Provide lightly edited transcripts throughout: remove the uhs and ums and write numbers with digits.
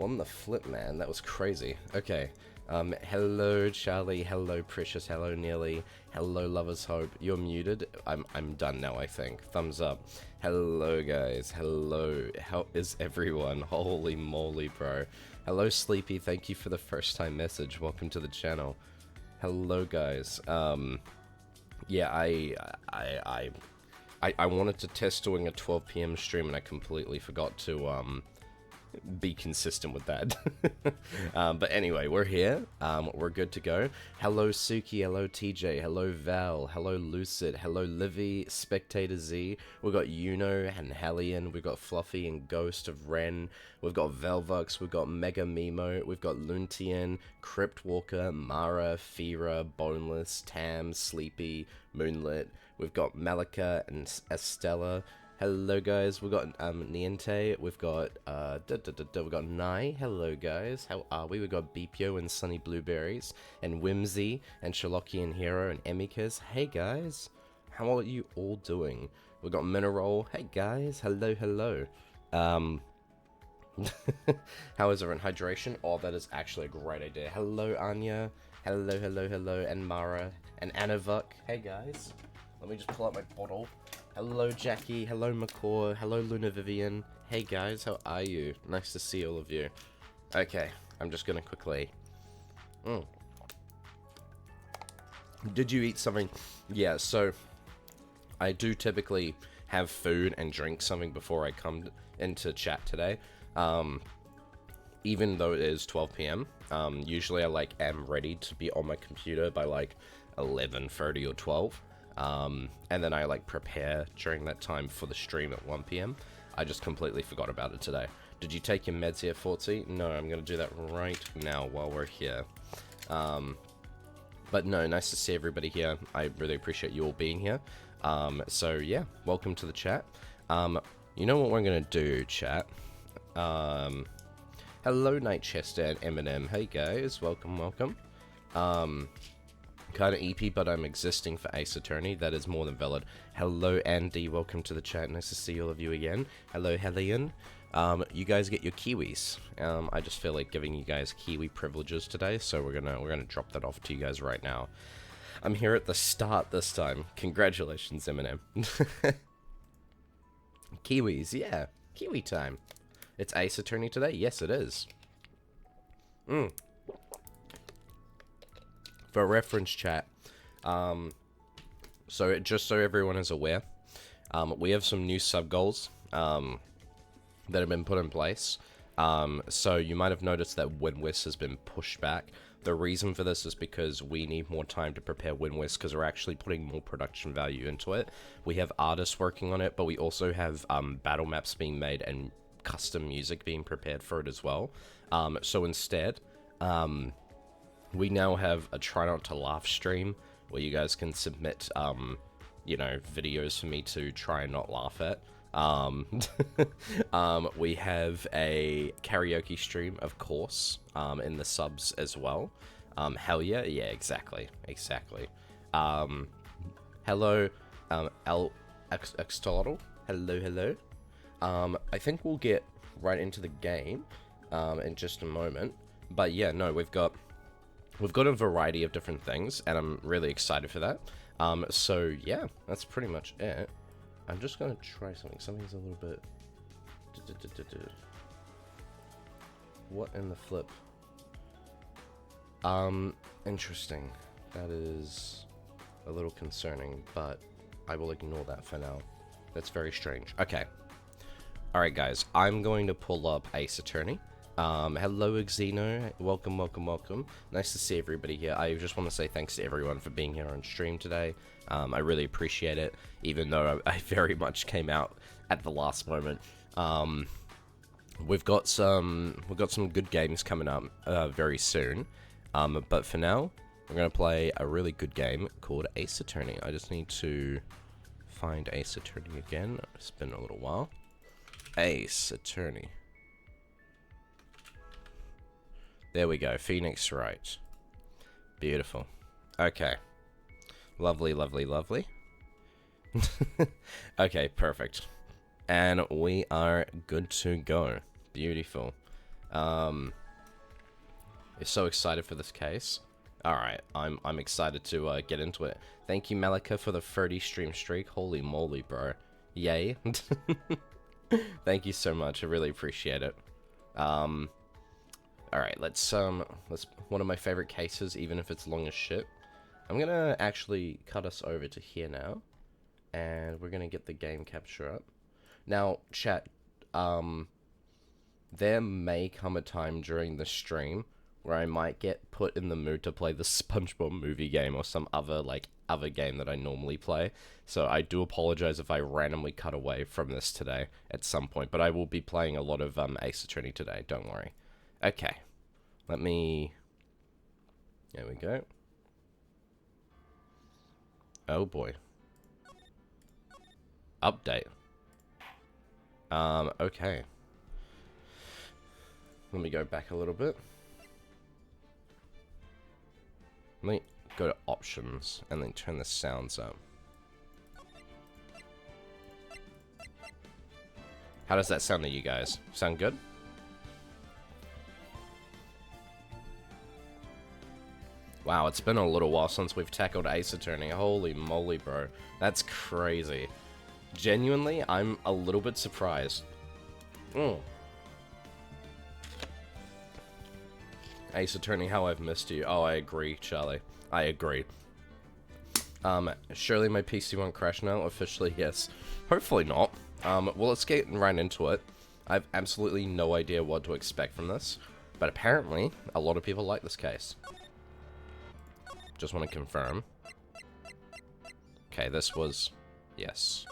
On the flip, man. That was crazy. Okay. Hello, Charlie. Hello, Precious. Hello, Nearly. Hello, Lovers Hope. You're muted. I'm done now, I think. Thumbs up. Hello, guys. Hello. How is everyone? Holy moly, bro. Hello, Sleepy. Thank you for the first time message. Welcome to the channel. Hello, guys. Yeah, I wanted to test doing a 12 p.m. stream and I completely forgot to, be consistent with that. But anyway, we're here. We're good to go. Hello, Suki. Hello, TJ. Hello, Val. Hello, Lucid. Hello, Livy. Spectator Z. We've got Yuno and Hellion. We've got Fluffy and Ghost of Ren. We've got Velvux. We've got Mega Mimo. We've got Luntian, Crypt Walker, Mara, Fira, Boneless, Tam, Sleepy, Moonlit. We've got Malika and Estella. Hello guys, we've got Niente, we've got we've got Nai. Hello guys, how are we? We've got Beepio and Sunny Blueberries and Whimsy and Sherlockian Hero and Emikas. Hey guys, how are you all doing? We've got Mineral. Hey guys, hello, hello. How is everyone? Hydration? Oh, that is actually a great idea. Hello Anya, hello, hello, hello, and Mara and Anavuk. Hey guys, let me just pull out my bottle. Hello, Jackie. Hello, McCaw. Hello, Luna Vivian. Hey, guys. How are you? Nice to see all of you. Okay. I'm just going to quickly... Did you eat something? Yeah, so... I do typically have food and drink something before I come into chat today. Even though it is 12 p.m. Usually I, am ready to be on my computer by, 11:30 or 12. And then I prepare during that time for the stream at 1 p.m. I just completely forgot about it today. Did you take your meds here, Fortsy? No, I'm going to do that right now while we're here. But no, nice to see everybody here. I really appreciate you all being here. So yeah, welcome to the chat. You know what we're going to do, chat? Hello, Nightchester and Eminem. Hey guys, welcome, welcome. Kind of EP, but I'm existing for Ace Attorney. That is more than valid. Hello, Andy. Welcome to the chat. Nice to see all of you again. Hello, Hellion. You guys get your Kiwis. I just feel like giving you guys Kiwi privileges today, so we're gonna drop that off to you guys right now. I'm here at the start this time. Congratulations, Eminem. Kiwis, yeah. Kiwi time. It's Ace Attorney today? Yes, it is. For reference, chat, just so everyone is aware, we have some new sub goals that have been put in place. So you might have noticed that WinWis has been pushed back. The reason for this is because we need more time to prepare WinWis because we're actually putting more production value into it. We have artists working on it, but we also have battle maps being made and custom music being prepared for it as well. So instead, we now have a try not to laugh stream where you guys can submit, videos for me to try and not laugh at. We have a karaoke stream, of course, in the subs as well. Hell yeah, yeah, exactly. Hello, Xtolotl. Hello, hello. I think we'll get right into the game, in just a moment. But yeah, no, we've got a variety of different things, and I'm really excited for that. So yeah, that's pretty much it. I'm just gonna try something. Something's a little bit... What in the flip? Interesting. That is a little concerning, but I will ignore that for now. That's very strange. Okay. Alright guys, I'm going to pull up Ace Attorney. Hello Xeno, welcome, welcome, welcome. Nice to see everybody here. I just want to say thanks to everyone for being here on stream today. I really appreciate it, even though I very much came out at the last moment. We've got some good games coming up very soon. But for now, we're gonna play a really good game called Ace Attorney. I just need to find Ace Attorney again. It's been a little while. Ace Attorney. There we go, Phoenix Wright. Beautiful. Okay. Lovely, lovely, lovely. Okay, perfect. And we are good to go. Beautiful. You're so excited for this case. Alright, I'm excited to get into it. Thank you, Malika, for the 30 stream streak. Holy moly, bro. Yay. Thank you so much. I really appreciate it. Alright, let's one of my favorite cases, even if it's long as shit. I'm gonna actually cut us over to here now, and we're gonna get the game capture up. Now, chat, there may come a time during the stream where I might get put in the mood to play the SpongeBob movie game or some other, other game that I normally play. So I do apologize if I randomly cut away from this today at some point, but I will be playing a lot of Ace Attorney today, don't worry. Okay, there we go. Oh boy. Update. Okay. Let me go back a little bit. Let me go to options and then turn the sounds up. How does that sound to you guys? Sound good? Wow, it's been a little while since we've tackled Ace Attorney. Holy moly, bro. That's crazy. Genuinely, I'm a little bit surprised. Ace Attorney, how I've missed you. Oh, I agree, Charlie. I agree. Surely my PC won't crash now? Officially, yes. Hopefully not. Well, let's get right into it. I have absolutely no idea what to expect from this, but apparently, a lot of people like this case. Just want to confirm. Okay, this was... yes.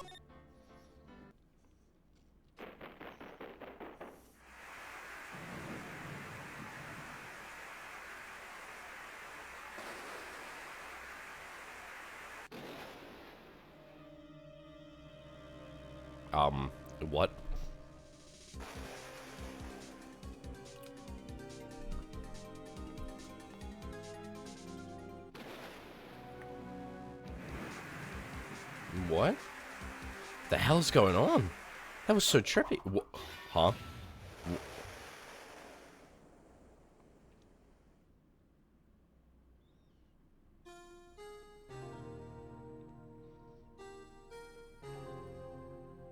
What? What? The hell's going on? That was so trippy. Huh?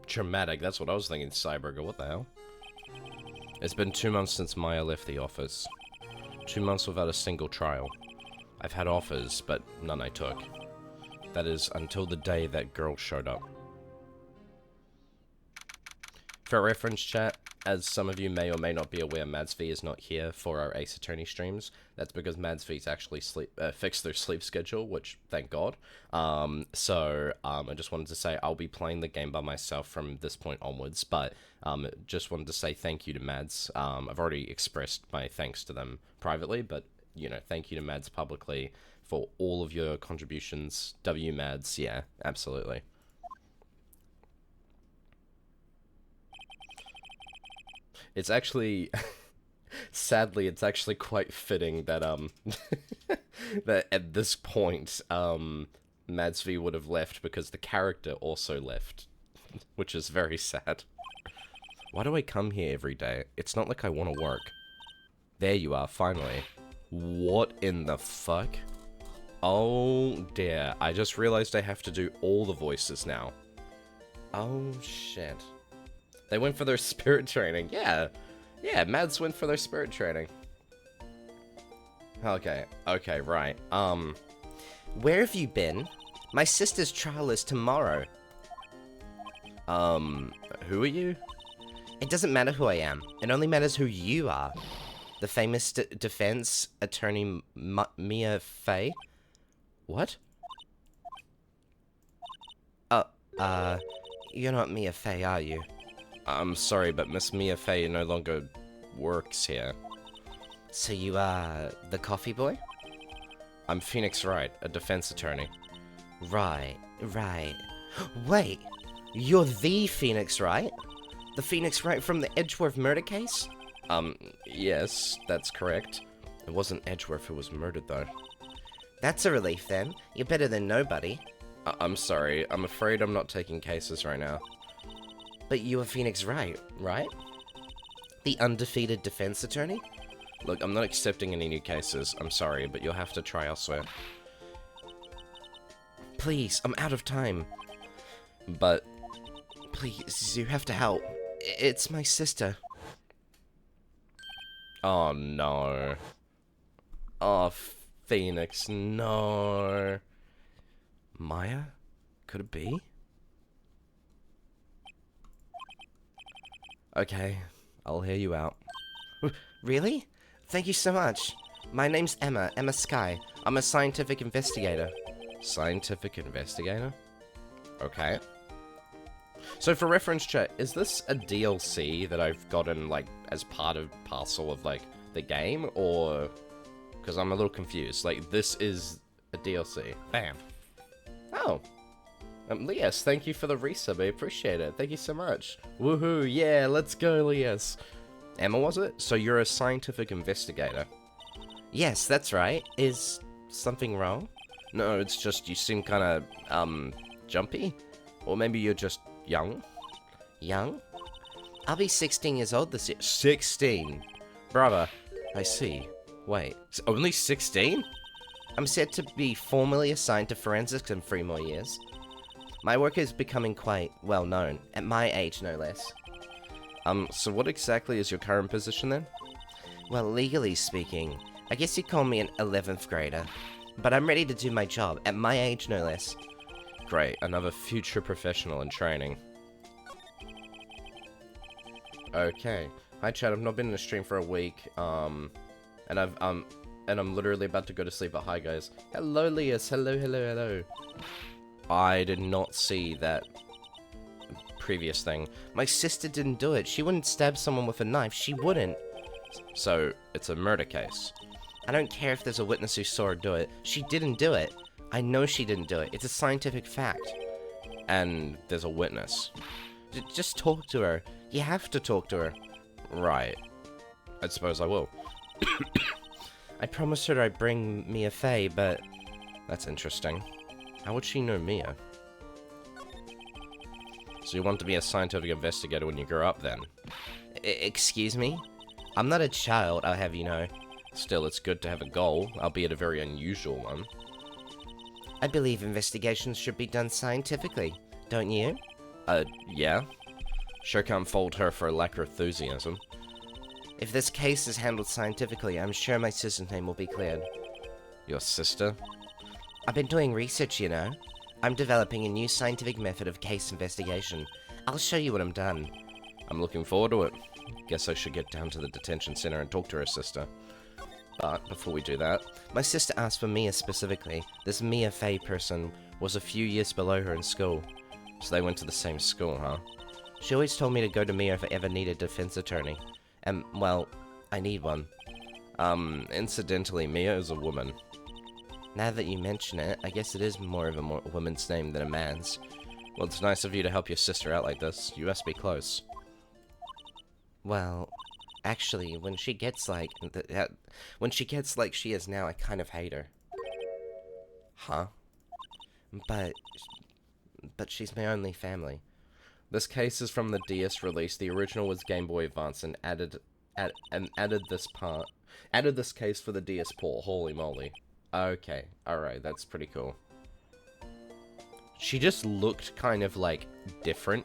Traumatic, that's what I was thinking, Cyberger. What the hell? It's been 2 months since Maya left the office. 2 months without a single trial. I've had offers, but none I took. That is, until the day that girl showed up. For reference, chat, as some of you may or may not be aware, Madsv is not here for our Ace Attorney streams. That's because Madsv's actually fixed their sleep schedule, which, thank God. I just wanted to say I'll be playing the game by myself from this point onwards, but just wanted to say thank you to Mads. I've already expressed my thanks to them privately, but, you know, thank you to Mads publicly for all of your contributions. Mads, yeah, absolutely. It's actually, sadly, it's actually quite fitting that, that at this point, Madsv would have left because the character also left, which is very sad. Why do I come here every day? It's not like I want to work. There you are, finally. What in the fuck? Oh dear, I just realized I have to do all the voices now. Oh shit. They went for their spirit training. Yeah, Mads went for their spirit training. Okay, right. Where have you been? My sister's trial is tomorrow. Who are you? It doesn't matter who I am. It only matters who you are. The famous defense attorney Mia Fey? What? You're not Mia Fey, are you? I'm sorry, but Miss Mia Fey no longer works here. So you are the coffee boy? I'm Phoenix Wright, a defense attorney. Right. Wait, you're the Phoenix Wright? The Phoenix Wright from the Edgeworth murder case? Yes, that's correct. It wasn't Edgeworth who was murdered, though. That's a relief, then. You're better than nobody. I'm sorry, I'm afraid I'm not taking cases right now. But you are Phoenix Wright, right? The undefeated defense attorney? Look, I'm not accepting any new cases. I'm sorry, but you'll have to try elsewhere. Please, I'm out of time. But, please, you have to help. It's my sister. Oh, no. Oh, Phoenix, no. Maya? Could it be? Okay, I'll hear you out. Really? Thank you so much. My name's Emma Sky. I'm a scientific investigator. Scientific investigator? Okay. So for reference chat, is this a DLC that I've gotten, like, as parcel of, like, the game, or... Because I'm a little confused. Like, this is a DLC. Bam. Oh. Lias, thank you for the resub, I appreciate it. Thank you so much. Woohoo, yeah, let's go, Lias. Emma, was it? So you're a scientific investigator? Yes, that's right. Is something wrong? No, it's just you seem kind of, jumpy? Or maybe you're just young? Young? I'll be 16 years old this year. 16? Brother, I see. Wait, only 16? I'm set to be formally assigned to forensics in 3 more years. My work is becoming quite well known, at my age no less. So what exactly is your current position then? Well, legally speaking, I guess you'd call me an 11th grader. But I'm ready to do my job, at my age no less. Great, another future professional in training. Okay. Hi chat, I've not been in a stream for a week, and I'm literally about to go to sleep, but hi guys. Hello Lias, hello. I did not see that previous thing. My sister didn't do it. She wouldn't stab someone with a knife. She wouldn't. So, it's a murder case. I don't care if there's a witness who saw her do it. She didn't do it. I know she didn't do it. It's a scientific fact. And there's a witness. Just talk to her. You have to talk to her. Right. I suppose I will. I promised her I'd bring Mia Fey, but... That's interesting. How would she know Mia? So you want to be a scientific investigator when you grow up, then? Excuse me? I'm not a child, I'll have you know. Still, it's good to have a goal, albeit a very unusual one. I believe investigations should be done scientifically, don't you? Yeah. Sure can't fault her for a lack of enthusiasm. If this case is handled scientifically, I'm sure my sister's name will be cleared. Your sister? I've been doing research, you know. I'm developing a new scientific method of case investigation. I'll show you when I'm done. I'm looking forward to it. Guess I should get down to the detention center and talk to her sister. But, before we do that, my sister asked for Mia specifically. This Mia Fey person was a few years below her in school. So they went to the same school, huh? She always told me to go to Mia if I ever needed a defense attorney. And, well, I need one. Incidentally, Mia is a woman. Now that you mention it, I guess it is more of a woman's name than a man's. Well, it's nice of you to help your sister out like this. You must be close. Well, actually, when she gets like she is now, I kind of hate her. Huh? But she's my only family. This case is from the DS release. The original was Game Boy Advance and added this case for the DS port. Holy moly. Okay, alright, that's pretty cool. She just looked kind of, like, different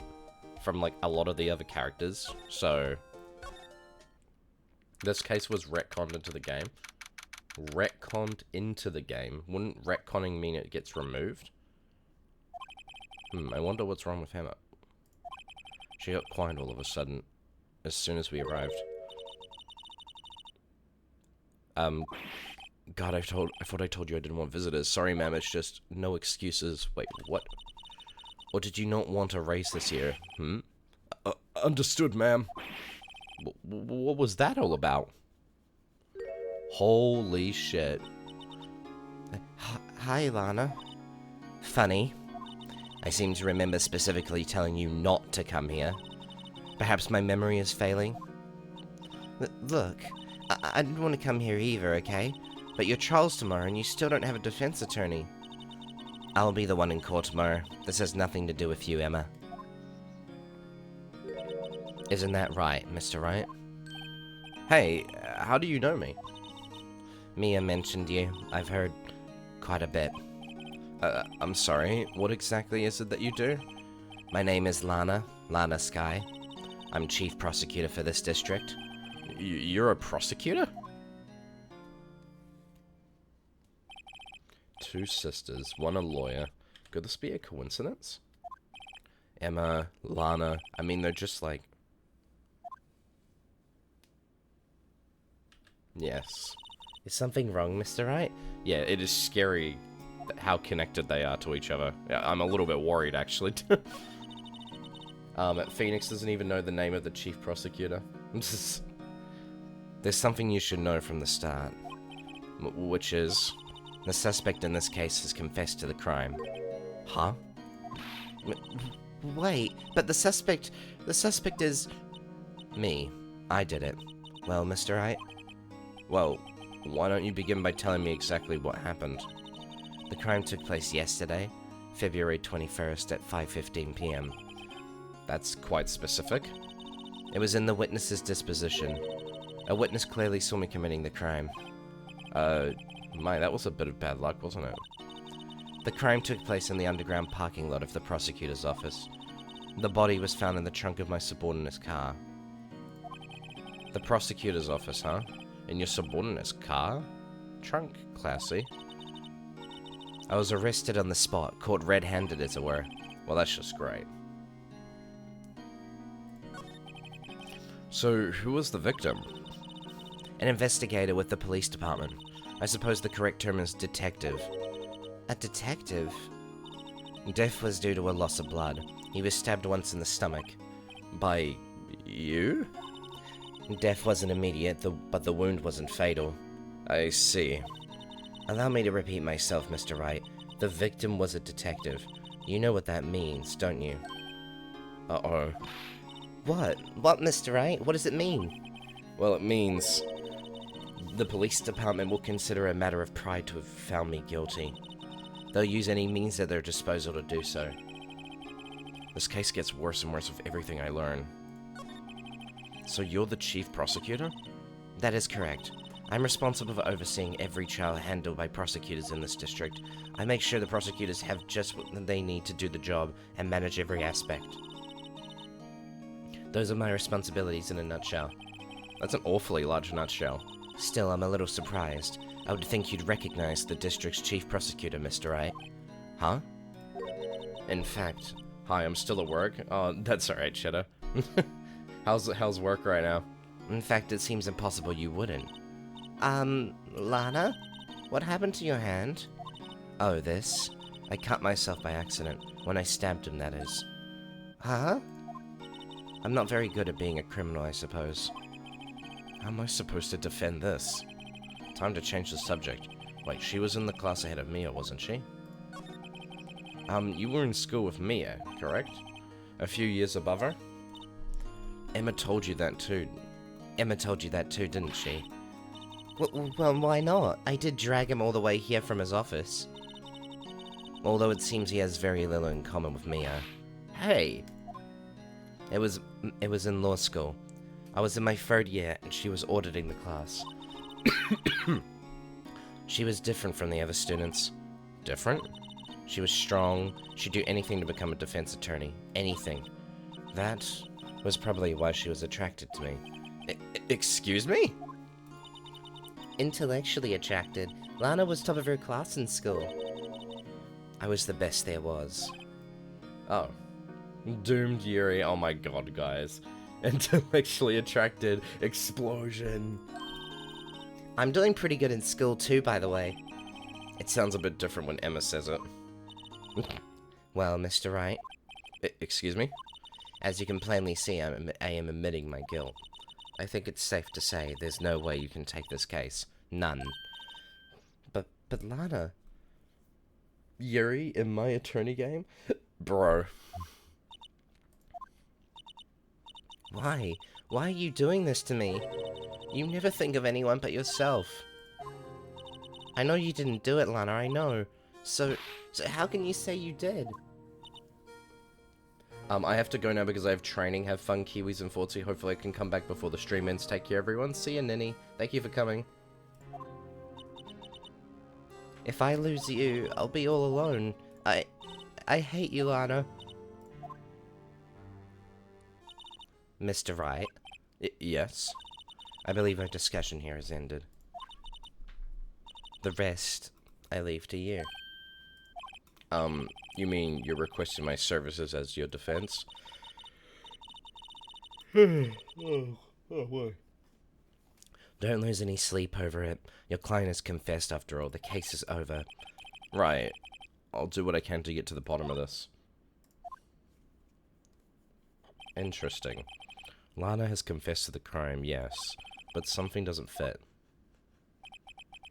from, like, a lot of the other characters, so... This case was retconned into the game. Retconned into the game? Wouldn't retconning mean it gets removed? I wonder what's wrong with Emma. She got quiet all of a sudden, as soon as we arrived. God, I thought I told you I didn't want visitors. Sorry, ma'am, it's just no excuses. Wait, what? Or did you not want a race this year? Understood, ma'am. What was that all about? Holy shit. Hi, Lana. Funny. I seem to remember specifically telling you not to come here. Perhaps my memory is failing? Look, I didn't want to come here either, okay? But you're trial's tomorrow and you still don't have a defense attorney. I'll be the one in court tomorrow. This has nothing to do with you, Emma. Isn't that right, Mr. Wright? Hey, how do you know me? Mia mentioned you. I've heard quite a bit. I'm sorry, what exactly is it that you do? My name is Lana Sky. I'm chief prosecutor for this district. You're a prosecutor? Two sisters, one a lawyer. Could this be a coincidence? Emma, Lana, I mean, they're just like... Yes. Is something wrong, Mr. Wright? Yeah, it is scary how connected they are to each other. Yeah, I'm a little bit worried, actually. Phoenix doesn't even know the name of the chief prosecutor. There's something you should know from the start. Which is... the suspect in this case has confessed to the crime. Huh? Wait, but the suspect is... me. I did it. Well, Mr. Wright? Well, why don't you begin by telling me exactly what happened? The crime took place yesterday, February 21st at 5:15 p.m. That's quite specific. It was in the witness's disposition. A witness clearly saw me committing the crime. That was a bit of bad luck, wasn't it? The crime took place in the underground parking lot of the prosecutor's office. The body was found in the trunk of my subordinate's car. The prosecutor's office, huh? In your subordinate's car? Trunk, classy. I was arrested on the spot, caught red-handed as it were. Well, that's just great. So, who was the victim? An investigator with the police department. I suppose the correct term is detective. A detective? Death was due to a loss of blood. He was stabbed once in the stomach. By... you? Death wasn't immediate, but the wound wasn't fatal. I see. Allow me to repeat myself, Mr. Wright. The victim was a detective. You know what that means, don't you? Uh-oh. What? What, Mr. Wright? What does it mean? Well, it means... the police department will consider a matter of pride to have found me guilty. They'll use any means at their disposal to do so. This case gets worse and worse with everything I learn. So you're the chief prosecutor? That is correct. I'm responsible for overseeing every trial handled by prosecutors in this district. I make sure the prosecutors have just what they need to do the job and manage every aspect. Those are my responsibilities in a nutshell. That's an awfully large nutshell. Still, I'm a little surprised. I would think you'd recognize the district's chief prosecutor, Mr. Wright. Huh? In fact, hi, I'm still at work. Oh, that's alright, Shadow. How's work right now? In fact, it seems impossible you wouldn't. Lana? What happened to your hand? Oh, this? I cut myself by accident. When I stabbed him, that is. Huh? I'm not very good at being a criminal, I suppose. How am I supposed to defend this? Time to change the subject. Wait, she was in the class ahead of Mia, wasn't she? You were in school with Mia, correct? A few years above her? Emma told you that too. Emma told you that too, didn't she? Well, why not? I did drag him all the way here from his office. Although it seems he has very little in common with Mia. Hey! It was in law school. I was in my 3rd year, and she was auditing the class. She was different from the other students. Different? She was strong. She'd do anything to become a defense attorney. Anything. That was probably why she was attracted to me. Excuse me? Intellectually attracted. Lana was top of her class in school. I was the best there was. Oh. Doomed Yuri. Oh my god, guys. Intellectually attracted. Explosion. I'm doing pretty good in school too, by the way. It sounds a bit different when Emma says it. Well, Mr. Wright. Excuse me? As you can plainly see, I am admitting my guilt. I think it's safe to say there's no way you can take this case. None. But Lana... Yuri in my attorney game? Bro. Why? Why are you doing this to me? You never think of anyone but yourself. I know you didn't do it, Lana, I know. So how can you say you did? I have to go now because I have training. Have fun, Kiwis and Fortsy. Hopefully I can come back before the stream ends. Take care, everyone. See you, Ninny. Thank you for coming. If I lose you, I'll be all alone. I hate you, Lana. Mr. Wright? Yes? I believe our discussion here has ended. The rest, I leave to you. You mean you're requesting my services as your defense? Boy. Don't lose any sleep over it. Your client has confessed after all. The case is over. Right. I'll do what I can to get to the bottom of this. Interesting. Lana has confessed to the crime, yes. But something doesn't fit.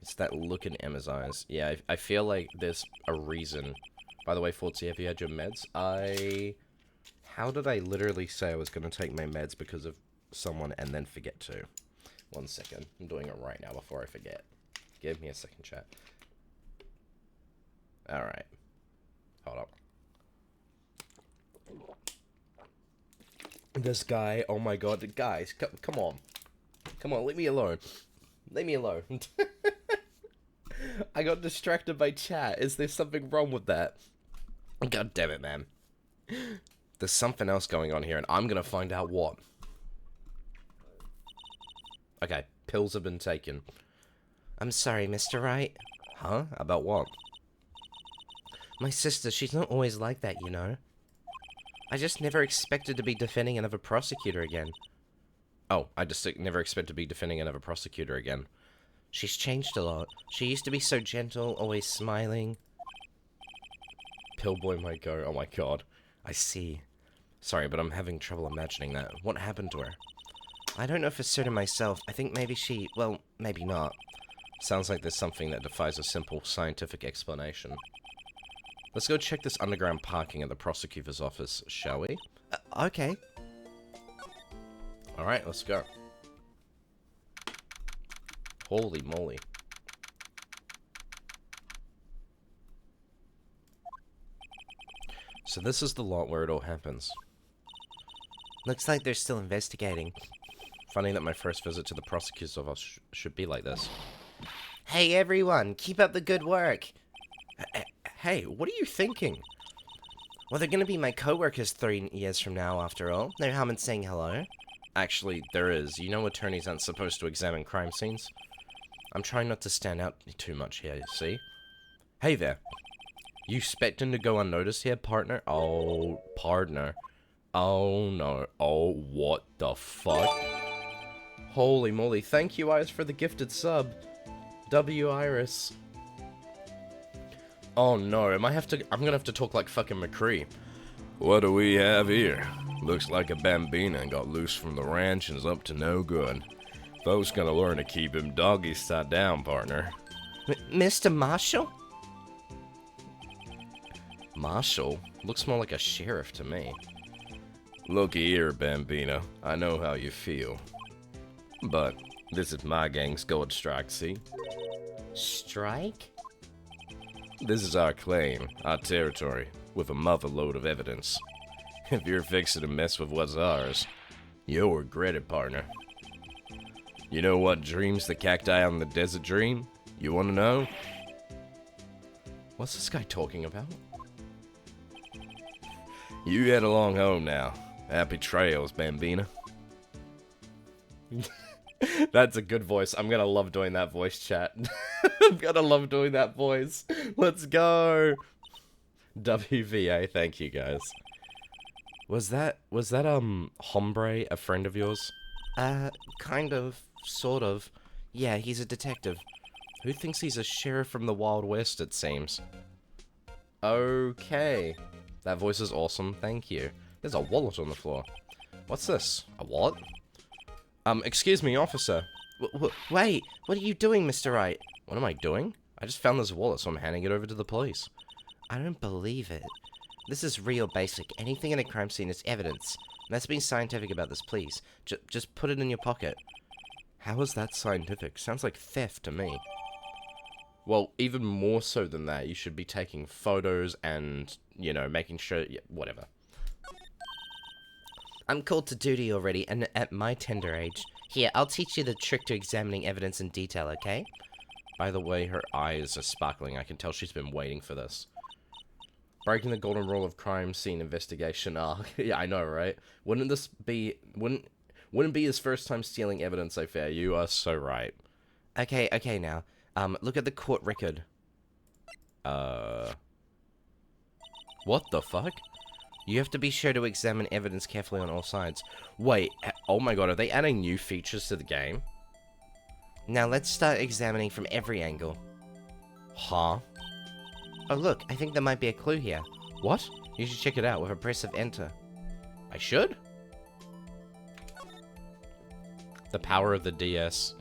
It's that look in Emma's eyes. Yeah, I feel like there's a reason. By the way, Fortsy, have you had your meds? How did I literally say I was going to take my meds because of someone and then forget to? 1 second. I'm doing it right now before I forget. Give me a second, chat. Alright. Hold up. This guy, oh my god, guys, come on. Come on, leave me alone. Leave me alone. I got distracted by chat. Is there something wrong with that? God damn it, man. There's something else going on here, and I'm gonna find out what. Okay, pills have been taken. I'm sorry, Mr. Wright. Huh? About what? My sister, she's not always like that, you know. I just never expected to be defending another prosecutor again. Oh, I just never expected to be defending another prosecutor again. She's changed a lot. She used to be so gentle, always smiling. Pillboy might go, oh my god. I see. Sorry, but I'm having trouble imagining that. What happened to her? I don't know for certain myself. I think maybe she... well, maybe not. Sounds like there's something that defies a simple scientific explanation. Let's go check this underground parking at the prosecutor's office, shall we? Okay. Alright, let's go. Holy moly. So this is the lot where it all happens. Looks like they're still investigating. Funny that my first visit to the prosecutor's office should be like this. Hey everyone, keep up the good work. Hey, what are you thinking? Well, they're gonna be my co-workers 3 years from now, after all. No harm in saying hello. Actually, there is. You know attorneys aren't supposed to examine crime scenes? I'm trying not to stand out too much here, see? Hey there. You expecting to go unnoticed here, partner? Oh, partner. Oh, no. Oh, what the fuck? Holy moly. Thank you, Iris, for the gifted sub. W. Iris. Oh, no. I'm gonna have to talk like fucking McCree. What do we have here? Looks like a bambina got loose from the ranch and is up to no good. Folks gonna learn to keep him doggy side down, partner. Mr. Marshall? Marshall? Looks more like a sheriff to me. Looky here, Bambina. I know how you feel. But this is my gang's gold strike, see? Strike? This is our claim, our territory, with a mother load of evidence. If you're fixing to mess with what's ours, you'll regret it, partner. You know what dreams the cacti on the desert dream? You wanna know? What's this guy talking about? You head along home now. Happy trails, Bambina. That's a good voice. I'm gonna love doing that voice, chat. I'm gonna love doing that voice. Let's go. WVA, thank you guys. Was that hombre a friend of yours? Kind of, sort of. Yeah, he's a detective. Who thinks he's a sheriff from the Wild West, it seems? Okay. That voice is awesome, thank you. There's a wallet on the floor. What's this? A wallet? Excuse me, officer. Wait, what are you doing, Mr. Wright? What am I doing? I just found this wallet, so I'm handing it over to the police. I don't believe it. This is real basic. Anything in a crime scene is evidence. Let's be scientific about this, please. Just put it in your pocket. How is that scientific? Sounds like theft to me. Well, even more so than that, you should be taking photos and, you know, making sure... Yeah, whatever. I'm called to duty already, and at my tender age. Here, I'll teach you the trick to examining evidence in detail, okay? By the way, her eyes are sparkling. I can tell she's been waiting for this. Breaking the golden rule of crime scene investigation. Ah, yeah, I know, right? Wouldn't be his first time stealing evidence, I fear. You are so right. Okay now. Look at the court record. What the fuck? You have to be sure to examine evidence carefully on all sides. Wait, oh my god, are they adding new features to the game? Now let's start examining from every angle. Huh? Oh look, I think there might be a clue here. What? You should check it out with a press of enter. I should? The power of the DS.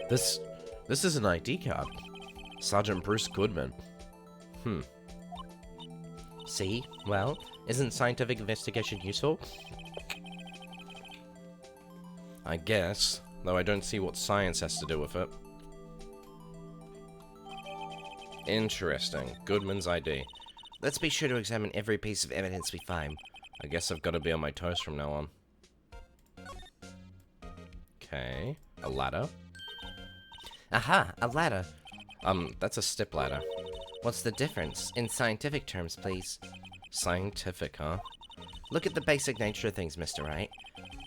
This is an ID card. Sergeant Bruce Goodman. See? Well, isn't scientific investigation useful? I guess, though I don't see what science has to do with it. Interesting. Goodman's ID. Let's be sure to examine every piece of evidence we find. I guess I've got to be on my toes from now on. Okay. A ladder. Aha! A ladder. That's a step ladder. What's the difference? In scientific terms, please. Scientific, huh? Look at the basic nature of things, Mr. Wright.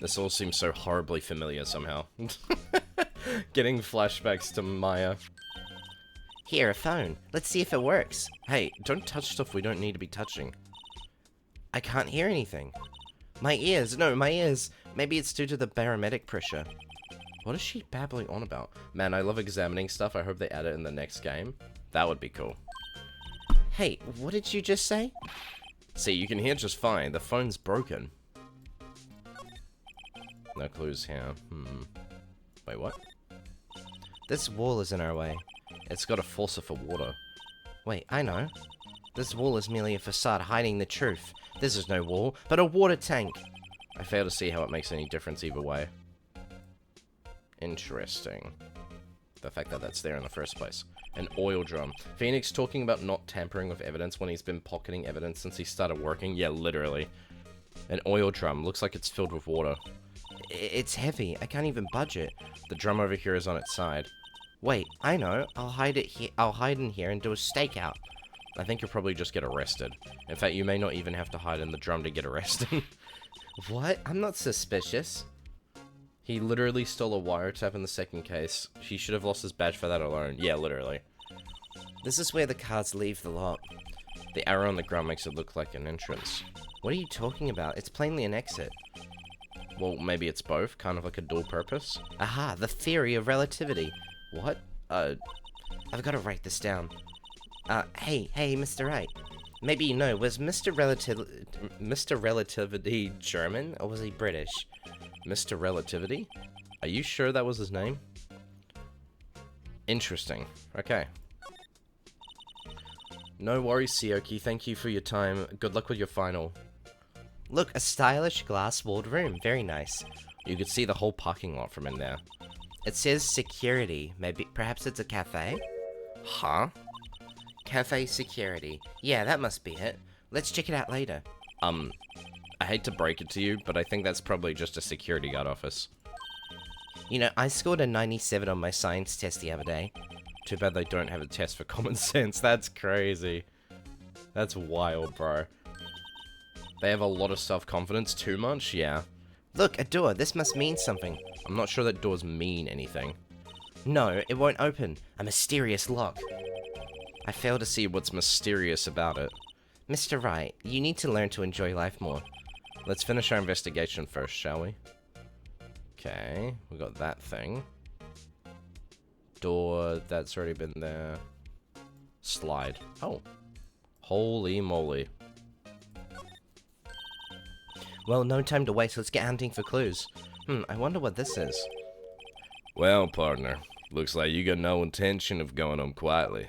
This all seems so horribly familiar somehow. Getting flashbacks to Maya. Here, a phone. Let's see if it works. Hey, don't touch stuff we don't need to be touching. I can't hear anything. My ears. No, my ears. Maybe it's due to the barometric pressure. What is she babbling on about? Man, I love examining stuff. I hope they add it in the next game. That would be cool. Hey, what did you just say? See, you can hear just fine. The phone's broken. No clues here. Wait, what? This wall is in our way. It's got a faucet for water. Wait, I know. This wall is merely a facade hiding the truth. This is no wall, but a water tank. I fail to see how it makes any difference either way. Interesting. The fact that that's there in the first place. An oil drum. Phoenix talking about not tampering with evidence when he's been pocketing evidence since he started working. Yeah, literally. An oil drum. Looks like it's filled with water. It's heavy. I can't even budge it. The drum over here is on its side. Wait, I know. I'll hide it here. I'll hide in here and do a stakeout. I think you'll probably just get arrested. In fact, you may not even have to hide in the drum to get arrested. What? I'm not suspicious. He literally stole a wiretap in the second case. He should have lost his badge for that alone. Yeah, literally. This is where the cars leave the lot. The arrow on the ground makes it look like an entrance. What are you talking about? It's plainly an exit. Well, maybe it's both, kind of like a dual purpose. Aha, the theory of relativity. What? I've got to write this down. Hey, Mr. Wright. Maybe you know, was Mr. Relativity German, or was he British? Mr. Relativity? Are you sure that was his name? Interesting. Okay. No worries, Sioki. Thank you for your time. Good luck with your final. Look, a stylish glass-walled room. Very nice. You could see the whole parking lot from in there. It says security. Perhaps it's a cafe? Huh? Cafe security. Yeah, that must be it. Let's check it out later. I hate to break it to you, but I think that's probably just a security guard office. You know, I scored a 97 on my science test the other day. Too bad they don't have a test for common sense. That's crazy. That's wild, bro. They have a lot of self-confidence. Too much? Yeah. Look, a door. This must mean something. I'm not sure that doors mean anything. No, it won't open. A mysterious lock. I fail to see what's mysterious about it. Mr. Wright, you need to learn to enjoy life more. Let's finish our investigation first, shall we? Okay, we got that thing. Door, that's already been there. Slide. Oh. Holy moly. Well, no time to waste. Let's get hunting for clues. I wonder what this is. Well, partner, looks like you got no intention of going home quietly.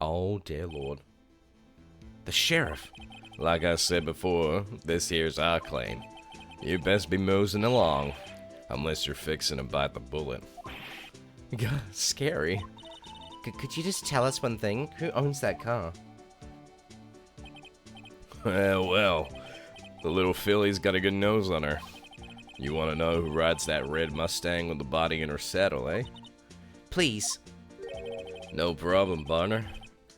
Oh, dear lord. The sheriff. Like I said before, this here's our claim. You best be moseying along, unless you're fixing to bite the bullet. God, scary. Could you just tell us one thing? Who owns that car? Well, The little filly's got a good nose on her. You want to know who rides that red Mustang with the body in her saddle, eh? Please. No problem, Barner.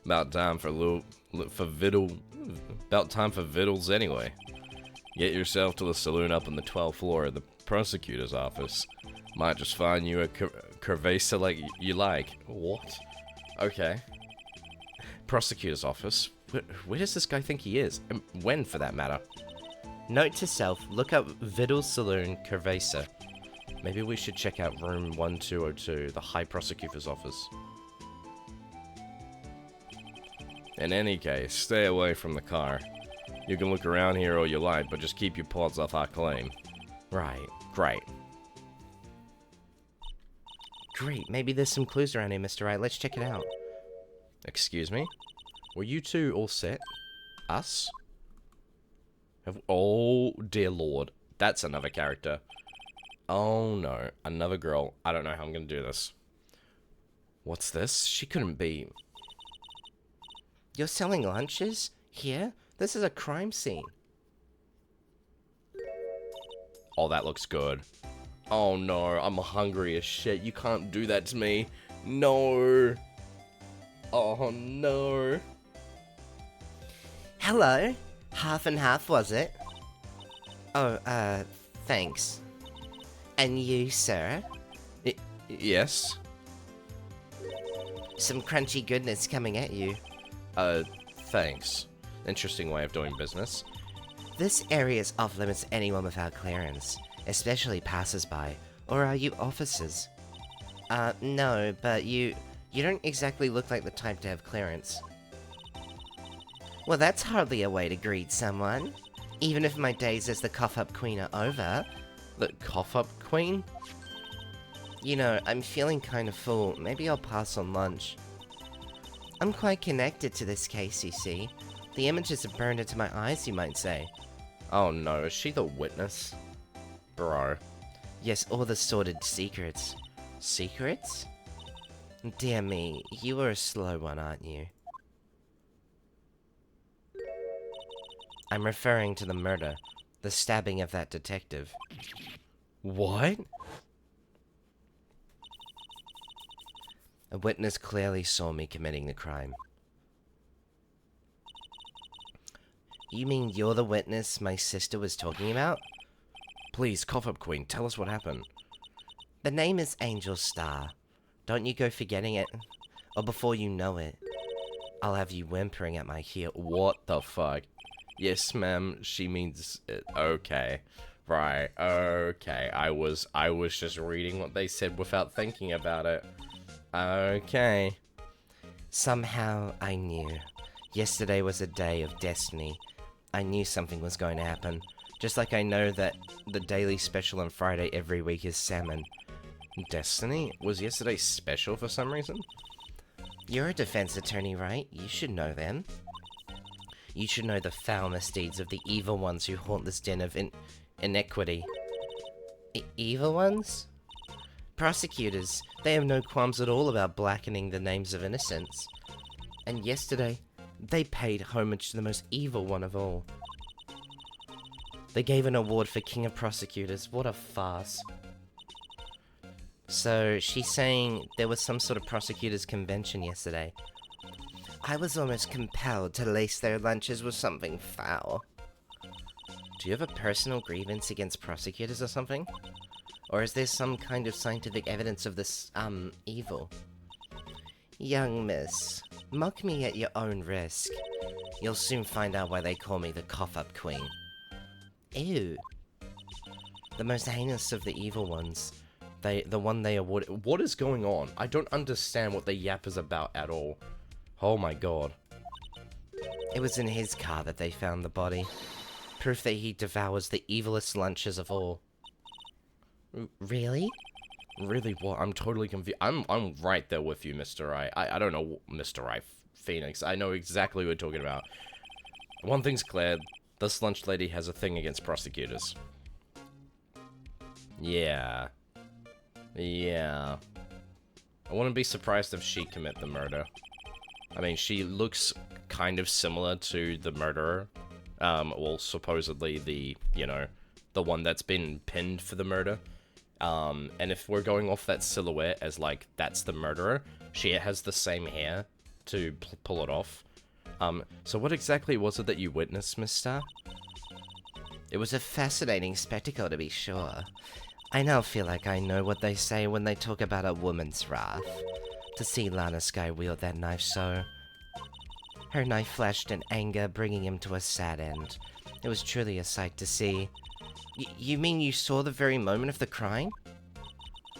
About time for vittles anyway. Get yourself to the saloon up on the 12th floor of the prosecutor's office. Might just find you a curvacer like you like. What? Okay. Prosecutor's office? Where does this guy think he is? And when, for that matter? Note to self, look up Vittles Saloon Curvacer. Maybe we should check out room 1202, the High Prosecutor's office. In any case, stay away from the car. You can look around here all you like, but just keep your paws off our claim. Right. Great. Great, maybe there's some clues around here, Mr. Wright. Let's check it out. Excuse me? Were you two all set? Us? Oh, dear lord. That's another character. Oh no, another girl. I don't know how I'm gonna do this. What's this? She couldn't be... You're selling lunches? Here? This is a crime scene. Oh, that looks good. Oh no, I'm hungry as shit. You can't do that to me. No. Oh no. Hello? Half and half, was it? Oh, thanks. And you, sir? Yes? Some crunchy goodness coming at you. Thanks. Interesting way of doing business. This area is off limits to anyone without clearance, especially passers-by. Or are you officers? No, but you don't exactly look like the type to have clearance. Well, that's hardly a way to greet someone. Even if my days as the cough-up queen are over. The cough-up queen? You know, I'm feeling kind of full. Maybe I'll pass on lunch. I'm quite connected to this case, you see. The images are burned into my eyes, you might say. Oh no, is she the witness? Bro. Yes, all the sordid secrets. Secrets? Dear me, you are a slow one, aren't you? I'm referring to the murder. The stabbing of that detective. What? A witness clearly saw me committing the crime. You mean you're the witness my sister was talking about? Please, cough-up queen, tell us what happened. The name is Angel Star. Don't you go forgetting it. Or before you know it, I'll have you whimpering at my heel. What the fuck? Yes, ma'am, she means it. Okay. Right, okay. I was just reading what they said without thinking about it. Okay. Somehow I knew. Yesterday was a day of destiny. I knew something was going to happen. Just like I know that the daily special on Friday every week is salmon. Destiny? Was yesterday special for some reason? You're a defense attorney, right? You should know them. You should know the foul misdeeds of the evil ones who haunt this den of inequity. Evil ones? Prosecutors. They have no qualms at all about blackening the names of innocents. And yesterday, they paid homage to the most evil one of all. They gave an award for King of Prosecutors. What a farce. So, she's saying there was some sort of prosecutors' convention yesterday. I was almost compelled to lace their lunches with something foul. Do you have a personal grievance against prosecutors or something? Or is there some kind of scientific evidence of this, evil? Young miss, mock me at your own risk. You'll soon find out why they call me the cough-up queen. Ew. The most heinous of the evil ones. The one they awarded. What is going on? I don't understand what the yap is about at all. Oh my god. It was in his car that they found the body. Proof that he devours the evilest lunches of all. Really? Really what? I'm totally confused. I'm right there with you, Mr. I don't know, Mr. Phoenix. I know exactly what you're talking about. One thing's clear. This lunch lady has a thing against prosecutors. Yeah. Yeah. I wouldn't be surprised if she commit the murder. I mean, she looks kind of similar to the murderer. Well, supposedly the, the one that's been pinned for the murder. And if we're going off that silhouette as, like, that's the murderer, she has the same hair to pull it off. So what exactly was it that you witnessed, Miss Star? It was a fascinating spectacle, to be sure. I now feel like I know what they say when they talk about a woman's wrath. To see Lana Sky wield that knife so... Her knife flashed in anger, bringing him to a sad end. It was truly a sight to see. You mean you saw the very moment of the crime?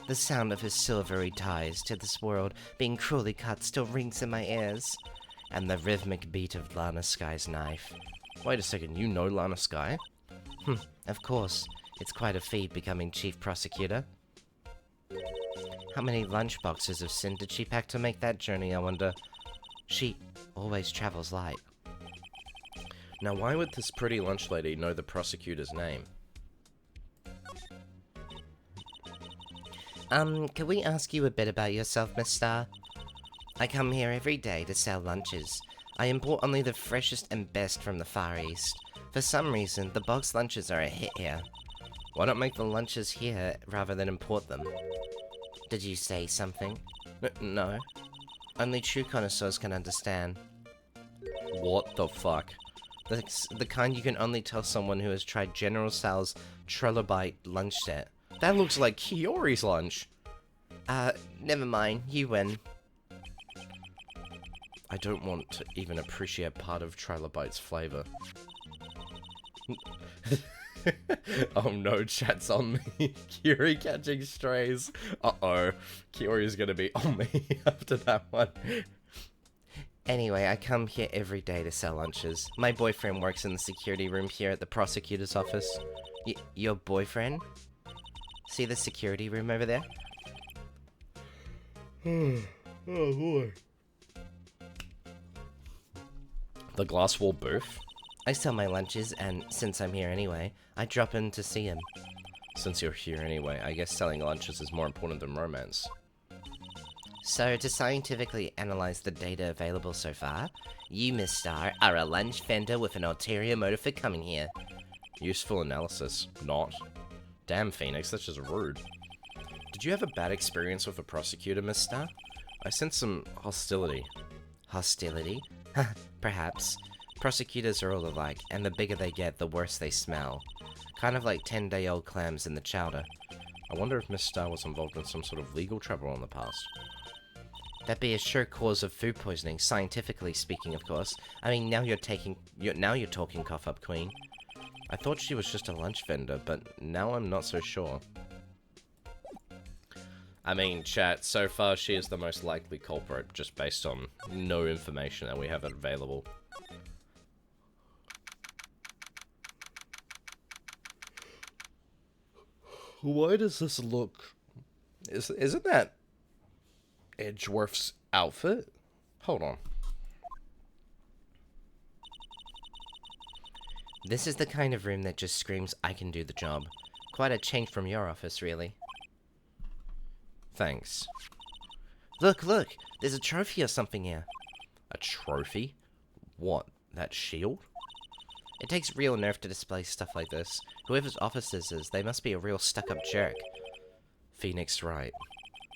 The sound of his silvery ties to this world being cruelly cut still rings in my ears. And the rhythmic beat of Lana Sky's knife. Wait a second, you know Lana Sky? Of course. It's quite a feat becoming chief prosecutor. How many lunchboxes of sin did she pack to make that journey, I wonder? She always travels light. Now, why would this pretty lunch lady know the prosecutor's name? Can we ask you a bit about yourself, Miss Star? I come here every day to sell lunches. I import only the freshest and best from the Far East. For some reason, the box lunches are a hit here. Why not make the lunches here rather than import them? Did you say something? No. Only true connoisseurs can understand. What the fuck? The kind you can only tell someone who has tried General Sal's trilobite lunch set. That looks like Kiori's lunch. Never mind. You win. I don't want to even appreciate part of Trilobite's flavor. Oh no, chat's on me. Kiori catching strays. Uh-oh. Kiori's gonna be on me after that one. Anyway, I come here every day to sell lunches. My boyfriend works in the security room here at the prosecutor's office. Your boyfriend? See the security room over there? Oh boy. The glass wall booth? I sell my lunches, and since I'm here anyway, I drop in to see him. Since you're here anyway, I guess selling lunches is more important than romance. So, to scientifically analyze the data available so far, you, Miss Star, are a lunch vendor with an ulterior motive for coming here. Useful analysis. Not. Damn, Phoenix, that's just rude. Did you have a bad experience with a prosecutor, Miss Star? I sense some hostility. Hostility? Perhaps. Prosecutors are all alike, and the bigger they get, the worse they smell. Kind of like 10-day-old clams in the chowder. I wonder if Miss Star was involved in some sort of legal trouble in the past. That'd be a sure cause of food poisoning, scientifically speaking, of course. I mean, now you're talking, cough up queen. I thought she was just a lunch vendor, but now I'm not so sure. I mean, chat, so far she is the most likely culprit, just based on no information that we have available. Why does this look... Isn't that Edgeworth's outfit? Hold on. This is the kind of room that just screams, I can do the job. Quite a change from your office, really. Thanks. Look, there's a trophy or something here. A trophy? What, that shield? It takes real nerve to display stuff like this. Whoever's office this is, they must be a real stuck-up jerk. Phoenix, right.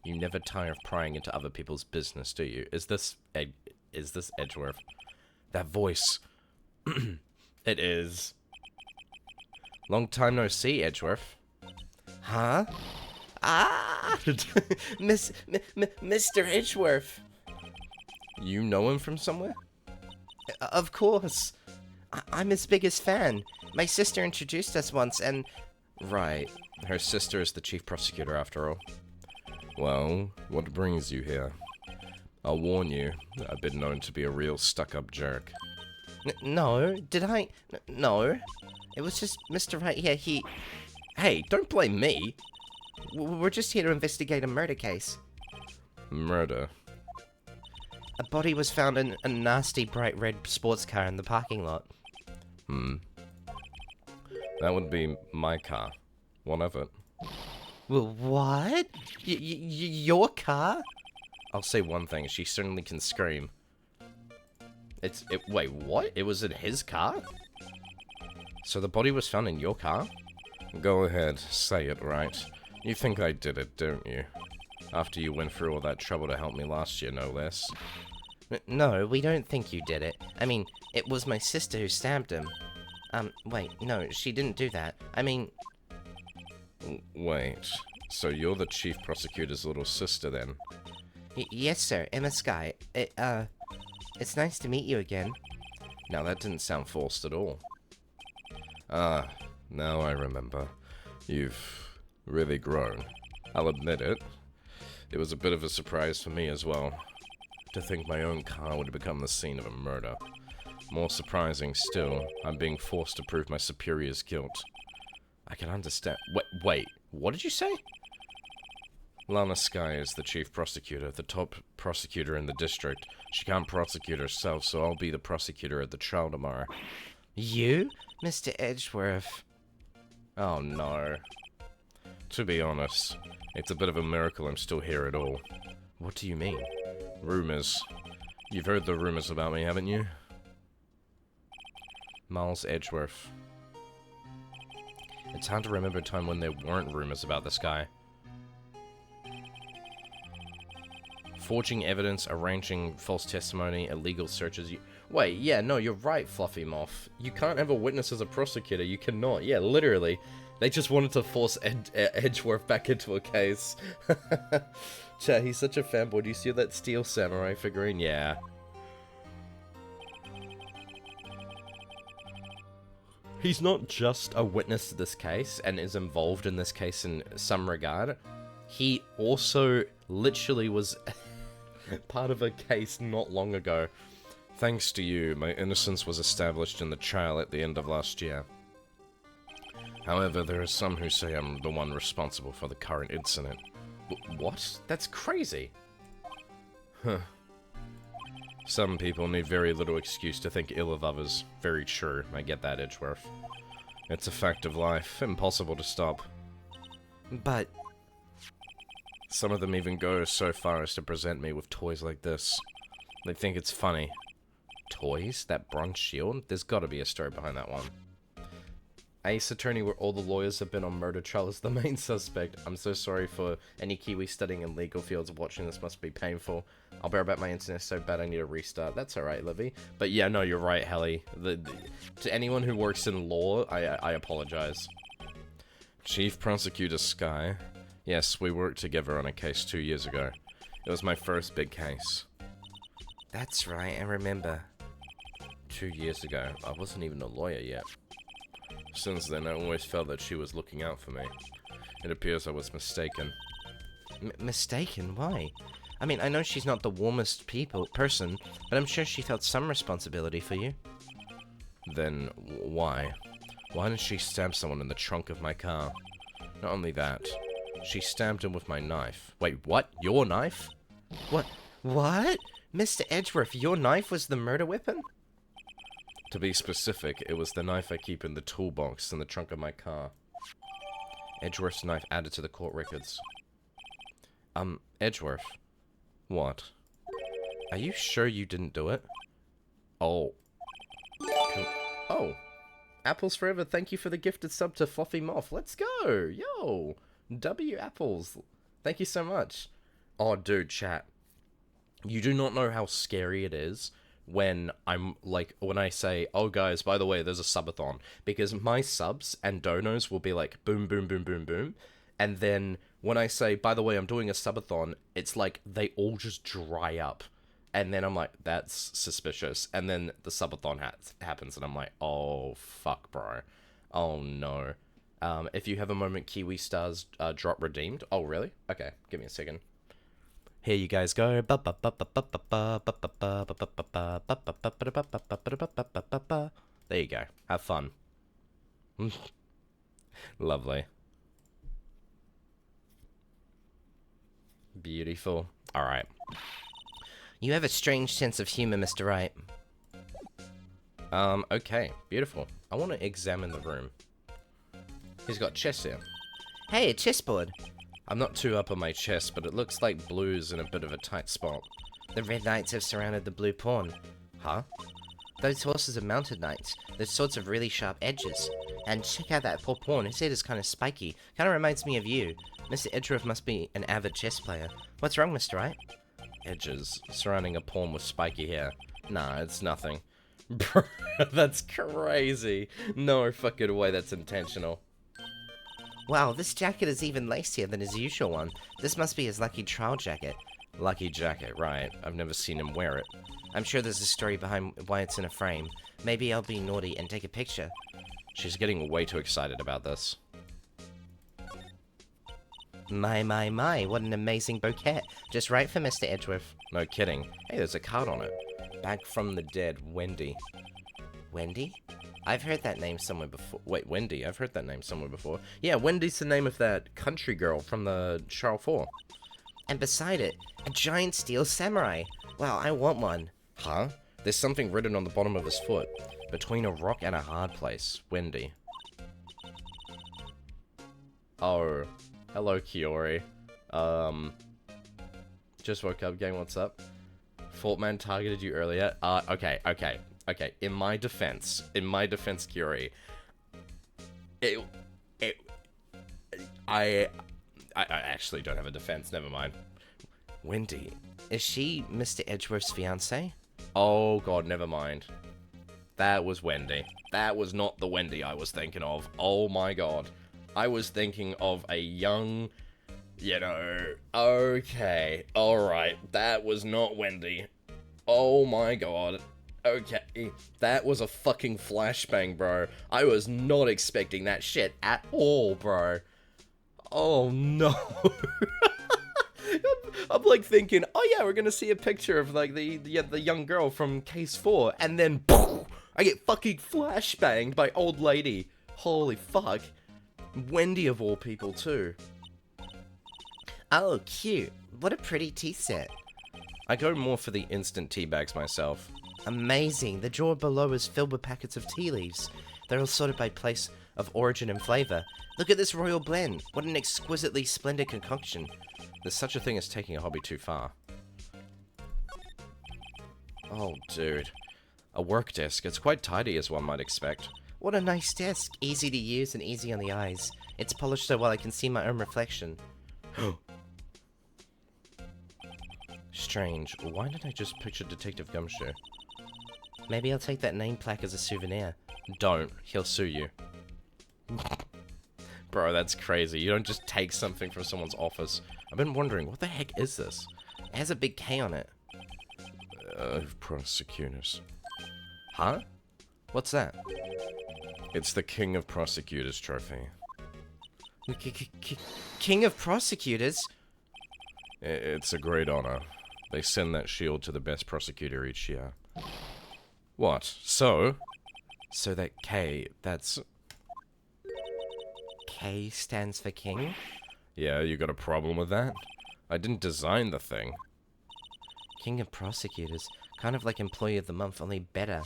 You never tire of prying into other people's business, do you? Is this Edgeworth? That voice. It is. Long time no see, Edgeworth. Huh? Ah! Mr. Edgeworth! You know him from somewhere? Of course. I'm his biggest fan. My sister introduced us once, and... Right. Her sister is the chief prosecutor, after all. Well, what brings you here? I'll warn you, I've been known to be a real stuck-up jerk. No, did I? No. It was just Mr. Right here, he... Hey, don't blame me! We're just here to investigate a murder case. Murder? A body was found in a nasty bright red sports car in the parking lot. That would be my car. One of it. Well, what? Your car? I'll say one thing, she certainly can scream. Wait, what? It was in his car? So the body was found in your car? Go ahead, say it right. You think I did it, don't you? After you went through all that trouble to help me last year, no less. No, we don't think you did it. I mean, it was my sister who stabbed him. Wait, no, she didn't do that. I mean... Wait, so you're the chief prosecutor's little sister then? Yes, sir, Emma Sky. It's nice to meet you again. Now that didn't sound forced at all. Ah, now I remember. You've really grown. I'll admit it. It was a bit of a surprise for me as well. To think my own car would become the scene of a murder. More surprising still, I'm being forced to prove my superior's guilt. I can understand. Wait, what did you say? Lana Sky is the chief prosecutor, the top prosecutor in the district. She can't prosecute herself, so I'll be the prosecutor at the trial tomorrow. You? Mr. Edgeworth? Oh no. To be honest, it's a bit of a miracle I'm still here at all. What do you mean? Rumors. You've heard the rumors about me, haven't you? Miles Edgeworth. It's hard to remember a time when there weren't rumors about this guy. Forging evidence, arranging false testimony, illegal searches. Wait, yeah, no, you're right, Fluffy Moth. You can't have a witness as a prosecutor. You cannot. Yeah, literally. They just wanted to force Edgeworth back into a case. Chat, he's such a fanboy. Do you see that Steel Samurai figurine? Yeah. He's not just a witness to this case and is involved in this case in some regard. He also literally was part of a case not long ago. Thanks to you, my innocence was established in the trial at the end of last year. However, there are some who say I'm the one responsible for the current incident. What? That's crazy. Huh. Some people need very little excuse to think ill of others. Very true, I get that, Edgeworth. It's a fact of life, impossible to stop. But... Some of them even go so far as to present me with toys like this. They think it's funny. Toys? That bronze shield? There's gotta be a story behind that one. Ace Attorney, where all the lawyers have been on murder trial, is the main suspect. I'm so sorry for any Kiwi studying in legal fields watching this. Must be painful. I'll bear about my internet so bad I need a restart. That's alright, Livy. But yeah, no, you're right, Helly. To anyone who works in law, I apologize. Chief Prosecutor Sky. Yes, we worked together on a case 2 years ago. It was my first big case. That's right, I remember. 2 years ago. I wasn't even a lawyer yet. Since then, I always felt that she was looking out for me. It appears I was mistaken. Mistaken? Why? I mean, I know she's not the warmest person, but I'm sure she felt some responsibility for you. Then, why? Why did she stab someone in the trunk of my car? Not only that, she stabbed him with my knife. Wait, what? Your knife? What? Mr. Edgeworth, your knife was the murder weapon? To be specific, it was the knife I keep in the toolbox in the trunk of my car. Edgeworth's knife added to the court records. Edgeworth. What? Are you sure you didn't do it? Oh. Oh. Apples Forever, thank you for the gifted sub to Fluffy Moth. Let's go! Yo! W Apples. Thank you so much. Oh, dude, chat. You do not know how scary it is when when I say, oh guys, by the way, there's a subathon, because my subs and donos will be like, boom, boom, boom, boom, boom, and then when I say, by the way, I'm doing a subathon, it's like, they all just dry up, and then I'm like, that's suspicious, and then the subathon happens, and I'm like, oh, fuck, bro, oh no. If you have a moment, Kiwi Stars drop redeemed. Oh, really? Okay, give me a second. Here you guys go. There you go. Have fun. Lovely. Beautiful. Alright. You have a strange sense of humor, Mr. Wright. Okay. Beautiful. I want to examine the room. He's got chess here. Hey, a chessboard. I'm not too up on my chess, but it looks like blue's in a bit of a tight spot. The red knights have surrounded the blue pawn. Huh? Those horses are mounted knights. Those swords have really sharp edges. And check out that poor pawn. His head is kind of spiky. Kind of reminds me of you. Mr. Edgeworth must be an avid chess player. What's wrong, Mr. Wright? Edges surrounding a pawn with spiky hair. Nah, it's nothing. Bro, that's crazy. No fucking way that's intentional. Wow, this jacket is even lacier than his usual one. This must be his lucky trial jacket. Lucky jacket, right. I've never seen him wear it. I'm sure there's a story behind why it's in a frame. Maybe I'll be naughty and take a picture. She's getting way too excited about this. My, what an amazing bouquet. Just right for Mr. Edgeworth. No kidding. Hey, there's a card on it. Back from the dead, Wendy. Wendy? I've heard that name somewhere before. Wait, Wendy? I've heard that name somewhere before. Yeah, Wendy's the name of that country girl from the Charles IV. And beside it, a giant steel samurai. Wow, I want one. Huh? There's something written on the bottom of his foot. Between a rock and a hard place. Wendy. Oh. Hello, Kiori. Just woke up, gang, what's up? Faultman targeted you earlier. Okay. In my defense, Kiori. I actually don't have a defense, never mind. Wendy. Is she Mr. Edgeworth's fiancée? Oh god, never mind. That was Wendy. That was not the Wendy I was thinking of. Oh my god. I was thinking of a young, okay, alright, that was not Wendy. Oh my god. Okay, that was a fucking flashbang, bro. I was not expecting that shit at all, bro. Oh no. I'm like thinking, oh yeah, we're gonna see a picture of like the young girl from Case 4, and then poof, I get fucking flashbanged by old lady. Holy fuck. Wendy of all people too. Oh, cute. What a pretty tea set. I go more for the instant tea bags myself. Amazing. The drawer below is filled with packets of tea leaves. They're all sorted by place of origin and flavor. Look at this royal blend. What an exquisitely splendid concoction. There's such a thing as taking a hobby too far. Oh, dude. A work desk. It's quite tidy as one might expect. What a nice desk. Easy to use and easy on the eyes. It's polished so well I can see my own reflection. Strange. Why did I just picture Detective Gumshoe? Maybe I'll take that name plaque as a souvenir. Don't. He'll sue you. Bro, that's crazy. You don't just take something from someone's office. I've been wondering, what the heck is this? It has a big K on it. Prosecutors. Huh? What's that? It's the King of Prosecutors trophy. King of Prosecutors? It's a great honor. They send that shield to the best prosecutor each year. What? So that K, that's... K stands for king? Yeah, you got a problem with that? I didn't design the thing. King of Prosecutors. Kind of like Employee of the Month, only better.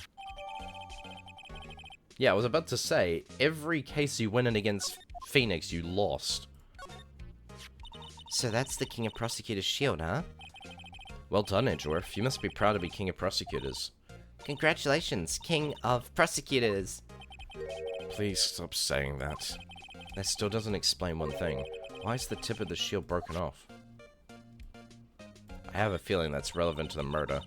Yeah, I was about to say, every case you went in against Phoenix, you lost. So that's the King of Prosecutors shield, huh? Well done, Edgeworth. You must be proud to be King of Prosecutors. Congratulations, King of Prosecutors. Please stop saying that. That still doesn't explain one thing. Why is the tip of the shield broken off? I have a feeling that's relevant to the murder.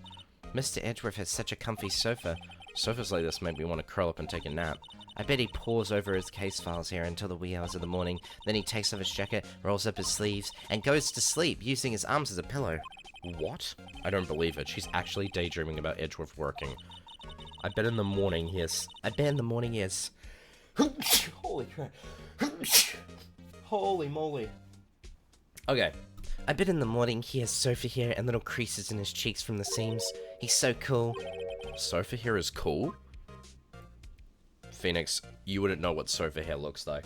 Mr. Edgeworth has such a comfy sofa. Sofas like this make me want to curl up and take a nap. I bet he pores over his case files here until the wee hours of the morning. Then he takes off his jacket, rolls up his sleeves, and goes to sleep, using his arms as a pillow. What? I don't believe it. She's actually daydreaming about Edgeworth working. I bet in the morning he is... Holy crap. Holy moly. Okay. I bet in the morning he has sofa hair and little creases in his cheeks from the seams. He's so cool. Sofa hair is cool? Phoenix, you wouldn't know what sofa hair looks like.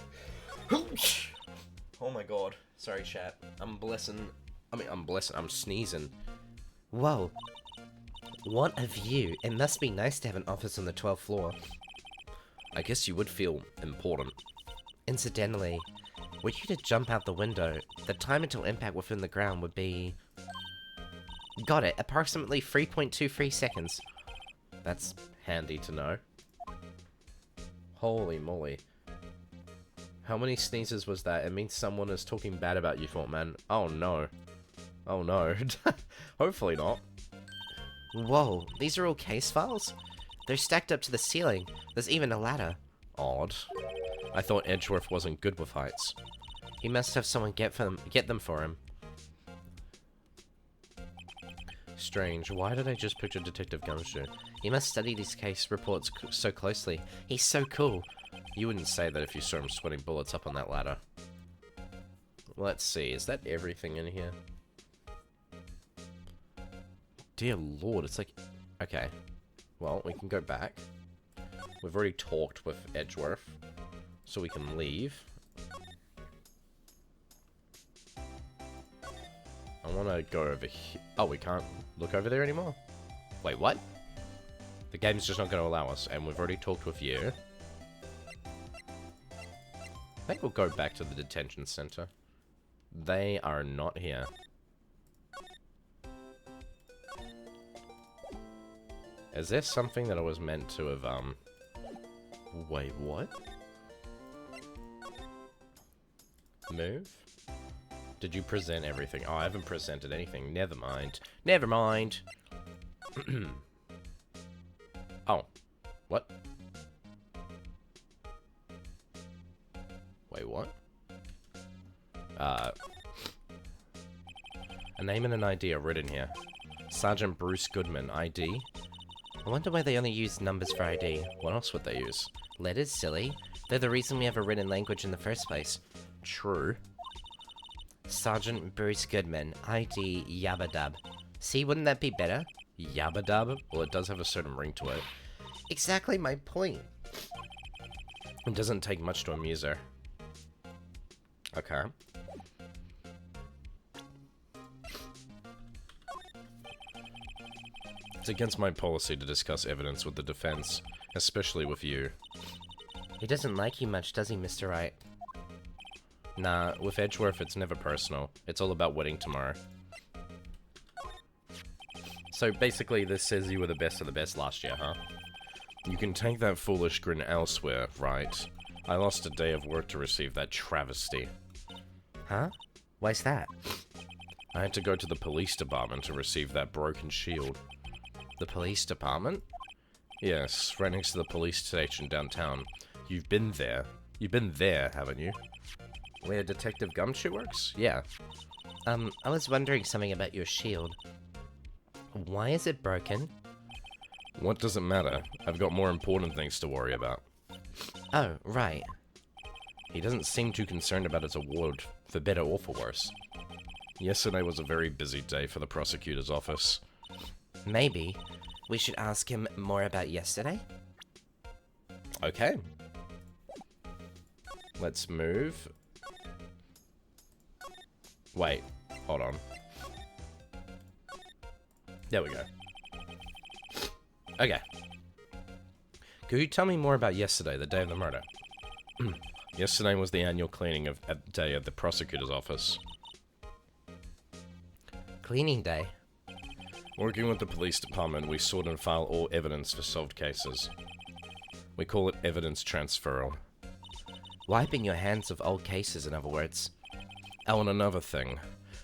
Oh my god. Sorry, chat. I'm sneezing. Whoa. What a view. It must be nice to have an office on the 12th floor. I guess you would feel important. Incidentally, were you to jump out the window, the time until impact within the ground would be... Got it, approximately 3.23 seconds. That's handy to know. Holy moly. How many sneezes was that? It means someone is talking bad about you, Fortman. Oh no. Oh no. Hopefully not. Whoa, these are all case files? They're stacked up to the ceiling. There's even a ladder. Odd. I thought Edgeworth wasn't good with heights. He must have someone get them for him. Strange. Why did I just picture Detective Gumshoe? He must study these case reports so closely. He's so cool. You wouldn't say that if you saw him sweating bullets up on that ladder. Let's see. Is that everything in here? Dear Lord, it's like... Okay. Well, we can go back. We've already talked with Edgeworth, so we can leave. I want to go over here. Oh, we can't look over there anymore? Wait, what? The game's just not going to allow us, and we've already talked with you. I think we'll go back to the detention center. They are not here. Is there something that I was meant to have, Wait, what? Move? Did you present everything? Oh, I haven't presented anything. Never mind. Never mind! Oh. What? Wait, what? A name and an ID are written here. Sergeant Bruce Goodman, ID. I wonder why they only use numbers for ID. What else would they use? Letters, silly. They're the reason we have a written language in the first place. True. Sergeant Bruce Goodman, ID Yabba-Dub. See, wouldn't that be better? Yabba-Dabba? Well, it does have a certain ring to it. Exactly my point. It doesn't take much to amuse her. Okay. It's against my policy to discuss evidence with the defense, especially with you. He doesn't like you much, does he, Mr. Wright? Nah, with Edgeworth it's never personal. It's all about winning tomorrow. So basically this says you were the best of the best last year, huh? You can take that foolish grin elsewhere, right? I lost a day of work to receive that travesty. Huh? Why's that? I had to go to the police department to receive that broken shield. The police department? Yes, right next to the police station downtown. You've been there. You've been there, haven't you? Where Detective Gumshoe works? Yeah. I was wondering something about your shield. Why is it broken? What does it matter? I've got more important things to worry about. Oh, right. He doesn't seem too concerned about his award, for better or for worse. Yesterday was a very busy day for the prosecutor's office. Maybe we should ask him more about yesterday? Okay. Let's move. Wait, hold on. There we go. Okay. Could you tell me more about yesterday, the day of the murder? Yesterday was the annual cleaning of day at the prosecutor's office. Cleaning day? Working with the police department, we sort and file all evidence for solved cases. We call it evidence transferal. Wiping your hands of old cases, in other words. Oh, and another thing.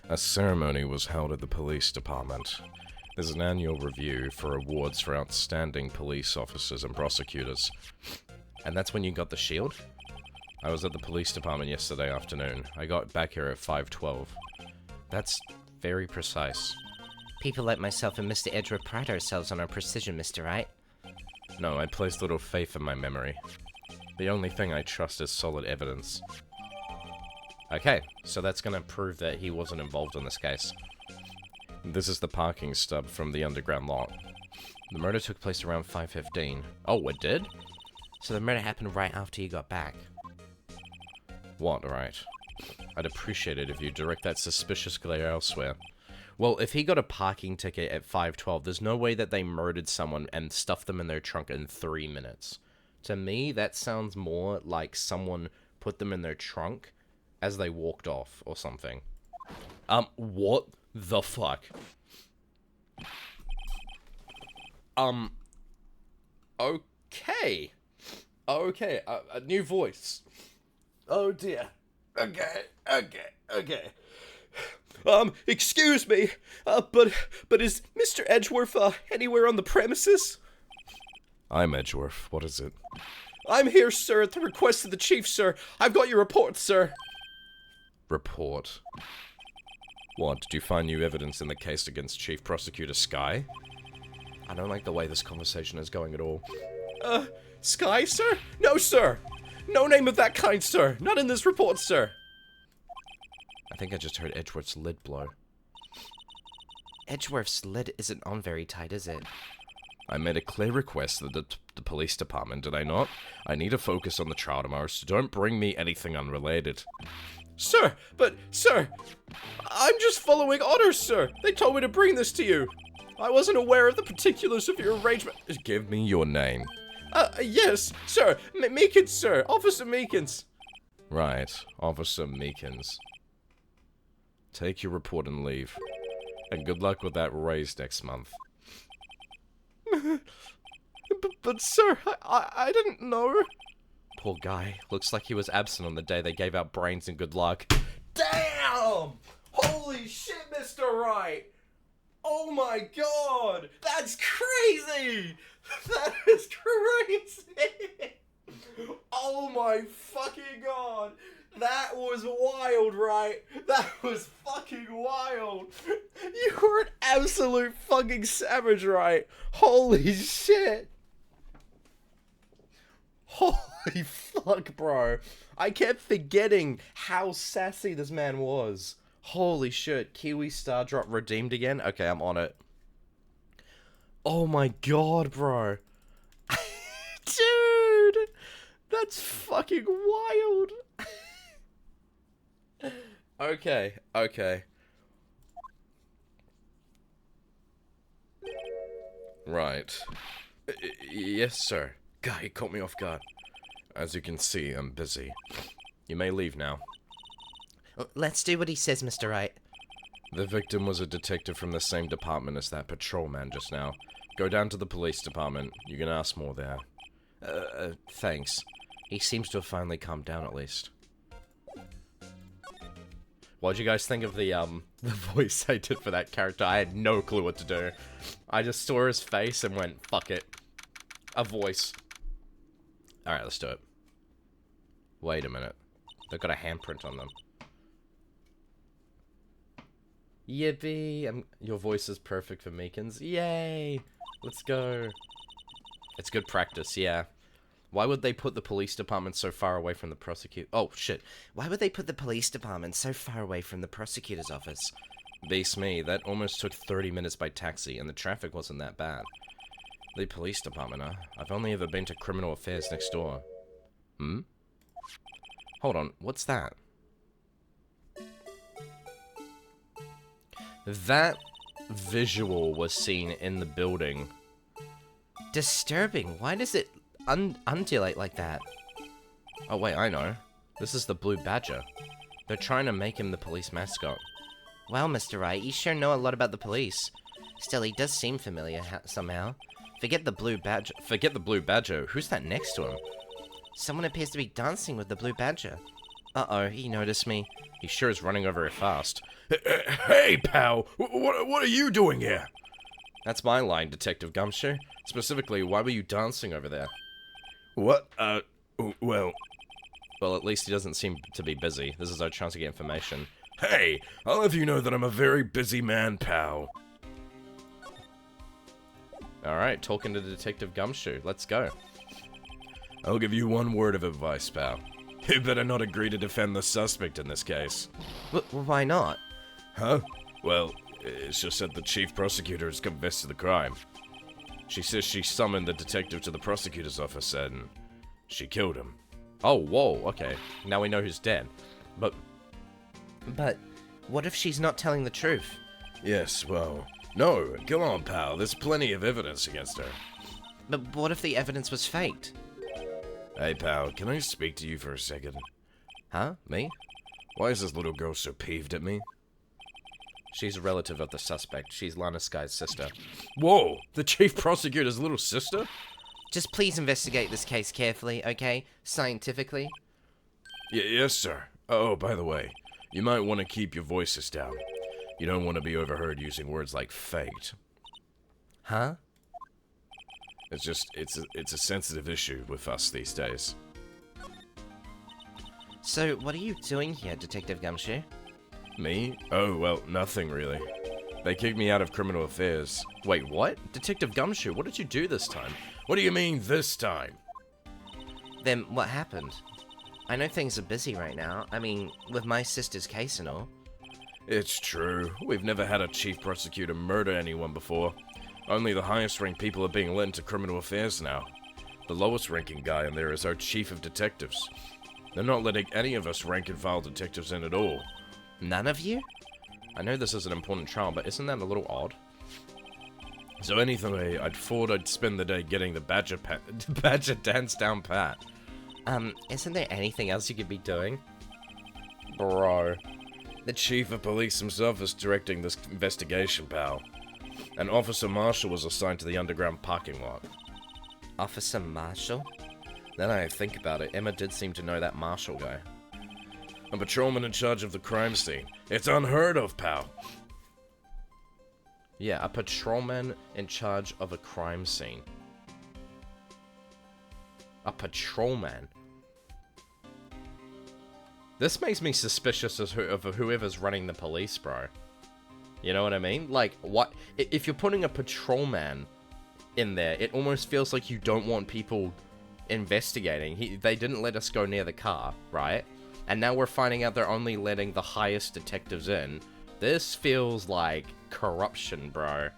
A ceremony was held at the police department. There's an annual review for awards for outstanding police officers and prosecutors. And that's when you got the shield? I was at the police department yesterday afternoon. I got back here at 5:12. That's very precise. People like myself and Mr. Edgeworth pride ourselves on our precision, Mr. Wright. No, I place little faith in my memory. The only thing I trust is solid evidence. Okay, so that's gonna prove that he wasn't involved in this case. This is the parking stub from the underground lot. The murder took place around 5:15. Oh, it did? So the murder happened right after you got back? What, right? I'd appreciate it if you direct that suspicious glare elsewhere. Well, if he got a parking ticket at 5:12, there's no way that they murdered someone and stuffed them in their trunk in 3 minutes. To me, that sounds more like someone put them in their trunk as they walked off or something. What the fuck? Okay. Okay, a new voice. Oh dear. Okay. Excuse me, but is Mr. Edgeworth, anywhere on the premises? I'm Edgeworth. What is it? I'm here, sir, at the request of the chief, sir. I've got your report, sir. Report? What, did you find new evidence in the case against Chief Prosecutor Skye? I don't like the way this conversation is going at all. Skye, sir? No, sir! No name of that kind, sir! Not in this report, sir! I think I just heard Edgeworth's lid blow. Edgeworth's lid isn't on very tight, is it? I made a clear request to the police department, did I not? I need to focus on the trial tomorrow, so don't bring me anything unrelated. Sir, I'm just following orders, sir! They told me to bring this to you! I wasn't aware of the particulars of your arrangement. Give me your name. Yes, sir. Meekins, sir. Officer Meekins. Right, Officer Meekins. Take your report and leave. And good luck with that raise next month. but sir, I didn't know. Poor guy. Looks like he was absent on the day they gave out brains and good luck. Damn! Holy shit, Mr. Wright! Oh my god! That's crazy! That is crazy! Oh my fucking god! That was wild, right? That was fucking wild! You were an absolute fucking savage, right? Holy shit! Holy fuck, bro. I kept forgetting how sassy this man was. Holy shit, Kiwi Star Drop redeemed again? Okay, I'm on it. Oh my god, bro. Dude! That's fucking wild. Okay. Right. Yes, sir. God, he caught me off guard. As you can see, I'm busy. You may leave now. Let's do what he says, Mr. Wright. The victim was a detective from the same department as that patrolman just now. Go down to the police department. You can ask more there. Thanks. He seems to have finally calmed down at least. What'd you guys think of the voice I did for that character? I had no clue what to do. I just saw his face and went, fuck it. A voice. Alright, let's do it. Wait a minute. They've got a handprint on them. Yippee! Your voice is perfect for Meekins. Yay! Let's go. It's good practice, yeah. Why would they put the police department so far away from the prosecutor? Oh, shit. Why would they put the police department so far away from the prosecutor's office? Beats me. That almost took 30 minutes by taxi, and the traffic wasn't that bad. The police department, huh? I've only ever been to criminal affairs next door. Hmm? Hold on, what's that? That visual was seen in the building. Disturbing. Why does it undulate like that? Oh wait, I know. This is the Blue Badger. They're trying to make him the police mascot. Well, Mr. Wright, you sure know a lot about the police. Still, he does seem familiar somehow. Forget the Blue Badger. Forget the Blue Badger. Who's that next to him? Someone appears to be dancing with the Blue Badger. Uh-oh, he noticed me. He sure is running over fast. Hey, pal! What are you doing here? That's my line, Detective Gumshoe. Specifically, why were you dancing over there? What? Well, at least he doesn't seem to be busy. This is our chance to get information. Hey, I'll have you know that I'm a very busy man, pal. Alright, talking to Detective Gumshoe. Let's go. I'll give you one word of advice, pal. You better not agree to defend the suspect in this case. Why not? Huh? Well, it's just that the chief prosecutor has confessed to the crime. She says she summoned the detective to the prosecutor's office and she killed him. Oh, whoa, okay. Now we know who's dead. But what if she's not telling the truth? Yes, well, no, come on, pal. There's plenty of evidence against her. But what if the evidence was faked? Hey, pal, can I speak to you for a second? Huh? Me? Why is this little girl so peeved at me? She's a relative of the suspect. She's Lana Sky's sister. Whoa! The chief prosecutor's little sister? Just please investigate this case carefully, okay? Scientifically. Yes, sir. Oh, by the way, you might want to keep your voices down. You don't want to be overheard using words like faked. Huh? It's a sensitive issue with us these days. So, what are you doing here, Detective Gumshoe? Me? Oh, well, nothing really. They kicked me out of criminal affairs. Wait, what? Detective Gumshoe, what did you do this time? What do you mean this time? Then, what happened? I know things are busy right now. I mean, with my sister's case and all. It's true. We've never had a chief prosecutor murder anyone before. Only the highest ranked people are being led into criminal affairs now. The lowest ranking guy in there is our chief of detectives. They're not letting any of us rank and file detectives in at all. None of you? I know this is an important trial, but isn't that a little odd? So anyway, I'd thought I'd spend the day getting the Badger dance down pat. Isn't there anything else you could be doing? Bro. The chief of police himself is directing this investigation, pal. An Officer Marshall was assigned to the underground parking lot. Officer Marshall? Then I think about it, Emma did seem to know that Marshall guy. A patrolman in charge of the crime scene. It's unheard of, pal. Yeah, a patrolman in charge of a crime scene. A patrolman? This makes me suspicious of whoever's running the police, bro. You know what I mean? Like, what? If you're putting a patrolman in there, it almost feels like you don't want people investigating. They didn't let us go near the car, right? And now we're finding out they're only letting the highest detectives in. This feels like corruption, bro.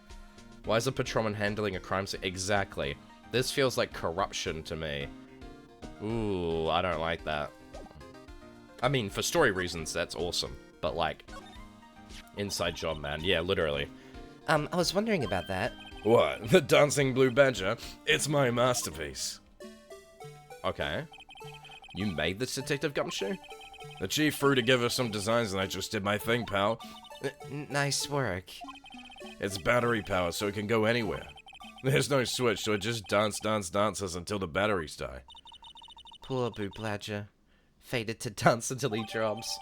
Why is a patrolman handling a crime scene? Exactly. This feels like corruption to me. Ooh, I don't like that. I mean, for story reasons, that's awesome. But, like, inside job, man. Yeah, literally. I was wondering about that. What? The Dancing Blue Badger? It's my masterpiece. Okay. You made this, Detective Gumshoe? The chief threw together some designs and I just did my thing, pal. Nice work. It's battery powered, so it can go anywhere. There's no switch, so it just dances until the batteries die. Poor Boo Bladger. Fated to dance until he drops.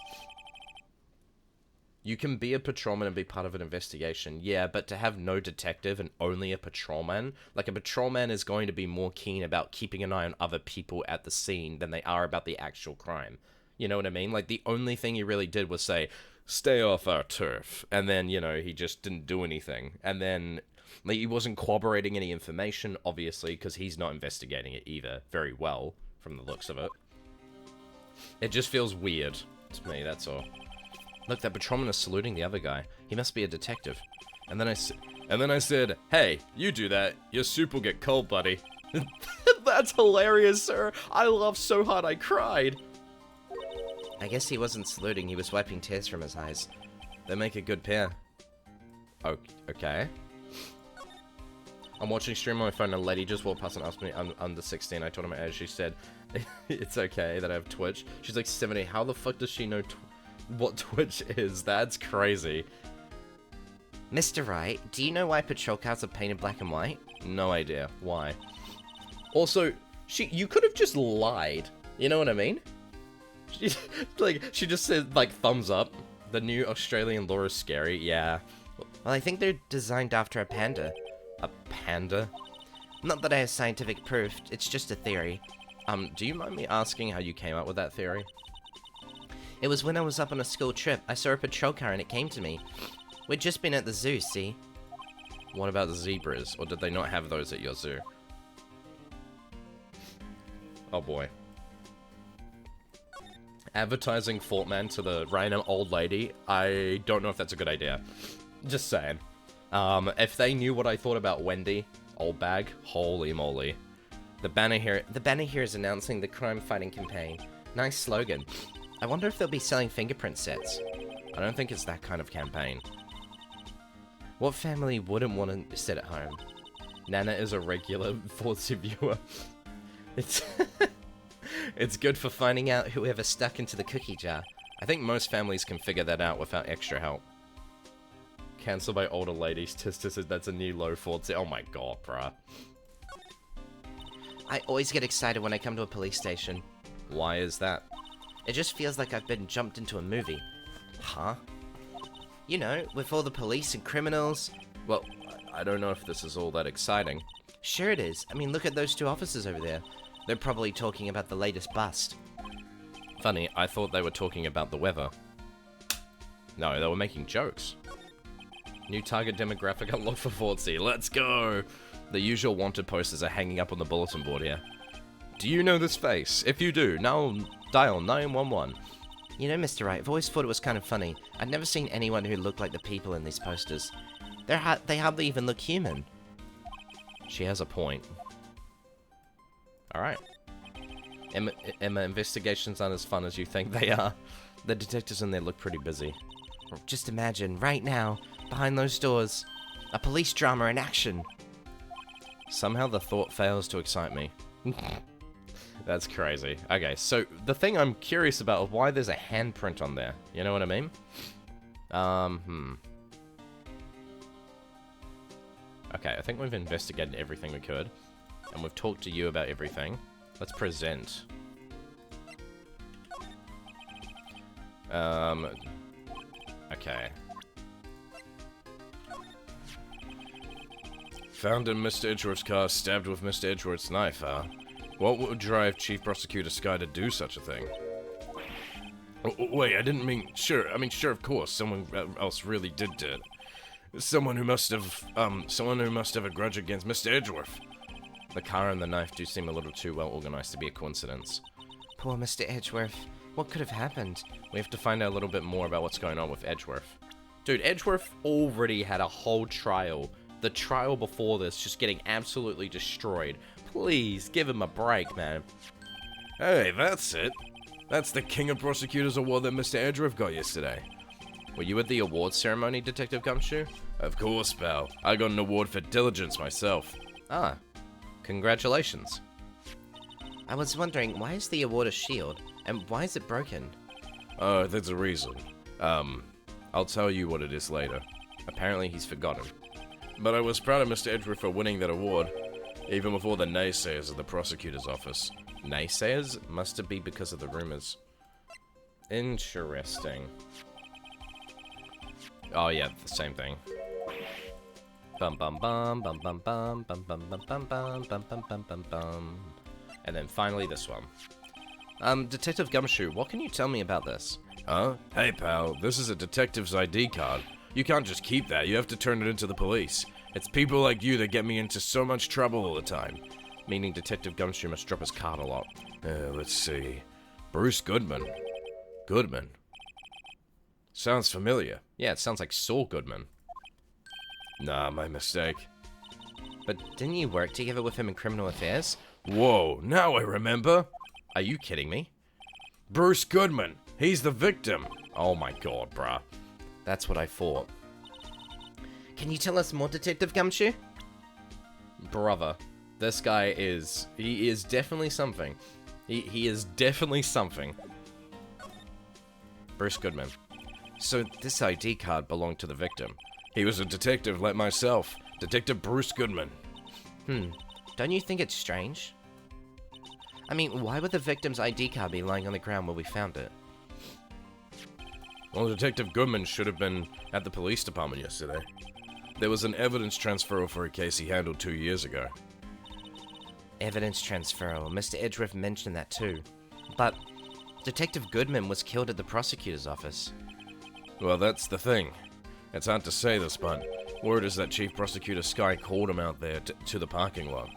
You can be a patrolman and be part of an investigation, yeah, but to have no detective and only a patrolman, like a patrolman is going to be more keen about keeping an eye on other people at the scene than they are about the actual crime. You know what I mean? Like, the only thing he really did was say, stay off our turf, and then, you know, he just didn't do anything, and then, like, he wasn't corroborating any information, obviously, because he's not investigating it either very well, from the looks of it. It just feels weird to me, that's all. Look, that patrolman is saluting the other guy. He must be a detective. And then I said, hey, you do that. Your soup will get cold, buddy. That's hilarious, sir. I laughed so hard I cried. I guess he wasn't saluting, he was wiping tears from his eyes. They make a good pair. Okay. I'm watching stream on my phone and a lady just walked past and asked me, I'm under 16. I told her my age. She said, it's okay that I have Twitch. She's like 70. How the fuck does she know what Twitch is? That's crazy. Mr. Wright, do you know why patrol cars are painted black and white? No idea. Why? Also, you could have just lied. You know what I mean? She just said, like, thumbs up. The new Australian law is scary. Yeah. Well, I think they're designed after a panda. A panda? Not that I have scientific proof, it's just a theory. Do you mind me asking how you came up with that theory? It was when I was up on a school trip. I saw a patrol car and it came to me. We'd just been at the zoo, see? What about the zebras? Or did they not have those at your zoo? Oh boy. Advertising Fortman to the random old lady, I don't know if that's a good idea. Just saying. If they knew what I thought about Wendy, old bag, holy moly. The banner here is announcing the crime-fighting campaign. Nice slogan. I wonder if they'll be selling fingerprint sets. I don't think it's that kind of campaign. What family wouldn't want to sit at home? Nana is a regular Fortsy viewer. It's good for Finding out whoever stuck into the cookie jar. I think most families can figure that out without extra help. Cancelled by older ladies. Tista said that's a new low Fortsy. Oh my god, bruh. I always get excited when I come to a police station. Why is that? It just feels like I've been jumped into a movie. Huh? You know, with all the police and criminals. Well, I don't know if this is all that exciting. Sure it is. I mean, look at those two officers over there. They're probably talking about the latest bust. Funny, I thought they were talking about the weather. No, they were making jokes. New target demographic unlocked for Fortsy. Let's go! The usual wanted posters are hanging up on the bulletin board here. Do you know this face? If you do, now dial 911. You know, Mr. Wright, I've always thought it was kind of funny. I'd never seen anyone who looked like the people in these posters. They hardly even look human. She has a point. Alright. Emma, investigations aren't as fun as you think they are. The detectives in there look pretty busy. Just imagine, right now, behind those doors, a police drama in action. Somehow the thought fails to excite me. That's crazy. Okay, so the thing I'm curious about is why there's a handprint on there. You know what I mean? Okay, I think we've investigated everything we could. And we've talked to you about everything. Let's present. Okay. Found in Mr. Edgeworth's car, stabbed with Mr. Edgeworth's knife, huh? What would drive Chief Prosecutor Sky to do such a thing? Oh, wait, I didn't mean... Sure, of course, someone else really did it. Someone who must have a grudge against Mr. Edgeworth. The car and the knife do seem a little too well organized to be a coincidence. Poor Mr. Edgeworth. What could have happened? We have to find out a little bit more about what's going on with Edgeworth. Dude, Edgeworth already had a whole trial. The trial before this just getting absolutely destroyed. Please, give him a break, man. Hey, that's it. That's the King of Prosecutors award that Mr. Edgeworth got yesterday. Were you at the awards ceremony, Detective Gumshoe? Of course, pal. I got an award for diligence myself. Ah, congratulations. I was wondering, why is the award a shield? And why is it broken? Oh, there's a reason. I'll tell you what it is later. Apparently he's forgotten. But I was proud of Mr. Edgeworth for winning that award, even before the naysayers at the prosecutor's office. Naysayers? Must it be because of the rumors? Interesting. Oh yeah, the same thing. Bum bum bum bum bum bum bum bum bum bum bum bum bum bum bum bum. And then finally this one. Detective Gumshoe, what can you tell me about this? Huh? Hey pal, this is a detective's ID card. You can't just keep that, you have to turn it into the police. It's people like you that get me into so much trouble all the time. Meaning Detective Gumshoe must drop his card a lot. Let's see. Bruce Goodman. Goodman? Sounds familiar. Yeah, it sounds like Saul Goodman. Nah, my mistake. But didn't you work together with him in criminal affairs? Whoa, now I remember. Are you kidding me? Bruce Goodman. He's the victim. Oh my god, bruh. That's what I thought. Can you tell us more, Detective Gumshoe? Brother, this guy is... He is definitely something. He is definitely something. Bruce Goodman. So this ID card belonged to the victim. He was a detective like myself. Detective Bruce Goodman. Don't you think it's strange? I mean, why would the victim's ID card be lying on the ground where we found it? Well, Detective Goodman should have been at the police department yesterday. There was an evidence transfer for a case he handled 2 years ago. Evidence transferal. Mr. Edgeworth mentioned that too. But Detective Goodman was killed at the prosecutor's office. Well, that's the thing. It's hard to say this, but word is that Chief Prosecutor Sky called him out there to the parking lot.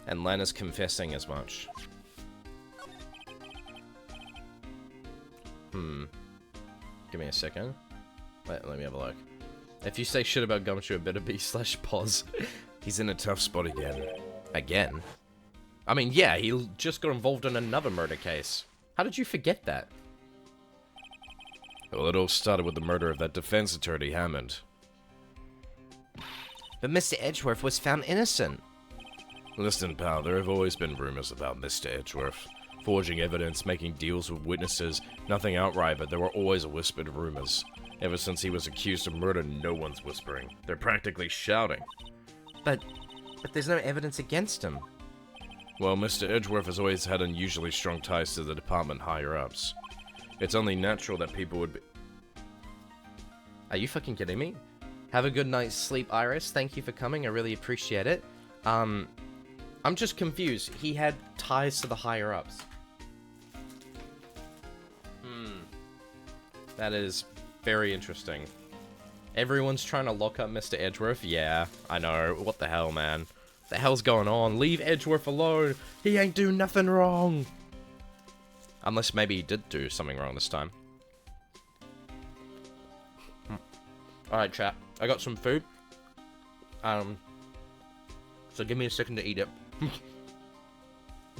And Lana's confessing as much. Give me a second. Let me have a look. If you say shit about Gumshoe, it better be /pause. He's in a tough spot again. Again? I mean, yeah, he just got involved in another murder case. How did you forget that? Well, it all started with the murder of that defense attorney, Hammond. But Mr. Edgeworth was found innocent. Listen, pal, there have always been rumors about Mr. Edgeworth. Forging evidence, making deals with witnesses, nothing outright, but there were always whispered rumors. Ever since he was accused of murder, no one's whispering. They're practically shouting. But there's no evidence against him. Well, Mr. Edgeworth has always had unusually strong ties to the department higher-ups. It's only natural that people would be... Are you fucking kidding me? Have a good night's sleep, Iris. Thank you for coming. I really appreciate it. I'm just confused. He had ties to the higher-ups. That is very interesting. Everyone's trying to lock up Mr. Edgeworth? Yeah, I know. What the hell, man? What the hell's going on? Leave Edgeworth alone. He ain't doing nothing wrong. Unless maybe he did do something wrong this time. Alright, chat. I got some food. So give me a second to eat it.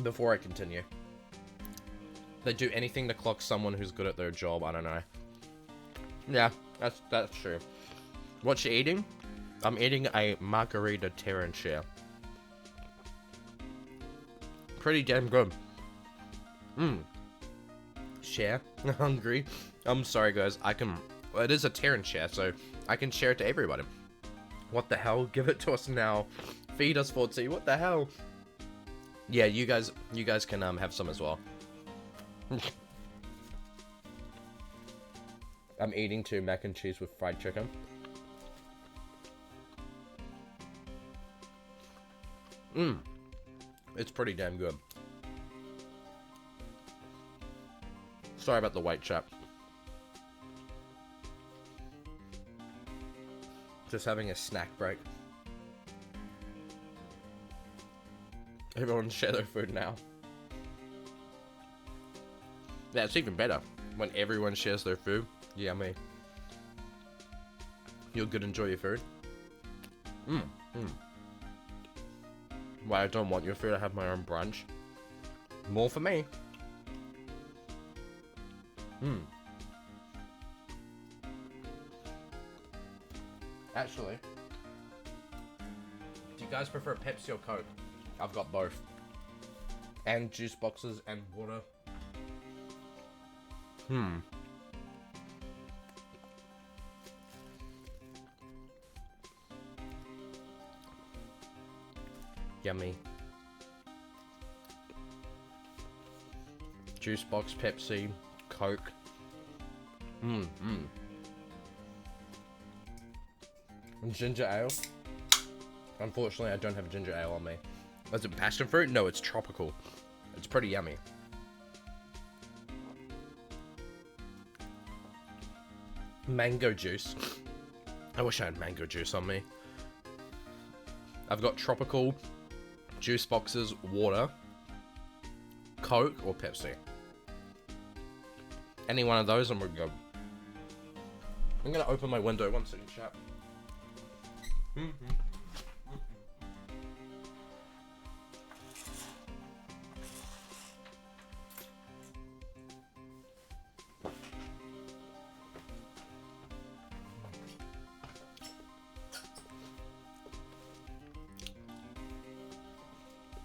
Before I continue. They do anything to clock someone who's good at their job, I don't know. Yeah, that's true. What you eating? I'm eating a margarita Terran share. Pretty damn good. Share? Hungry? I'm sorry guys, it is a Terran share, so I can share it to everybody. What the hell? Give it to us now. Feed us, Fortsy. What the hell? Yeah, you guys can have some as well. I'm eating 2 mac and cheese with fried chicken. It's pretty damn good. Sorry about the wait, chap. Just having a snack break. Everyone share their food now. Yeah, it's even better when everyone shares their food. Yeah, me. You'll good enjoy your food. Why I don't want your food, I have my own brunch. More for me. Actually, do you guys prefer Pepsi or Coke? I've got both. And juice boxes and water. Yummy. Juice box, Pepsi, Coke. Ginger ale. Unfortunately, I don't have ginger ale on me. Is it passion fruit? No, it's tropical. It's pretty yummy. Mango juice. I wish I had mango juice on me. I've got tropical, juice boxes, water, Coke, or Pepsi. Any one of those and we're good. I'm gonna open my window. One second, chat.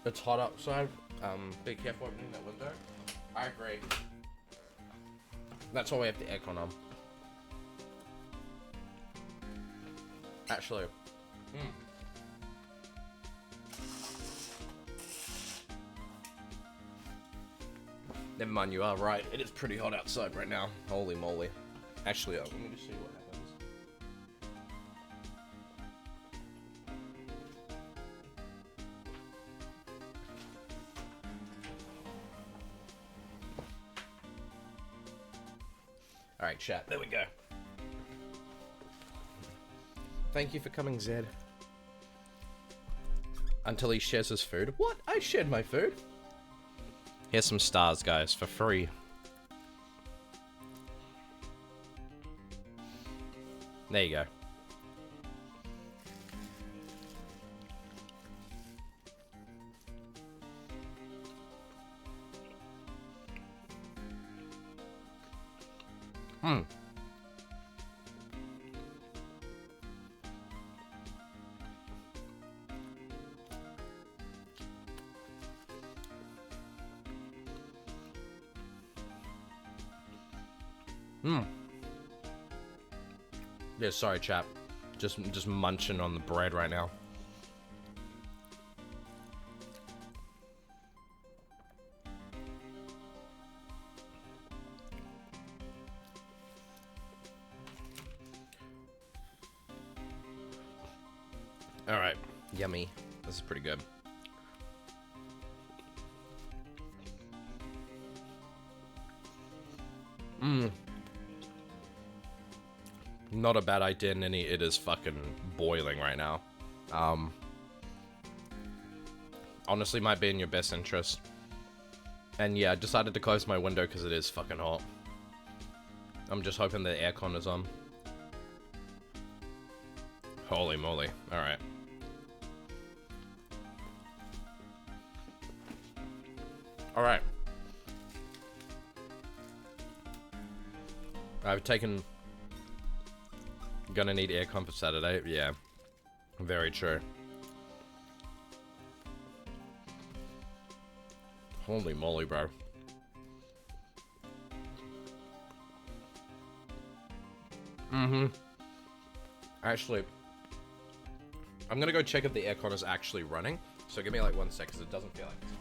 It's hot outside. Be careful opening that window. I agree. That's why we have the aircon on. Actually. Never mind, you are right. It is pretty hot outside right now. Holy moly. Actually, let me just see what happens. Alright, chat. There we go. Thank you for coming, Zed. Until he shares his food. What? I shared my food. Here's some stars, guys, for free. There you go. Yeah, sorry, chap. Just munching on the bread right now. Alright, yummy. This is pretty good. Not a bad idea, Ninny. It is fucking boiling right now. Honestly, might be in your best interest. And yeah, I decided to close my window because it is fucking hot. I'm just hoping the aircon is on. Holy moly. Alright. Alright. I've taken... Gonna need aircon for Saturday. Yeah. Very true. Holy moly, bro. Actually, I'm gonna go check if the aircon is actually running. So give me like 1 sec, because it doesn't feel like it's on.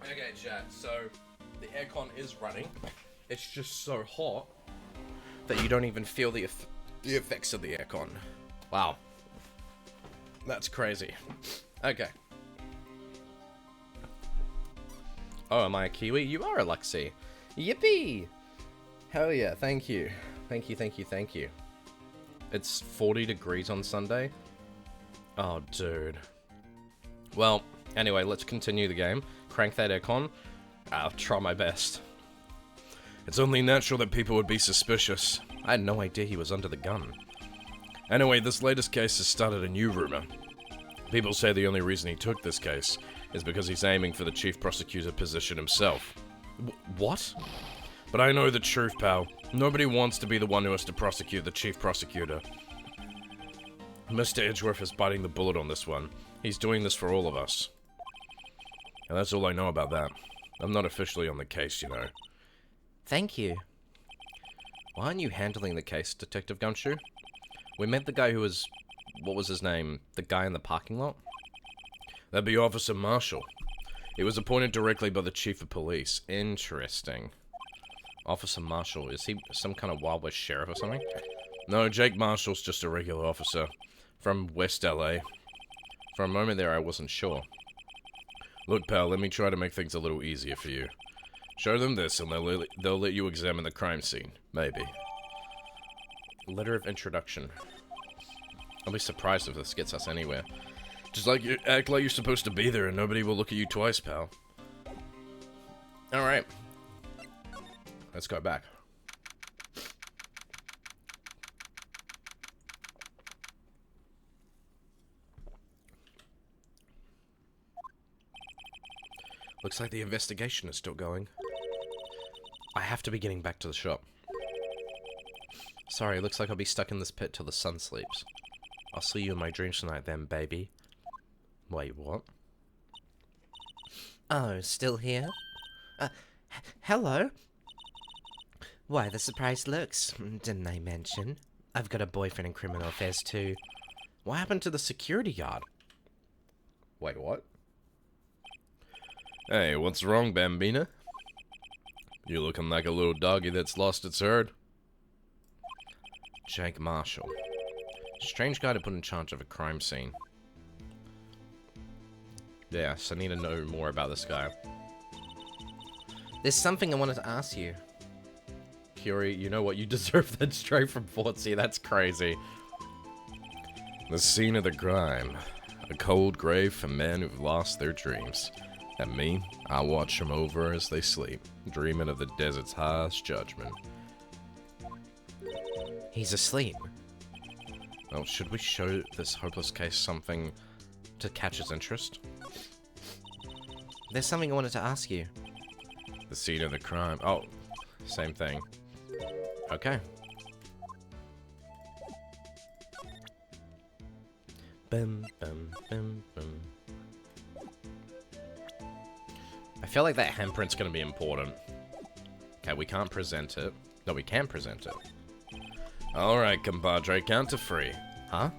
Okay, chat, so the aircon is running. It's just so hot that you don't even feel the effects of the aircon. Wow. That's crazy. Okay. Oh, am I a Kiwi? You are, Alexi. Yippee! Hell yeah, thank you. Thank you, thank you, thank you. It's 40 degrees on Sunday. Oh, dude. Well, anyway, let's continue the game. Crank that aircon. I'll try my best. It's only natural that people would be suspicious. I had no idea he was under the gun. Anyway, this latest case has started a new rumor. People say the only reason he took this case is because he's aiming for the chief prosecutor position himself. What? But I know the truth, pal. Nobody wants to be the one who has to prosecute the chief prosecutor. Mr. Edgeworth is biting the bullet on this one. He's doing this for all of us. And that's all I know about that. I'm not officially on the case, you know. Thank you. Why aren't you handling the case, Detective Gumshoe? We met the guy who was... What was his name? The guy in the parking lot? That'd be Officer Marshall. He was appointed directly by the chief of police. Interesting. Officer Marshall, is he some kind of Wild West sheriff or something? No, Jake Marshall's just a regular officer. From West LA. For a moment there, I wasn't sure. Look, pal, let me try to make things a little easier for you. Show them this, and they'll let you examine the crime scene. Maybe. Letter of introduction. I'll be surprised if this gets us anywhere. Just act like you're supposed to be there, and nobody will look at you twice, pal. Alright. Let's go back. Looks like the investigation is still going. I have to be getting back to the shop. Sorry, looks like I'll be stuck in this pit till the sun sleeps. I'll see you in my dreams tonight then, baby. Wait, what? Oh, still here? Hello? Why, the surprised looks. Didn't I mention? I've got a boyfriend in criminal affairs too. What happened to the security guard? Wait, what? Hey, what's wrong, Bambina? You looking like a little doggy that's lost its herd. Jake Marshall. Strange guy to put in charge of a crime scene. Yes, I need to know more about this guy. There's something I wanted to ask you. Curie, you know what? You deserve that straight from Fortsy. That's crazy. The scene of the crime. A cold grave for men who've lost their dreams. And me, I watch them over as they sleep, dreaming of the desert's highest judgment. He's asleep. Well, should we show this hopeless case something to catch his interest? There's something I wanted to ask you. The scene of the crime. Oh, same thing. Okay. Bum, bum, bum, bum. I feel like that handprint's gonna be important. Okay, we can't present it. No, we can present it. Alright, compadre, count to 3. Huh?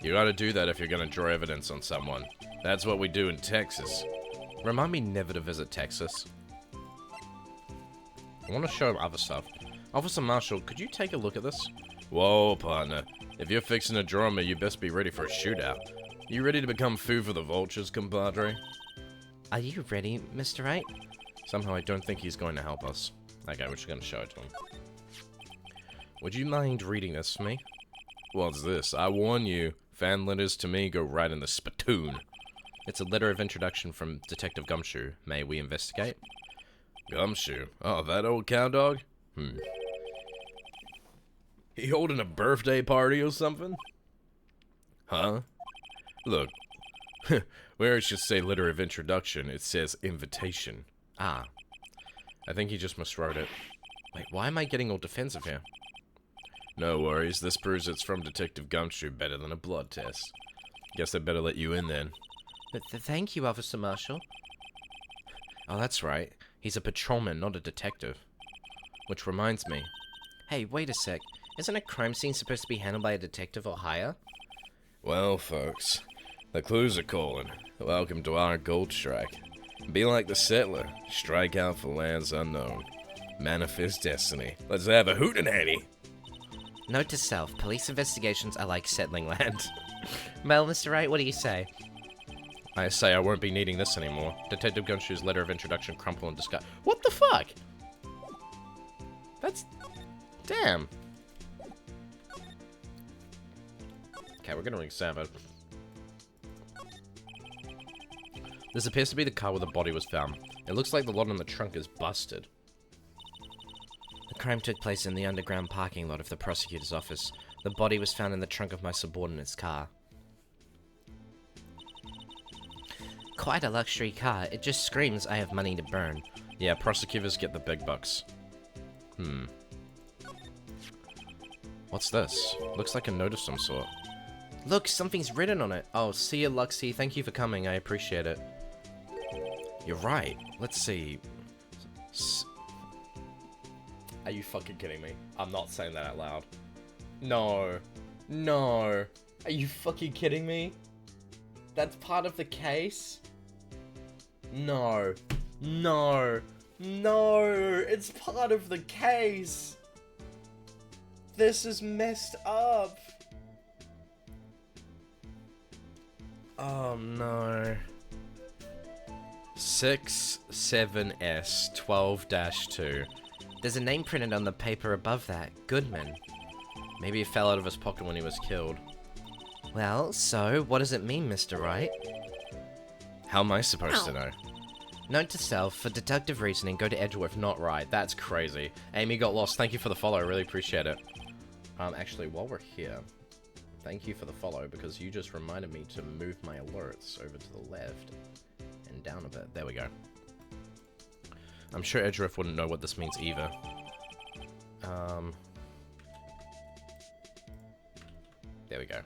You gotta do that if you're gonna draw evidence on someone. That's what we do in Texas. Remind me never to visit Texas. I want to show other stuff. Officer Marshall, could you take a look at this? Whoa, partner. If you're fixing to draw me, you best be ready for a shootout. You ready to become food for the vultures, compadre? Are you ready, Mr. Wright? Somehow I don't think he's going to help us. Okay, we're just going to show it to him. Would you mind reading this for me? What's this? I warn you, fan letters to me go right in the spittoon. It's a letter of introduction from Detective Gumshoe. May we investigate? Gumshoe? Oh, that old cow dog? He holding a birthday party or something? Huh? Look, where it should say letter of introduction, it says invitation. Ah. I think he just miswrote it. Wait, why am I getting all defensive here? No worries, this proves it's from Detective Gumshoe better than a blood test. Guess I better let you in then. Thank you, Officer Marshall. Oh, that's right. He's a patrolman, not a detective. Which reminds me. Hey, wait a sec. Isn't a crime scene supposed to be handled by a detective or higher? Well, folks, the clues are calling. Welcome to our gold strike. Be like the settler. Strike out for lands unknown. Manifest destiny. Let's have a hootenanny. Note to self, police investigations are like settling land. Well, Mr. Wright, what do you say? I say I won't be needing this anymore. Detective Gumshoe's letter of introduction crumple and discard. What the fuck? That's... Damn. Okay, we're gonna re-examine. This appears to be the car where the body was found. It looks like the lot in the trunk is busted. The crime took place in the underground parking lot of the prosecutor's office. The body was found in the trunk of my subordinate's car. Quite a luxury car. It just screams I have money to burn. Yeah, prosecutors get the big bucks. What's this? Looks like a note of some sort. Look, something's written on it. Oh, see you, Luxie. Thank you for coming. I appreciate it. You're right. Let's see. Are you fucking kidding me? I'm not saying that out loud. No. No. Are you fucking kidding me? That's part of the case? No. No. No. It's part of the case. This is messed up. Oh no. 67S 12-2. There's a name printed on the paper above that. Goodman. Maybe it fell out of his pocket when he was killed. Well, so, what does it mean, Mr. Wright? How am I supposed to know? Note to self, for deductive reasoning, go to Edgeworth, not right. That's crazy. Amy got lost. Thank you for the follow. I really appreciate it. Actually, while we're here, thank you for the follow, because you just reminded me to move my alerts over to the left and down a bit. There we go. I'm sure Edgeworth wouldn't know what this means either. There we go.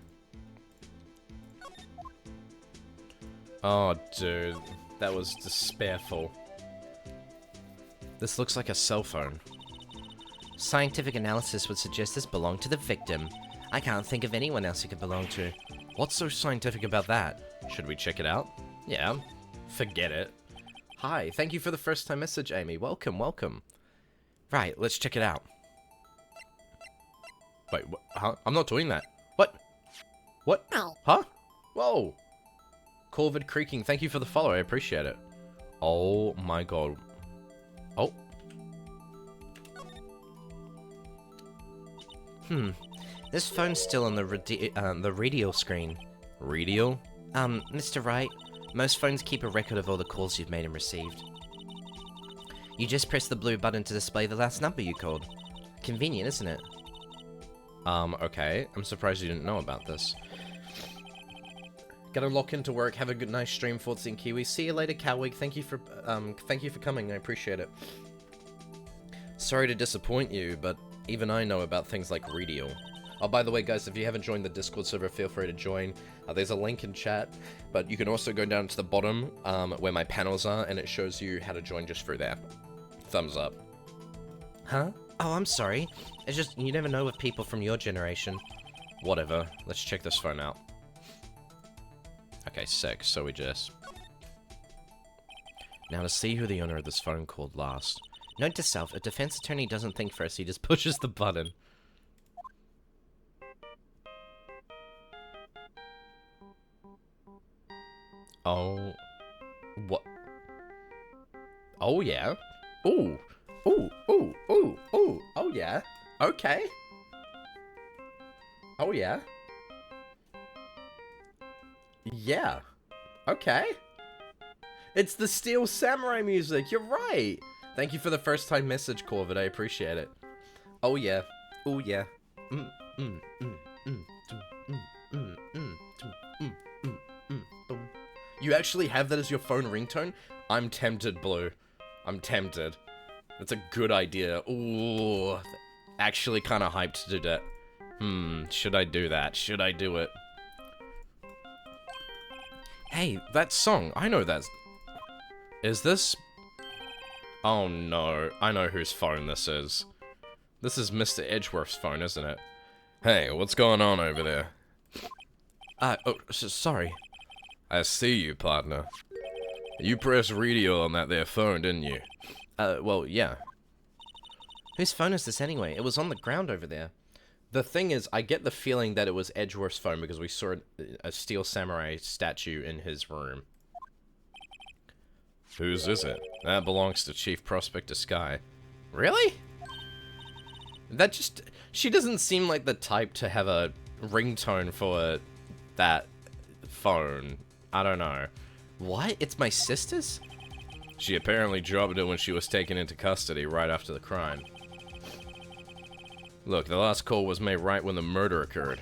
Oh, dude. That was despairful. This looks like a cell phone. Scientific analysis would suggest this belonged to the victim. I can't think of anyone else it could belong to. What's so scientific about that? Should we check it out? Yeah. Forget it. Hi, thank you for the first time message, Amy. Welcome, welcome. Right, let's check it out. Wait, huh? I'm not doing that. What? What? Huh? Whoa. Corvid creaking, thank you for the follow. I appreciate it. Oh my god. Oh. This phone's still on the radio screen. Radio? Mr. Wright, most phones keep a record of all the calls you've made and received. You just press the blue button to display the last number you called. Convenient, isn't it? Okay. I'm surprised you didn't know about this. Gotta lock into work. Have a good nice stream, Fortsy and Kiwi. See you later, Cowwig. Thank you for coming. I appreciate it. Sorry to disappoint you, but even I know about things like radio. Oh, by the way, guys, if you haven't joined the Discord server, feel free to join. There's a link in chat, but you can also go down to the bottom where my panels are, and it shows you how to join just through there. Thumbs up. Huh? Oh, I'm sorry. It's just, you never know with people from your generation. Whatever. Let's check this phone out. Okay, sick. So we just... Now to see who the owner of this phone called last. Note to self, a defense attorney doesn't think first, he just pushes the button. Oh. What? Oh, yeah. Ooh. Ooh, ooh, ooh, ooh. Oh, yeah. Okay. Oh, yeah. Yeah. Okay. It's the Steel Samurai music. You're right. Thank you for the first time message, Corvid. I appreciate it. Oh, yeah. Oh, yeah. You actually have that as your phone ringtone? I'm tempted, Blue. I'm tempted. That's a good idea. Ooh. Actually kind of hyped to do that. Should I do that? Should I do it? Hey, that song. I know that. Is this... Oh no. I know whose phone this is. This is Mr. Edgeworth's phone, isn't it? Hey, what's going on over there? Sorry. I see you, partner. You pressed radio on that there phone, didn't you? Well, yeah. Whose phone is this anyway? It was on the ground over there. The thing is, I get the feeling that it was Edgeworth's phone because we saw a Steel Samurai statue in his room. Whose is it? That belongs to Chief Prospector Sky. Really? That just... She doesn't seem like the type to have a ringtone for that phone. I don't know. What? It's my sister's? She apparently dropped it when she was taken into custody right after the crime. Look, the last call was made right when the murder occurred.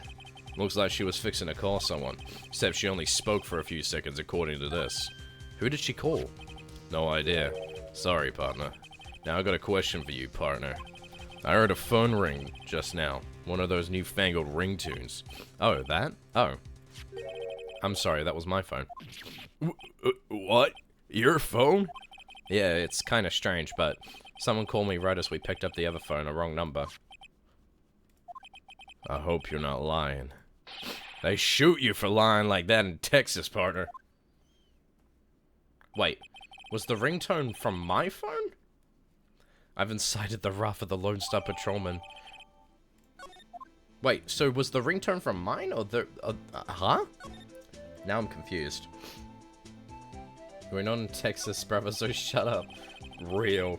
Looks like she was fixing to call someone, except she only spoke for a few seconds according to this. Who did she call? No idea. Sorry, partner. Now I got a question for you, partner. I heard a phone ring just now. One of those newfangled ringtones. Oh, that? Oh. I'm sorry, that was my phone. What? Your phone? Yeah, it's kind of strange, but someone called me right as we picked up the other phone, a wrong number. I hope you're not lying. They shoot you for lying like that in Texas, partner. Wait, was the ringtone from my phone? I've incited the wrath of the Lone Star Patrolman. Wait, so was the ringtone from mine or the... huh? Now I'm confused. We're not in Texas, brother, so shut up. Real.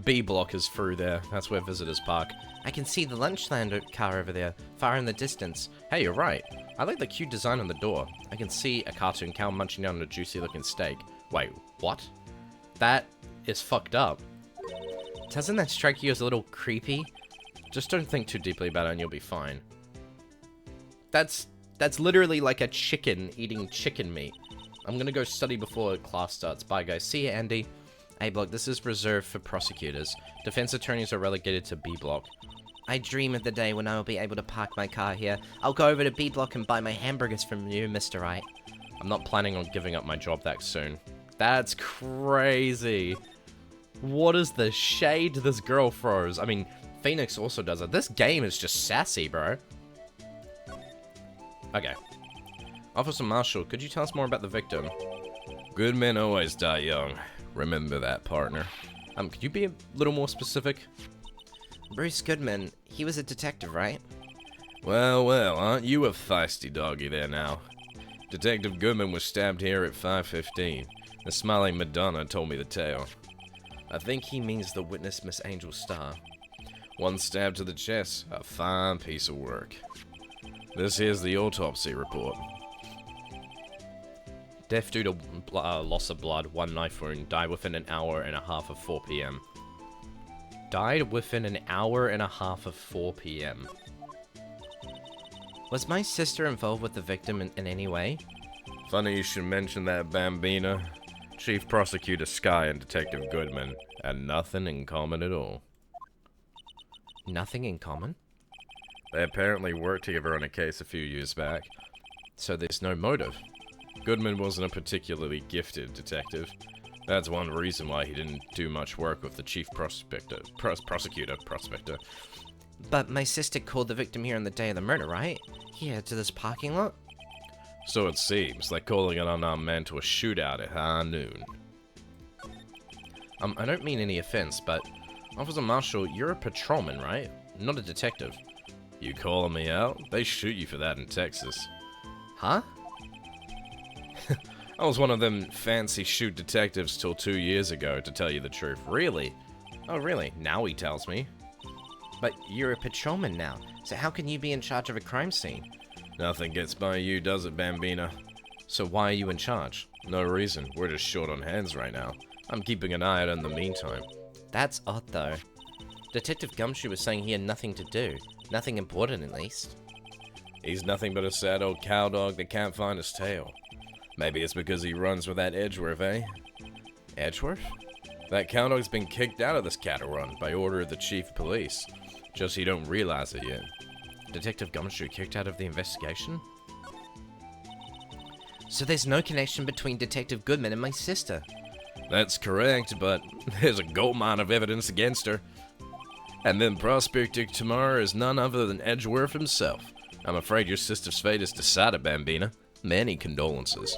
B block is through there. That's where visitors park. I can see the Lunchland car over there, far in the distance. Hey, you're right. I like the cute design on the door. I can see a cartoon cow munching down on a juicy-looking steak. Wait, what? That is fucked up. Doesn't that strike you as a little creepy? Just don't think too deeply about it and you'll be fine. That's literally like a chicken eating chicken meat. I'm gonna go study before class starts. Bye, guys. See ya, Andy. A block, this is reserved for prosecutors. Defense attorneys are relegated to B block. I dream of the day when I will be able to park my car here. I'll go over to B block and buy my hamburgers from you, Mr. Wright. I'm not planning on giving up my job that soon. That's crazy. What is the shade this girl throws? I mean, Phoenix also does it. This game is just sassy, bro. Okay. Officer Marshall, could you tell us more about the victim? Good men always die young. Remember that, partner. Could you be a little more specific? Bruce Goodman, he was a detective, right? Well, aren't you a feisty doggy there now? Detective Goodman was stabbed here at 5:15. The smiling Madonna told me the tale. I think he means the witness, Miss Angel Starr. One stab to the chest, a fine piece of work. This here's the autopsy report. Death due to loss of blood, one knife wound, died within an hour and a half of 4 p.m. Died within an hour and a half of 4 p.m. Was my sister involved with the victim in any way? Funny you should mention that, Bambina. Chief Prosecutor Sky and Detective Goodman had nothing in common at all. Nothing in common? They apparently worked together on a case a few years back. So there's no motive. Goodman wasn't a particularly gifted detective. That's one reason why he didn't do much work with the chief prosecutor. But my sister called the victim here on the day of the murder, right? Here, to this parking lot? So it seems, like calling an unarmed man to a shootout at high noon. I don't mean any offense, but Officer Marshall, you're a patrolman, right? Not a detective. You calling me out? They shoot you for that in Texas. Huh? I was one of them fancy shoot detectives till 2 years ago, to tell you the truth. Really? Oh, really? Now he tells me. But you're a patrolman now, so how can you be in charge of a crime scene? Nothing gets by you, does it, Bambina? So why are you in charge? No reason. We're just short on hands right now. I'm keeping an eye out in the meantime. That's odd, though. Detective Gumshoe was saying he had nothing to do. Nothing important, at least. He's nothing but a sad old cowdog that can't find his tail. Maybe it's because he runs with that Edgeworth, eh? Edgeworth? That cowdog's been kicked out of this cattle run by order of the chief of police. Just he don't realize it yet. Detective Gumshoe kicked out of the investigation? So there's no connection between Detective Goodman and my sister? That's correct, but there's a goldmine of evidence against her. And then Prospector tomorrow is none other than Edgeworth himself. I'm afraid your sister's fate is decided, Bambina. Many condolences.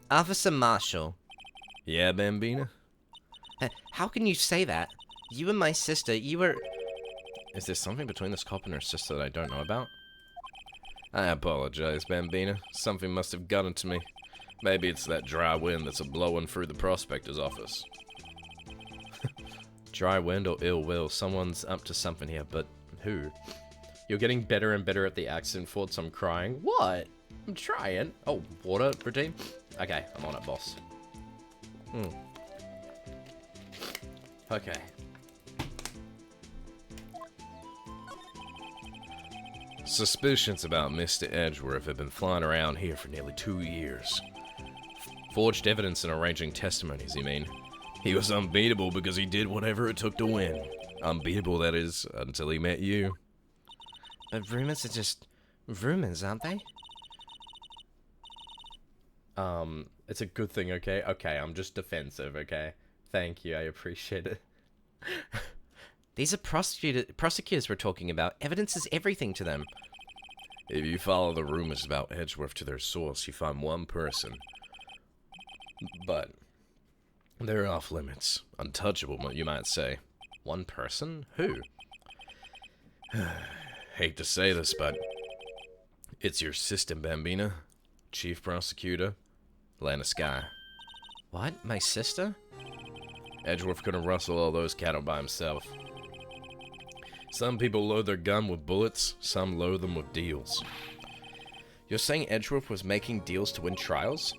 Officer Marshall. Yeah, Bambina? How can you say that? You and my sister, you were... Is there something between this cop and her sister that I don't know about? I apologize, Bambina. Something must have gotten to me. Maybe it's that dry wind that's a-blowing through the prospector's office. Dry wind or ill will, someone's up to something here, but who? You're getting better and better at the accent, Forts. I'm crying. What? I'm trying. Oh, water, Redeem? Okay, I'm on it, boss. Okay. Suspicions about Mr. Edgeworth have been flying around here for nearly 2 years. Forged evidence and arranging testimonies, you mean? He was unbeatable because he did whatever it took to win. Unbeatable, that is, until he met you. But rumors are just rumors, aren't they? It's a good thing, okay? Okay, I'm just defensive, okay? Thank you, I appreciate it. These are prosecutors we're talking about. Evidence is everything to them. If you follow the rumors about Edgeworth to their source, you find one person. But they're off limits. Untouchable, you might say. One person? Who? Hate to say this, but it's your sister, Bambina. Chief Prosecutor, Lana Sky. What? My sister? Edgeworth couldn't rustle all those cattle by himself. Some people load their gun with bullets, some load them with deals. You're saying Edgeworth was making deals to win trials?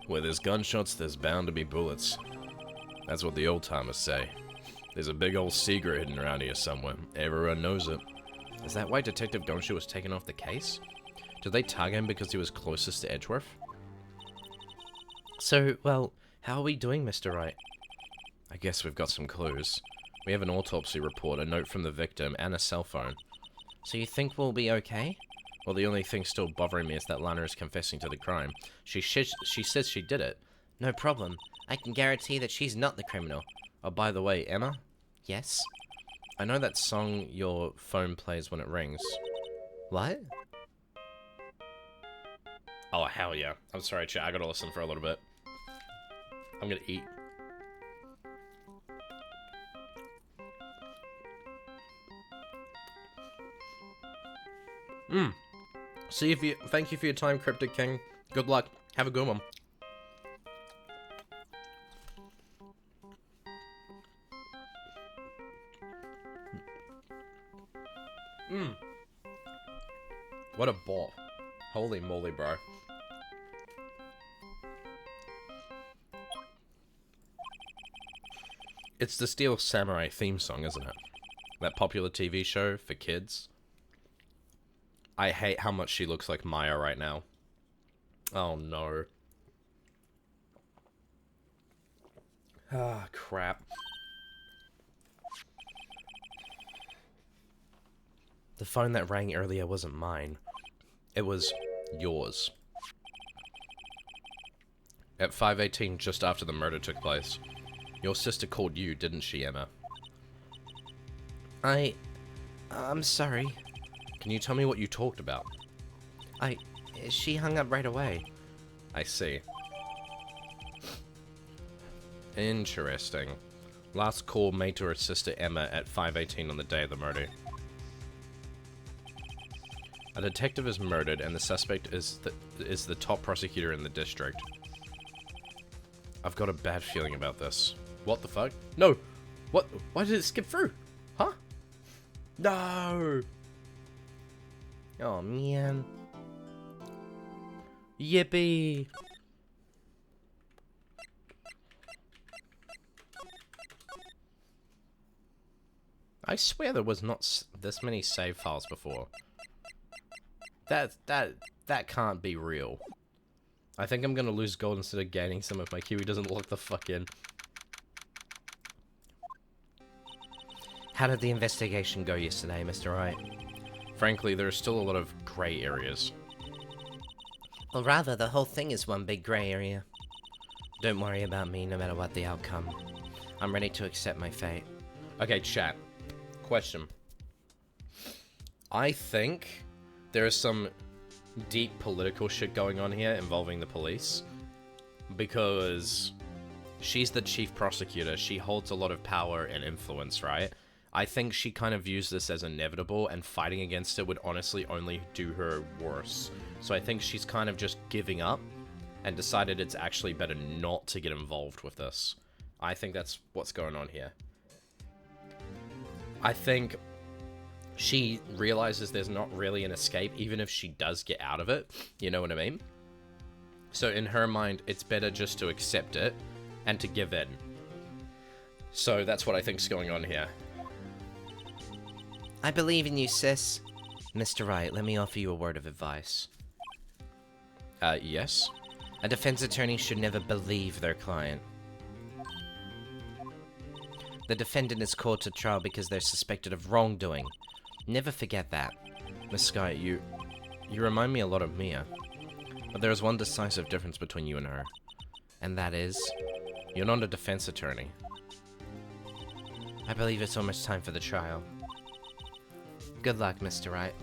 Where there's gunshots, there's bound to be bullets. That's what the old-timers say. There's a big old secret hidden around here somewhere. Everyone knows it. Is that why Detective Gumshoe was taken off the case? Did they tag him because he was closest to Edgeworth? So, well, how are we doing, Mr. Wright? I guess we've got some clues. We have an autopsy report, a note from the victim, and a cell phone. So you think we'll be okay? Well, the only thing still bothering me is that Lana is confessing to the crime. She says she did it. No problem. I can guarantee that she's not the criminal. Oh, by the way, Emma? Yes? I know that song your phone plays when it rings. What? Oh, hell yeah. I'm sorry, chat. I gotta listen for a little bit. I'm gonna eat. Thank you for your time, Cryptic King. Good luck. Have a good one. What a bop. Holy moly, bro. It's the Steel Samurai theme song, isn't it? That popular TV show for kids. I hate how much she looks like Maya right now. Oh no. Ah, crap. The phone that rang earlier wasn't mine. It was yours. At 5:18, just after the murder took place, your sister called you, didn't she, Emma? I'm sorry. Can you tell me what you talked about? She hung up right away. I see. Interesting. Last call made to her sister Emma at 5:18 on the day of the murder. A detective is murdered and the suspect is the top prosecutor in the district. I've got a bad feeling about this. What the fuck? No! What? Why did it skip through? Huh? No! Oh, man. Yippee! I swear there was not this many save files before. That can't be real. I think I'm gonna lose gold instead of gaining some if my Kiwi doesn't lock the fuck in. How did the investigation go yesterday, Mr. Wright? Frankly, there are still a lot of grey areas. Well, rather, the whole thing is one big grey area. Don't worry about me, no matter what the outcome. I'm ready to accept my fate. Okay, chat. Question. I think there is some deep political shit going on here involving the police. Because she's the chief prosecutor. She holds a lot of power and influence, right? I think she kind of views this as inevitable, and fighting against it would honestly only do her worse. So I think she's kind of just giving up and decided it's actually better not to get involved with this. I think that's what's going on here. I think she realizes there's not really an escape, even if she does get out of it. You know what I mean? So in her mind, it's better just to accept it and to give in. So that's what I think's going on here. I believe in you, sis. Mr. Wright, let me offer you a word of advice. Yes? A defense attorney should never believe their client. The defendant is called to trial because they're suspected of wrongdoing. Never forget that. Miss Sky, you remind me a lot of Mia. But there is one decisive difference between you and her. And that is? You're not a defense attorney. I believe it's almost time for the trial. Good luck, Mr. Wright.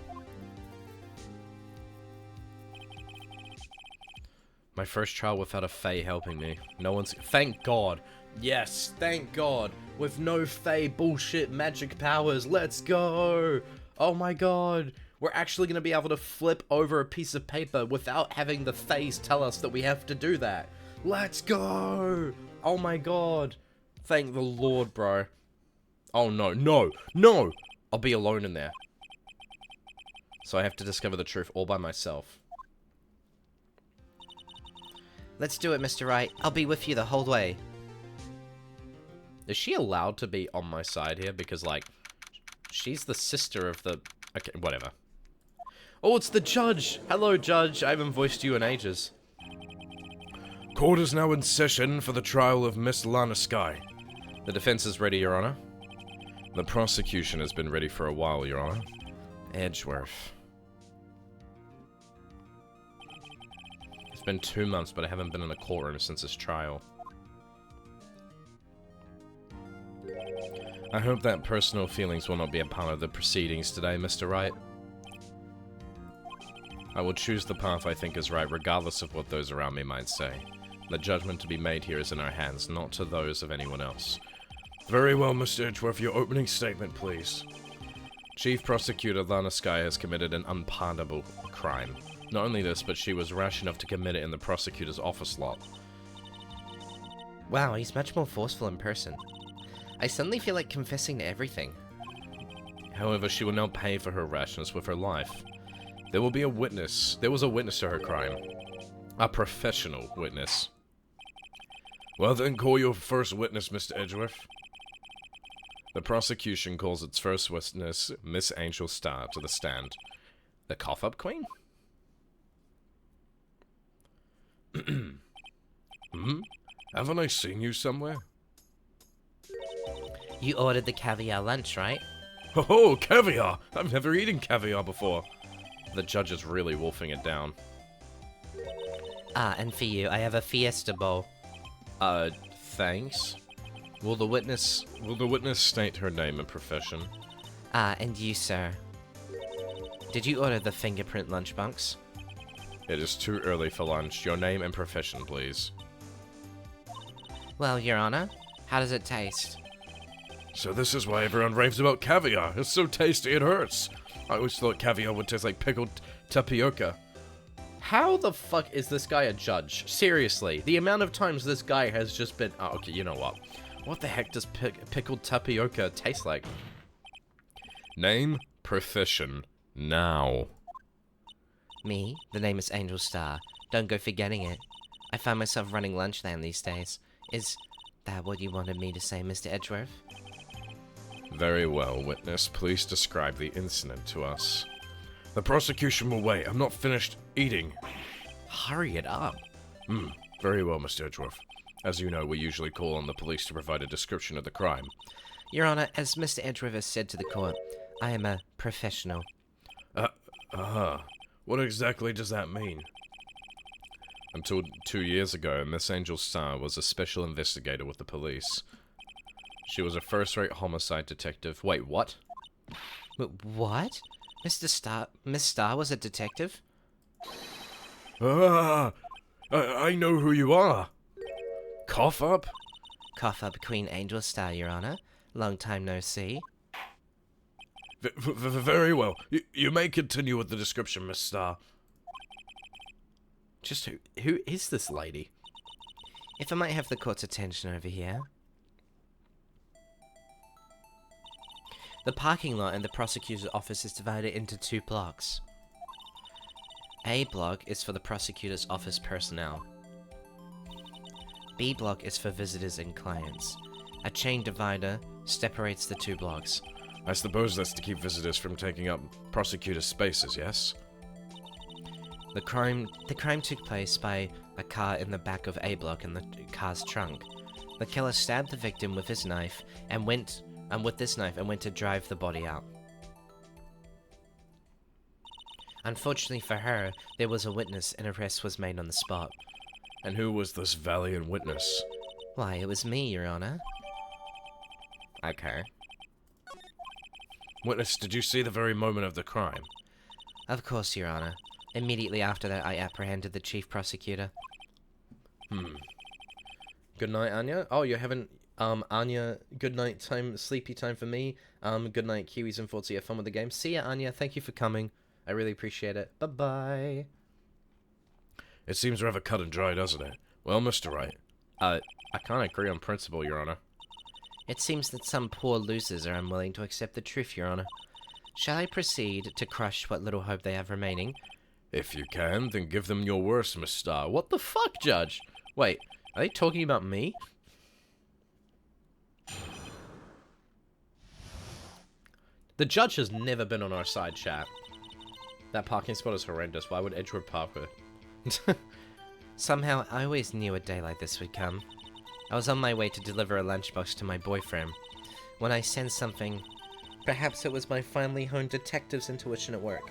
My first trial without a Fae helping me. No one's... Thank God. Yes, thank God. With no Fae bullshit magic powers. Let's go. Oh my God. We're actually going to be able to flip over a piece of paper without having the Faes tell us that we have to do that. Let's go. Oh my God. Thank the Lord, bro. Oh no, no, no. I'll be alone in there. So I have to discover the truth all by myself. Let's do it, Mr. Wright. I'll be with you the whole way. Is she allowed to be on my side here? Because, like, she's the sister of the... Okay, whatever. Oh, it's the judge! Hello, judge. I haven't voiced you in ages. Court is now in session for the trial of Miss Lana Sky. The defense is ready, Your Honor. The prosecution has been ready for a while, Your Honor. Edgeworth. It's been 2 months, but I haven't been in a courtroom since this trial. I hope that personal feelings will not be a part of the proceedings today, Mr. Wright. I will choose the path I think is right, regardless of what those around me might say. The judgment to be made here is in our hands, not to those of anyone else. Very well, Mr. Edgeworth. Your opening statement, please. Chief Prosecutor Lana Sky has committed an unpardonable crime. Not only this, but she was rash enough to commit it in the prosecutor's office lot. Wow, he's much more forceful in person. I suddenly feel like confessing to everything. However, she will now pay for her rashness with her life. There will be a witness. There was a witness to her crime. A professional witness. Well then, call your first witness, Mr. Edgeworth. The prosecution calls its first witness, Miss Angel Star, to the stand. The cough-up queen? Haven't I seen you somewhere? You ordered the caviar lunch, right? Oh, caviar! I've never eaten caviar before. The judge is really wolfing it down. Ah, and for you, I have a fiesta bowl. Thanks. Will the witness state her name and profession? Ah, and you, sir. Did you order the fingerprint lunchbox? It is too early for lunch. Your name and profession, please. Well, Your Honor, how does it taste? So this is why everyone raves about caviar. It's so tasty it hurts. I always thought caviar would taste like pickled tapioca. How the fuck is this guy a judge? Seriously, the amount of times this guy has just been... Oh, okay, you know what? What the heck does pickled tapioca taste like? Name, profession, now. Me? The name is Angel Star. Don't go forgetting it. I find myself running Lunchland these days. Is that what you wanted me to say, Mr. Edgeworth? Very well, witness. Please describe the incident to us. The prosecution will wait. I'm not finished eating. Hurry it up. Very well, Mr. Edgeworth. As you know, we usually call on the police to provide a description of the crime. Your Honor, as Mr. Edgeworth has said to the court, I am a professional. What exactly does that mean? Until 2 years ago, Miss Angel Star was a special investigator with the police. She was a first-rate homicide detective. Wait, what? What? Miss Star was a detective? I know who you are. Cough up? Cough up Queen Angel Star, Your Honor. Long time no see. Very well. You may continue with the description, Miss Star. Just who is this lady? If I might have the court's attention over here. The parking lot and the prosecutor's office is divided into 2 blocks. A block is for the prosecutor's office personnel. B block is for visitors and clients. A chain divider separates the 2 blocks. I suppose that's to keep visitors from taking up prosecutor spaces, yes? The crime took place by a car in the back of A block in the car's trunk. The killer stabbed the victim with his knife and went to drive the body out. Unfortunately for her, there was a witness and arrest was made on the spot. And who was this valiant witness? Why, it was me, Your Honor. Okay. Witness, did you see the very moment of the crime? Of course, Your Honor. Immediately after that, I apprehended the chief prosecutor. Good night, Anya. Oh, you're having, Anya, good night time, sleepy time for me. Good night, Kiwis and Fortsy. Have fun with the game. See ya, Anya. Thank you for coming. I really appreciate it. Bye-bye. It seems rather cut and dry, doesn't it? Well, Mr. Wright. I can't agree on principle, Your Honor. It seems that some poor losers are unwilling to accept the truth, Your Honor. Shall I proceed to crush what little hope they have remaining? If you can, then give them your worst, Miss Star. What the fuck, Judge? Wait, are they talking about me? The judge has never been on our side, chat. That parking spot is horrendous. Why would Edgewood park there? Somehow, I always knew a day like this would come. I was on my way to deliver a lunchbox to my boyfriend. When I sensed something, perhaps it was my finely honed detective's intuition at work.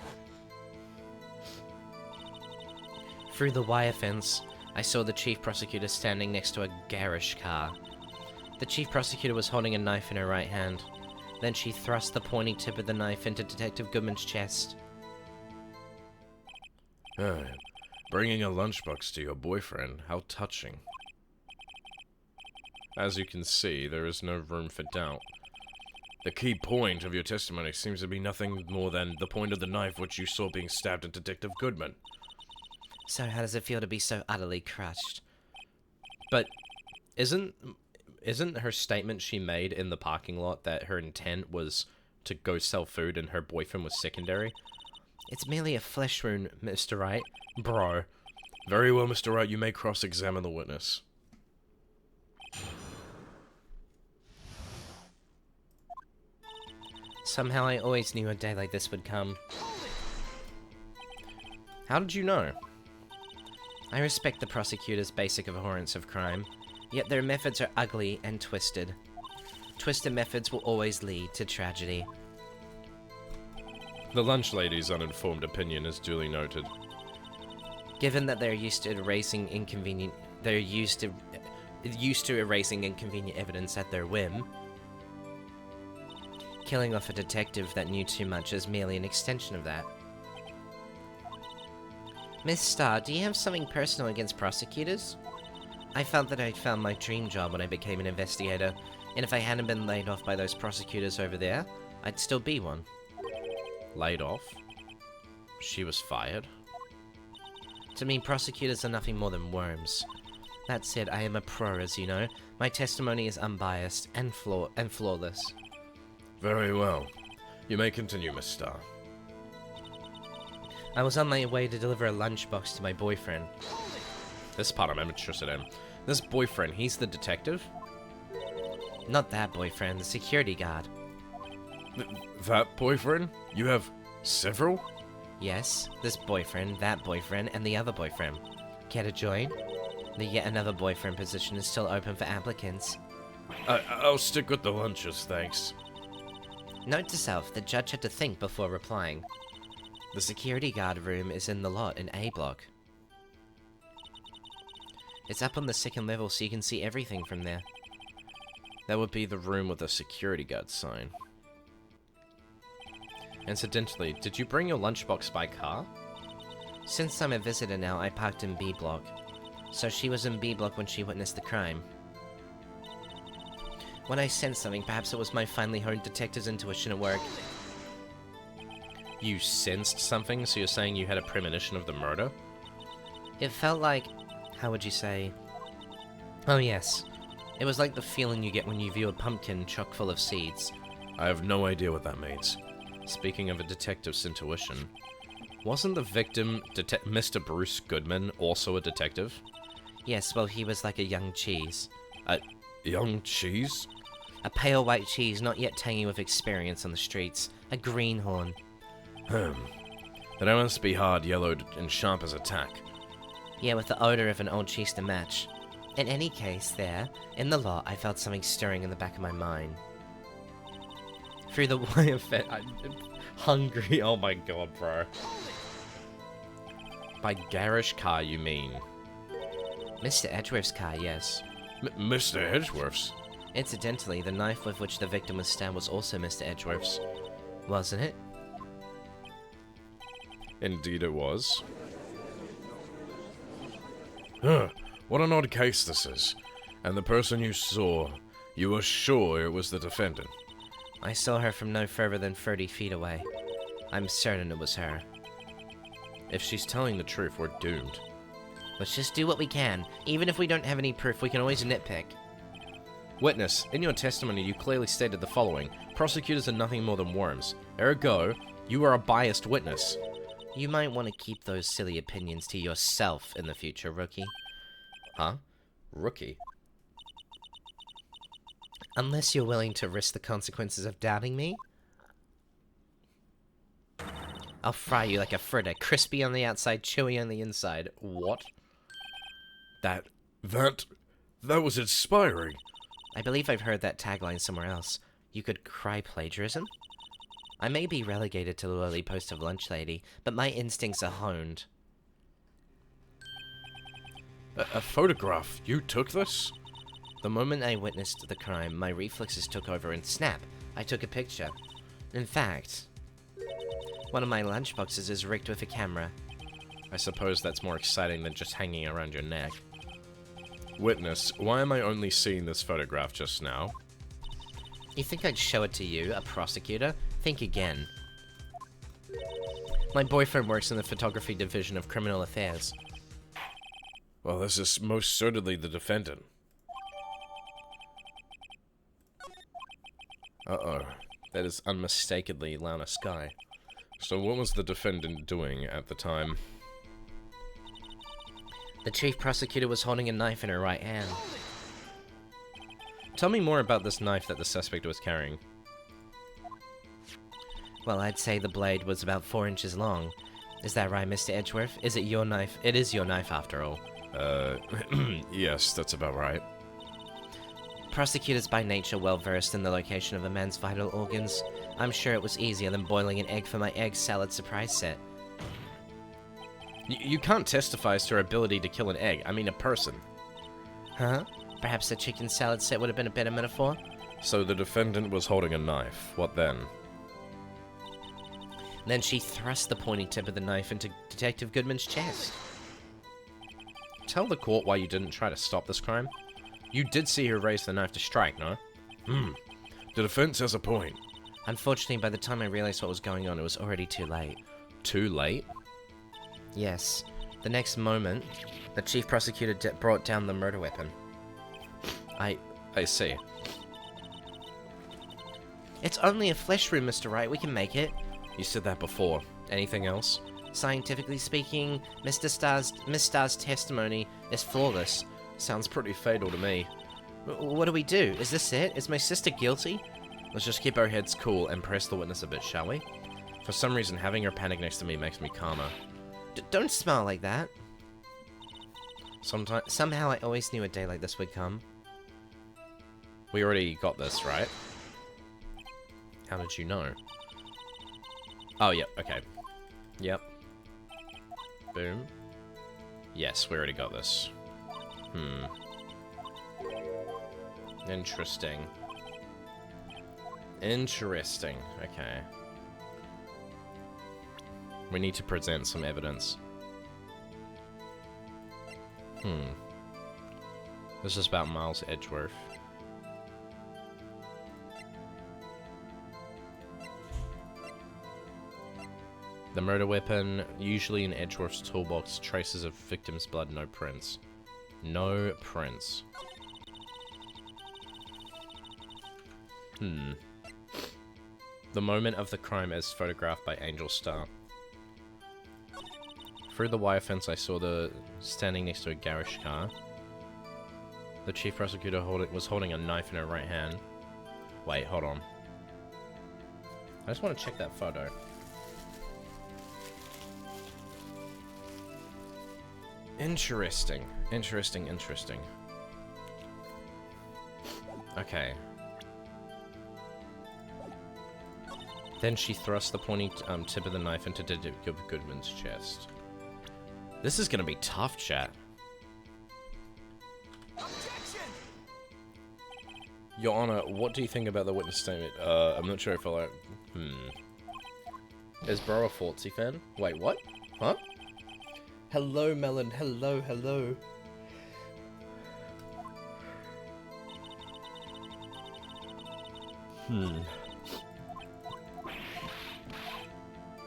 Through the wire fence, I saw the chief prosecutor standing next to a garish car. The chief prosecutor was holding a knife in her right hand. Then she thrust the pointy tip of the knife into Detective Goodman's chest. Bringing a lunchbox to your boyfriend, how touching. As you can see, there is no room for doubt. The key point of your testimony seems to be nothing more than the point of the knife which you saw being stabbed at Detective Goodman. So how does it feel to be so utterly crushed? But isn't her statement she made in the parking lot that her intent was to go sell food and her boyfriend was secondary? It's merely a flesh wound, Mr. Wright. Bro. Very well, Mr. Wright, you may cross-examine the witness. Somehow I always knew a day like this would come. How did you know? I respect the prosecutor's basic abhorrence of crime, yet their methods are ugly and twisted. Twisted methods will always lead to tragedy. The lunch lady's uninformed opinion is duly noted. Given that they're used to erasing inconvenient evidence at their whim, killing off a detective that knew too much is merely an extension of that. Miss Starr, do you have something personal against prosecutors? I felt that I'd found my dream job when I became an investigator, and if I hadn't been laid off by those prosecutors over there, I'd still be one. Laid off? She was fired? To me, prosecutors are nothing more than worms. That said, I am a pro, as you know. My testimony is unbiased and flawless. Very well. You may continue, Miss Starr. I was on my way to deliver a lunchbox to my boyfriend. This part I'm interested in. This boyfriend, he's the detective? Not that boyfriend, the security guard. That boyfriend? You have several? Yes, this boyfriend, that boyfriend, and the other boyfriend. Care to join? The yet another boyfriend position is still open for applicants. I'll stick with the lunches, thanks. Note to self, the judge had to think before replying. The security guard room is in the lot in A block. It's up on the second level so you can see everything from there. That would be the room with the security guard sign. Incidentally, did you bring your lunchbox by car? Since I'm a visitor now, I parked in B block. So she was in B block when she witnessed the crime. When I sensed something, perhaps it was my finely honed detective's intuition at work. You sensed something, so you're saying you had a premonition of the murder? It felt like... how would you say... oh yes. It was like the feeling you get when you view a pumpkin chock full of seeds. I have no idea what that means. Speaking of a detective's intuition, wasn't the victim, Mr. Bruce Goodman, also a detective? Yes, well he was like a young cheese. A young cheese? A pale white cheese not yet tangy with experience on the streets. A greenhorn. Then it must be hard, yellowed, and sharp as a tack. Yeah, with the odor of an old cheese to match. In any case, there, in the lot, I felt something stirring in the back of my mind. Through the wire fence, I'm hungry, oh my god, bro. By garish car, you mean? Mr. Edgeworth's car, yes. Mr. Edgeworth's? Incidentally, the knife with which the victim was stabbed was also Mr. Edgeworth's. Wasn't it? Indeed it was. Huh, what an odd case this is. And the person you saw, you were sure it was the defendant? I saw her from no further than 30 feet away. I'm certain it was her. If she's telling the truth, we're doomed. Let's just do what we can. Even if we don't have any proof, we can always nitpick. Witness, in your testimony you clearly stated the following. Prosecutors are nothing more than worms. Ergo, you are a biased witness. You might want to keep those silly opinions to yourself in the future, rookie. Huh? Rookie? Unless you're willing to risk the consequences of doubting me. I'll fry you like a fritter, crispy on the outside, chewy on the inside. What? That was inspiring. I believe I've heard that tagline somewhere else. You could cry plagiarism? I may be relegated to the lowly post of lunch lady, but my instincts are honed. A photograph? You took this? The moment I witnessed the crime, my reflexes took over and snap, I took a picture. In fact, one of my lunchboxes is rigged with a camera. I suppose that's more exciting than just hanging around your neck. Witness, why am I only seeing this photograph just now? You think I'd show it to you, a prosecutor? Think again. My boyfriend works in the photography division of criminal affairs. Well, this is most certainly the defendant. Uh-oh. That is unmistakably Lana Sky. So what was the defendant doing at the time? The chief prosecutor was holding a knife in her right hand. Tell me more about this knife that the suspect was carrying. Well, I'd say the blade was about 4 inches long. Is that right, Mr. Edgeworth? Is it your knife? It is your knife, after all. Yes, that's about right. Prosecutors by nature well versed in the location of a man's vital organs. I'm sure it was easier than boiling an egg for my egg salad surprise set. You can't testify as to her ability to kill an egg. I mean a person. Huh? Perhaps the chicken salad set would have been a better metaphor? So the defendant was holding a knife. What then? Then she thrust the pointy tip of the knife into Detective Goodman's chest. Tell the court why you didn't try to stop this crime. You did see her raise the knife to strike, no? The defense has a point. Unfortunately, by the time I realized what was going on, it was already too late. Too late? Yes. The next moment, the chief prosecutor brought down the murder weapon. I see. It's only a flesh wound, Mr. Wright. We can make it. You said that before. Anything else? Scientifically speaking, Miss Starr's testimony is flawless. Sounds pretty fatal to me. What do we do? Is this it? Is my sister guilty? Let's just keep our heads cool and press the witness a bit, shall we? For some reason, having her panic next to me makes me calmer. Don't smile like that. Sometimes... Somehow I always knew a day like this would come. We already got this, right? How did you know? Oh, yep, okay. Yep. Boom. Yes, we already got this. Interesting. Interesting. Okay. We need to present some evidence. This is about Miles Edgeworth. The murder weapon, usually in Edgeworth's toolbox, traces of victim's blood, no prints. No prints. The moment of the crime as photographed by Angel Starr. Through the wire fence I saw the standing next to a garage car. The chief prosecutor was holding a knife in her right hand. Wait, hold on. I just want to check that photo. Interesting. Interesting. Okay. Then she thrust the pointy tip of the knife into Detective Goodman's chest. This is gonna be tough, chat. Objection! Your Honor, what do you think about the witness statement? I'm not sure if I like... Is Bro a Fortsy fan? Wait, what? Huh? Hello, Melon. Hello.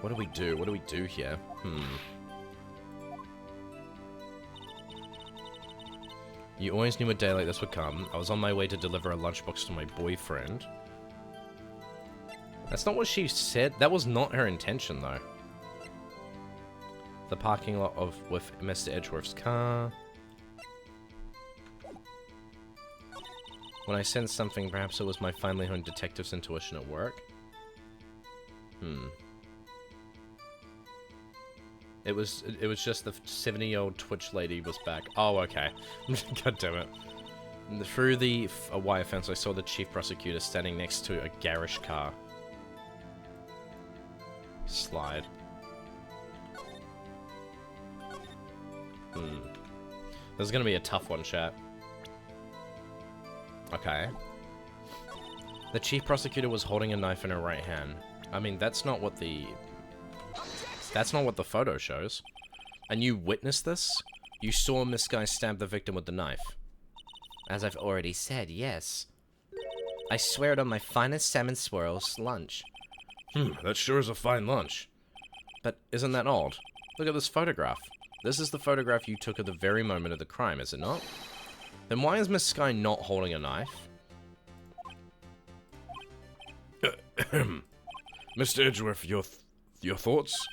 What do we do? What do we do here? You always knew a day like this would come. I was on my way to deliver a lunchbox to my boyfriend. That's not what she said. That was not her intention, though. The parking lot with Mr. Edgeworth's car. When I sensed something, perhaps it was my finely honed detective's intuition at work. It was just the 70-year-old Twitch lady was back. Oh, okay. God damn it. Through the wire fence, I saw the chief prosecutor standing next to a garage car. Slide. This is gonna be a tough one, chat. Okay. The chief prosecutor was holding a knife in her right hand. I mean, that's not what the photo shows. And you witnessed this? You saw Miss Guy stab the victim with the knife. As I've already said, yes. I swear it on my finest salmon swirls lunch. That sure is a fine lunch. But isn't that odd? Look at this photograph. This is the photograph you took at the very moment of the crime, is it not? Then why is Miss Sky not holding a knife? Mr. Edgeworth, your thoughts?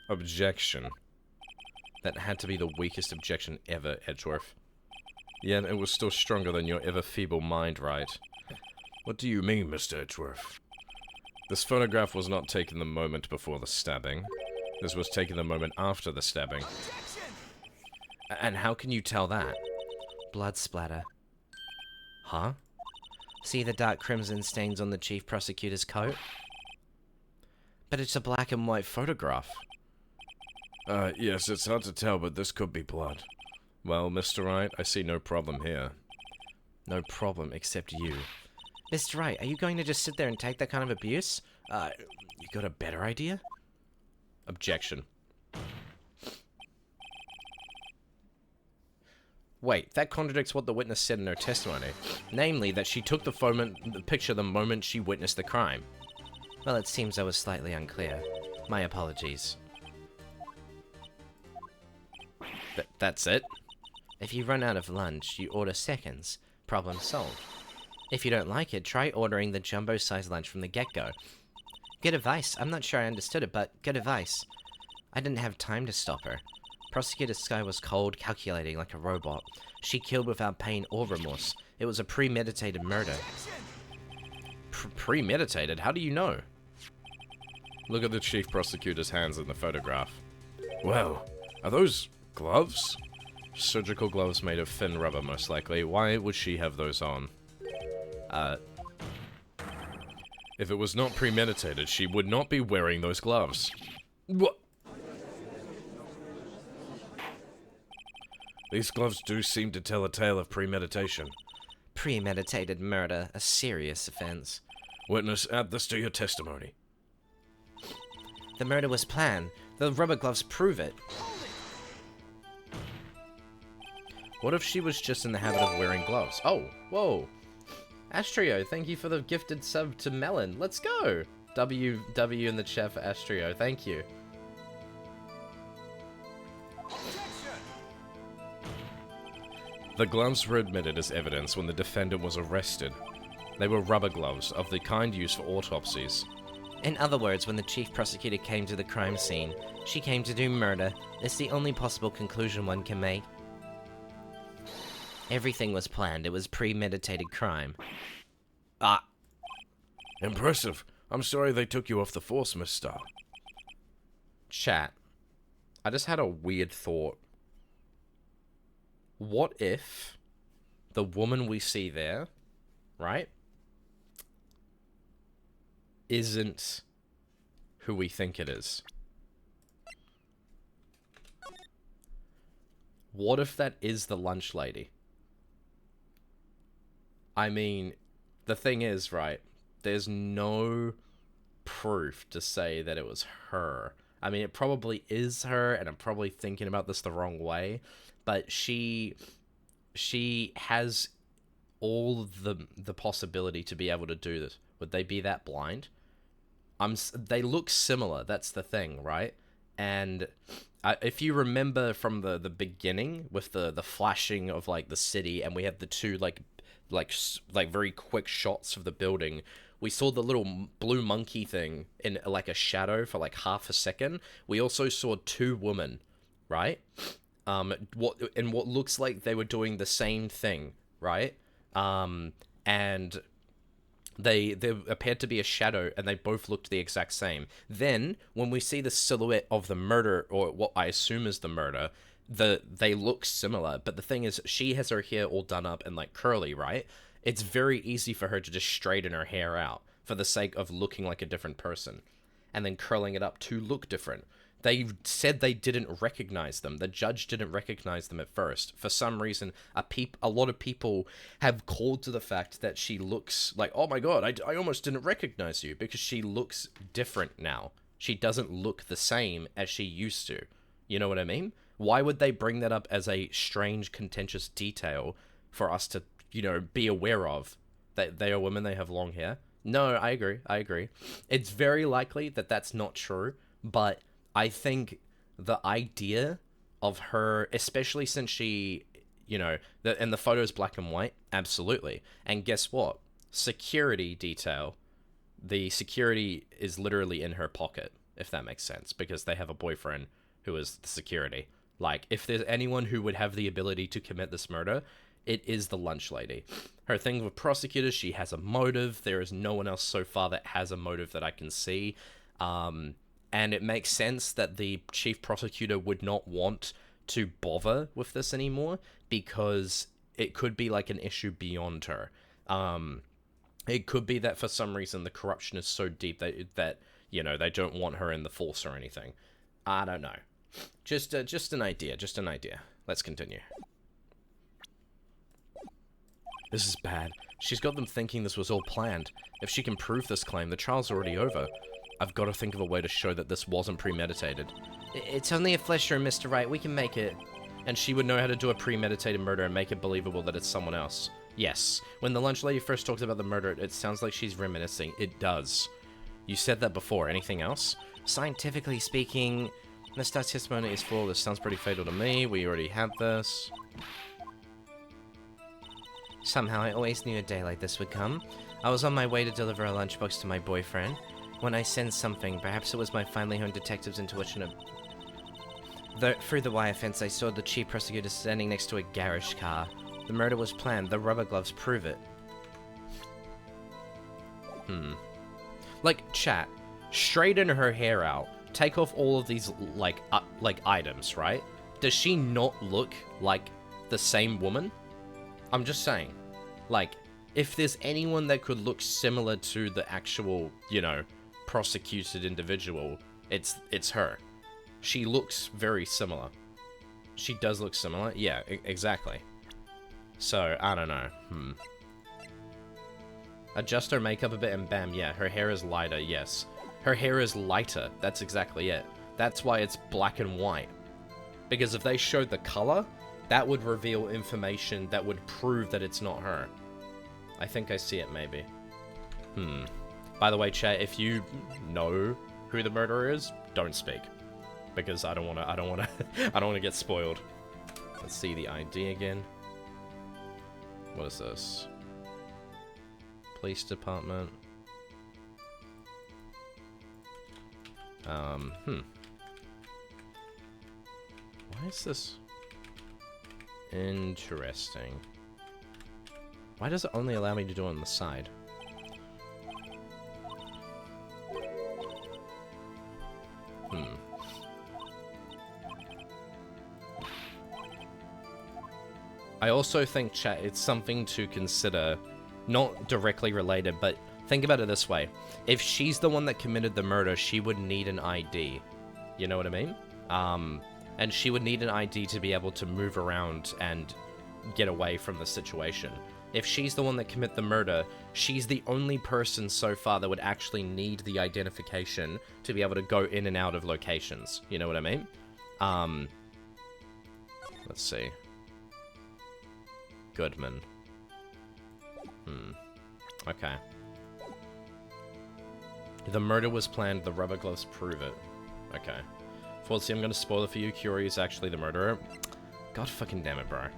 Objection. That had to be the weakest objection ever, Edgeworth. Yet it was still stronger than your ever-feeble mind, right? What do you mean, Mr. Edgeworth? This photograph was not taken the moment before the stabbing. This was taken the moment after the stabbing. And how can you tell that? Blood splatter. Huh? See the dark crimson stains on the chief prosecutor's coat? But it's a black and white photograph. Yes, it's hard to tell, but this could be blood. Well, Mr. Wright, I see no problem here. No problem, except you. Mr. Wright, are you going to just sit there and take that kind of abuse? You got a better idea? Objection. Wait, that contradicts what the witness said in her testimony. Namely, that she took the picture the moment she witnessed the crime. Well, it seems I was slightly unclear. My apologies. That's it? If you run out of lunch, you order seconds. Problem solved. If you don't like it, try ordering the jumbo-sized lunch from the get-go. Good advice. I'm not sure I understood it, but good advice. I didn't have time to stop her. Prosecutor Sky was cold, calculating like a robot. She killed without pain or remorse. It was a premeditated murder. Premeditated? How do you know? Look at the chief prosecutor's hands in the photograph. Well, are those gloves? Surgical gloves made of thin rubber, most likely. Why would she have those on? If it was not premeditated, she would not be wearing those gloves. What? These gloves do seem to tell a tale of premeditation. Premeditated murder, a serious offense. Witness, add this to your testimony. The murder was planned. The rubber gloves prove it. What if she was just in the habit of wearing gloves? Oh, whoa. Astrio, thank you for the gifted sub to Melon. Let's go. W in the chat for Astrio. Thank you. The gloves were admitted as evidence when the defendant was arrested. They were rubber gloves, of the kind used for autopsies. In other words, when the chief prosecutor came to the crime scene, she came to do murder. It's the only possible conclusion one can make. Everything was planned. It was premeditated crime. Ah. Impressive. I'm sorry they took you off the force, Miss Starr. Chat. I just had a weird thought. What if the woman we see there, right, isn't who we think it is? What if that is the lunch lady? I mean, the thing is, right, there's no proof to say that it was her. I mean, it probably is her, and I'm probably thinking about this the wrong way, but she has all the possibility to be able to do this. Would they be that blind? They look similar, that's the thing, right? And if you remember from the beginning with the flashing of like the city, and we have the two like very quick shots of the building, we saw the little blue monkey thing in like a shadow for like half a second. We also saw two women, right? What looks like they were doing the same thing, right? And they appeared to be a shadow, and they both looked the exact same. Then when we see the silhouette of the murder, or what I assume is the murder, they look similar. But the thing is, she has her hair all done up and like curly, right? It's very easy for her to just straighten her hair out for the sake of looking like a different person, and then curling it up to look different. They said they didn't recognize them. The judge didn't recognize them at first. For some reason, a lot of people have called to the fact that she looks like, oh my god, I almost didn't recognize you, because she looks different now. She doesn't look the same as she used to. You know what I mean? Why would they bring that up as a strange, contentious detail for us to, be aware of? That they are women, they have long hair? No, I agree. It's very likely that that's not true, but I think the idea of her, especially since she, and the photo's black and white, absolutely. And guess what? Security detail. The security is literally in her pocket, if that makes sense, because they have a boyfriend who is the security. Like, if there's anyone who would have the ability to commit this murder, it is the lunch lady. Her thing with prosecutors, she has a motive. There is no one else so far that has a motive that I can see. And it makes sense that the chief prosecutor would not want to bother with this anymore, because it could be like an issue beyond her. It could be that for some reason the corruption is so deep that You know, they don't want her in the force or anything. I don't know. Just an idea, just an idea. Let's continue. This is bad. She's got them thinking this was all planned. If she can prove this claim, the trial's already over. I've got to think of a way to show that this wasn't premeditated. It's only a flesh room, Mr. Wright. We can make it. And she would know how to do a premeditated murder and make it believable that it's someone else. Yes. When the lunch lady first talked about the murder, it sounds like she's reminiscing. It does. You said that before. Anything else? Scientifically speaking, the testimony is full. This sounds pretty fatal to me. We already had this. Somehow, I always knew a day like this would come. I was on my way to deliver a lunchbox to my boyfriend. When I sensed something, perhaps it was my finely honed detective's intuition through the wire fence, I saw the chief prosecutor standing next to a garage car. The murder was planned. The rubber gloves prove it. Like, chat. Straighten her hair out. Take off all of these, like items, right? Does she not look like the same woman? I'm just saying. Like, if there's anyone that could look similar to the actual, you know, prosecuted individual, it's her. She looks very similar. She does look similar. Yeah, exactly. So, I don't know. Adjust her makeup a bit and bam, yeah, her hair is lighter, yes. Her hair is lighter, that's exactly it. That's why it's black and white. Because if they showed the color, that would reveal information that would prove that it's not her. I think I see it, maybe. By the way, chat, if you know who the murderer is, don't speak. Because I don't wanna get spoiled. Let's see the ID again. What is this? Police department. Why is this interesting? Why does it only allow me to do it on the side? I also think, chat, it's something to consider, not directly related, but think about it this way. If she's the one that committed the murder, she would need an ID. You know what I mean? And she would need an ID to be able to move around and get away from the situation. If she's the one that committed the murder, she's the only person so far that would actually need the identification to be able to go in and out of locations. You know what I mean? Let's see. Goodman. Okay. The murder was planned, the rubber gloves prove it. Okay. Fortsy, I'm gonna spoil it for you. Curie is actually the murderer. God fucking damn it, bro.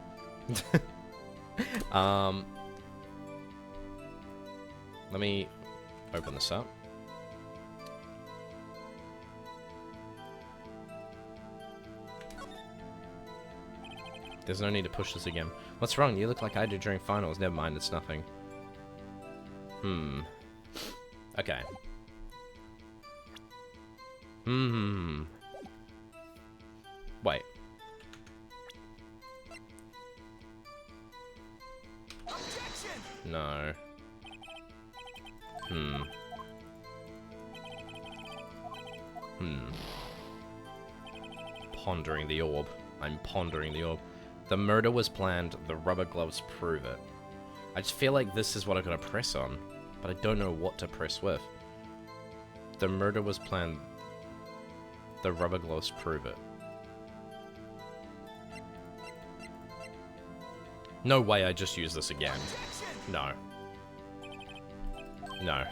Let me open this up. There's no need to push this again. What's wrong? You look like I did during finals. Never mind, it's nothing. Okay. Wait. No. Pondering the orb. I'm pondering the orb. The murder was planned, the rubber gloves prove it. I just feel like this is what I gotta press on, but I don't know what to press with. The murder was planned, the rubber gloves prove it. No way I just use this again. No. No.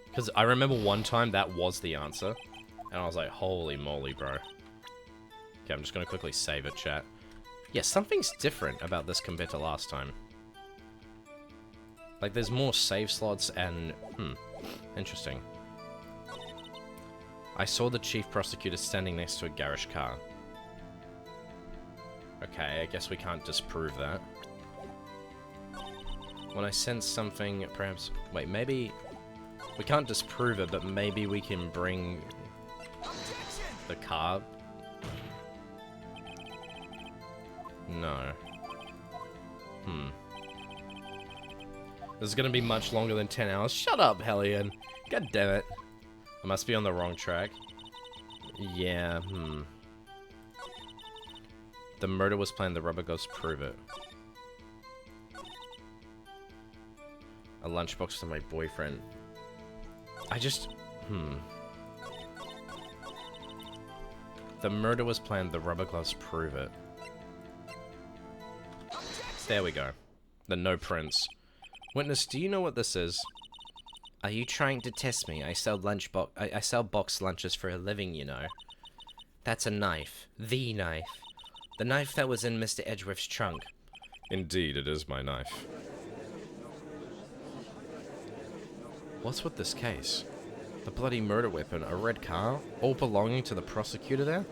Because I remember one time that was the answer, and I was like, holy moly, bro. Okay, I'm just gonna quickly save it, chat. Yeah, something's different about this compared to last time. Like, there's more save slots and... Interesting. I saw the chief prosecutor standing next to a garage car. Okay, I guess we can't disprove that. When I sense something, perhaps... Wait, maybe... We can't disprove it, but maybe we can bring... the car... No. This is gonna be much longer than 10 hours. Shut up, Hellion. God damn it. I must be on the wrong track. Yeah, The murder was planned, the rubber gloves prove it. A lunchbox to my boyfriend. The murder was planned, the rubber gloves prove it. There we go. The no prints. Witness, do you know what this is? Are you trying to test me? I sell I sell box lunches for a living, you know. That's a knife. The knife. The knife that was in Mr. Edgeworth's trunk. Indeed, it is my knife. What's with this case? The bloody murder weapon, a red car, all belonging to the prosecutor there?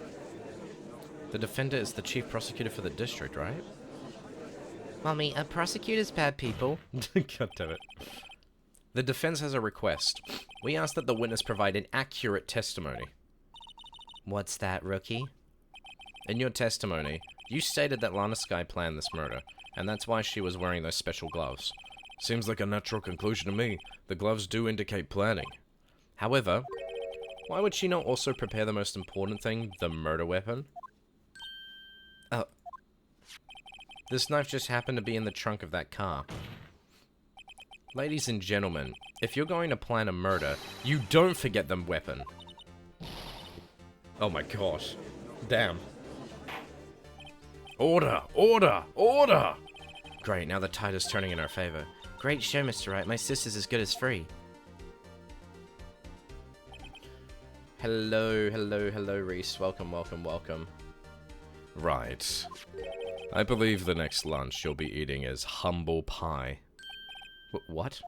The defendant is the chief prosecutor for the district, right? Mommy, are prosecutors bad people? God damn it. The defense has a request. We ask that the witness provide an accurate testimony. What's that, rookie? In your testimony, you stated that Lana Skye planned this murder, and that's why she was wearing those special gloves. Seems like a natural conclusion to me. The gloves do indicate planning. However, why would she not also prepare the most important thing, the murder weapon? Oh. This knife just happened to be in the trunk of that car. Ladies and gentlemen, if you're going to plan a murder, you don't forget the weapon. Oh my gosh. Damn. Order! Order! Order! Great, now the tide is turning in our favor. Great show, Mr. Wright. My sister's as good as free. Hello, hello, hello, Reese. Welcome, welcome, welcome. Right. I believe the next lunch you'll be eating is humble pie. What?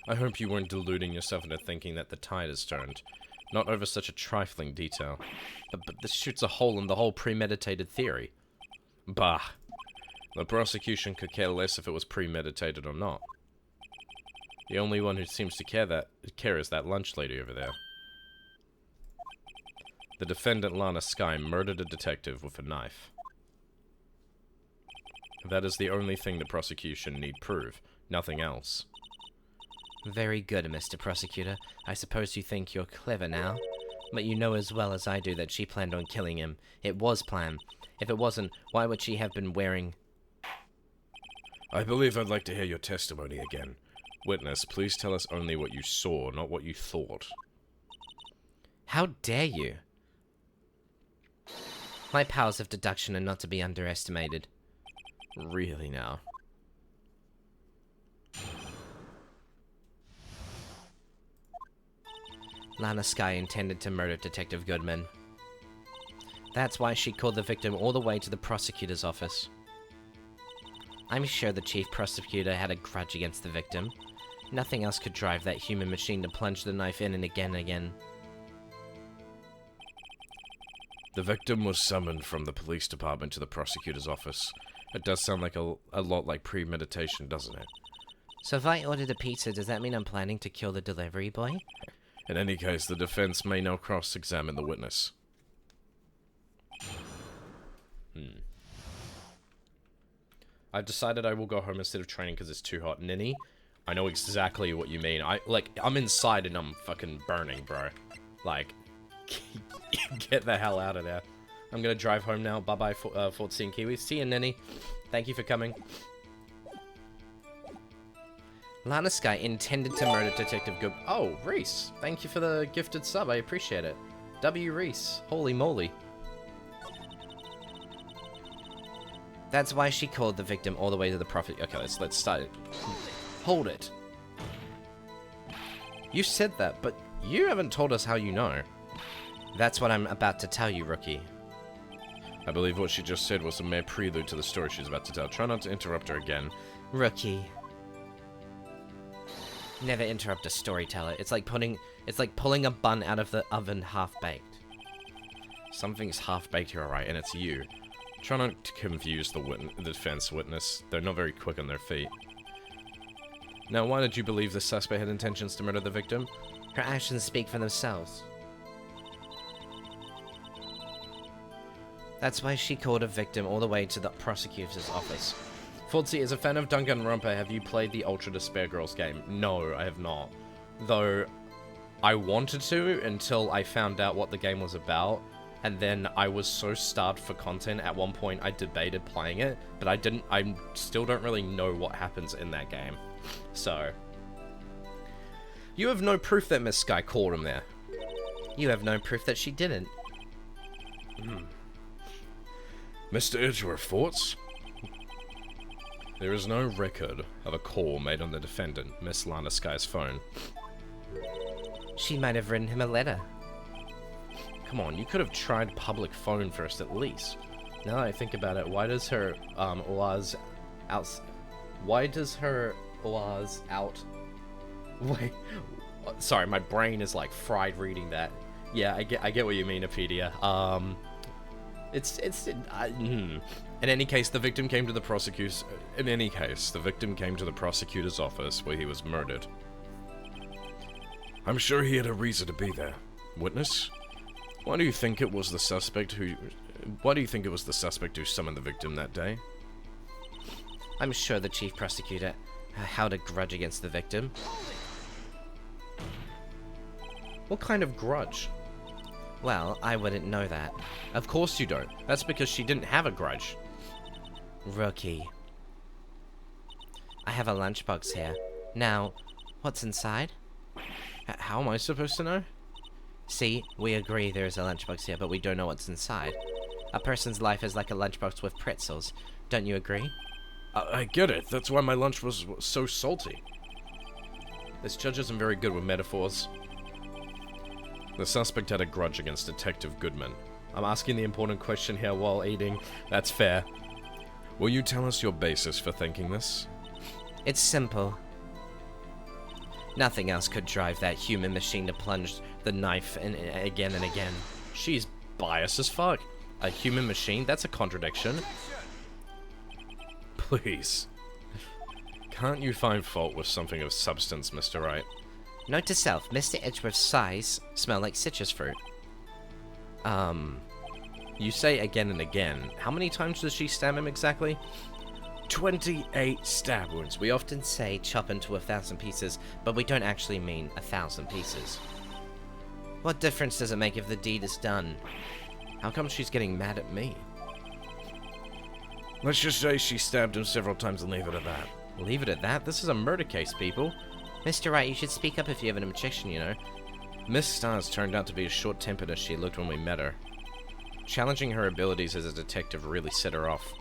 I hope you weren't deluding yourself into thinking that the tide has turned. Not over such a trifling detail. But this shoots a hole in the whole premeditated theory. Bah. The prosecution could care less if it was premeditated or not. The only one who seems to care is that lunch lady over there. The defendant, Lana Skye, murdered a detective with a knife. That is the only thing the prosecution need prove. Nothing else. Very good, Mr. Prosecutor. I suppose you think you're clever now. But you know as well as I do that she planned on killing him. It was planned. If it wasn't, why would she have been wearing... I believe I'd like to hear your testimony again. Witness, please tell us only what you saw, not what you thought. How dare you? My powers of deduction are not to be underestimated. Really now? Lana Skye intended to murder Detective Goodman. That's why she called the victim all the way to the prosecutor's office. I'm sure the chief prosecutor had a grudge against the victim. Nothing else could drive that human machine to plunge the knife in and again and again. The victim was summoned from the police department to the prosecutor's office. It does sound like a lot like premeditation, doesn't it? So if I ordered a pizza, does that mean I'm planning to kill the delivery boy? In any case, the defense may now cross-examine the witness. I've decided I will go home instead of training because it's too hot. Ninny, I know exactly what you mean. I'm inside and I'm fucking burning, bro. Like, get the hell out of there. I'm gonna drive home now. Bye-bye, Fortsy and Kiwi. See you, Ninny. Thank you for coming. Lana Skye intended to murder Detective Good. Oh, Reese. Thank you for the gifted sub. I appreciate it. W. Reese. Holy moly. That's why she called the victim all the way to the prophet. Okay, let's start it. Hold it. You said that, but you haven't told us how you know. That's what I'm about to tell you, rookie. I believe what she just said was a mere prelude to the story she's about to tell. Try not to interrupt her again. Rookie. Never interrupt a storyteller. It's like pulling a bun out of the oven half-baked. Something's half-baked here, alright, and it's you. Try not to confuse the defense witness. They're not very quick on their feet. Now, why did you believe the suspect had intentions to murder the victim? Her actions speak for themselves. That's why she called a victim all the way to the prosecutor's office. Fortsy, as a fan of Danganronpa, have you played the Ultra Despair Girls game? No, I have not. Though, I wanted to until I found out what the game was about, and then I was so starved for content, at one point I debated playing it, but I still don't really know what happens in that game. So, you have no proof that Miss Sky called him there. You have no proof that she didn't. Mr. Edgeworth, Forts? There is no record of a call made on the defendant, Miss Lana Sky's phone. She might have written him a letter. Come on, you could have tried public phone first at least. Now that I think about it, why does her OAS out? Why does her OAS out? Wait, sorry, my brain is like fried reading that. Yeah, I get what you mean, Apedia. In any case, the victim came to the prosecutor's. In any case, the victim came to the prosecutor's office where he was murdered. I'm sure he had a reason to be there. Witness? Why do you think it was the suspect who summoned the victim that day? I'm sure the chief prosecutor held a grudge against the victim. What kind of grudge? Well, I wouldn't know that. Of course you don't. That's because she didn't have a grudge. Rookie. I have a lunchbox here. Now, what's inside? How am I supposed to know? See, we agree there's a lunchbox here, but we don't know what's inside. A person's life is like a lunchbox with pretzels. Don't you agree? I get it. That's why my lunch was so salty. This judge isn't very good with metaphors. The suspect had a grudge against Detective Goodman. I'm asking the important question here while eating. That's fair. Will you tell us your basis for thinking this? It's simple. Nothing else could drive that human machine to plunge the knife in again and again. She's biased as fuck. A human machine? That's a contradiction. Please. Can't you find fault with something of substance, Mr. Wright? Note to self, Mr. Edgeworth's sighs smell like citrus fruit. You say again and again. How many times does she stab him exactly? 28 stab wounds. We often say chop into 1,000 pieces, but we don't actually mean 1,000 pieces. What difference does it make if the deed is done? How come she's getting mad at me? Let's just say she stabbed him several times and leave it at that. Leave it at that? This is a murder case, people. Mr. Wright, you should speak up if you have an objection, you know. Miss Stars turned out to be as short-tempered as she looked when we met her. Challenging her abilities as a detective really set her off.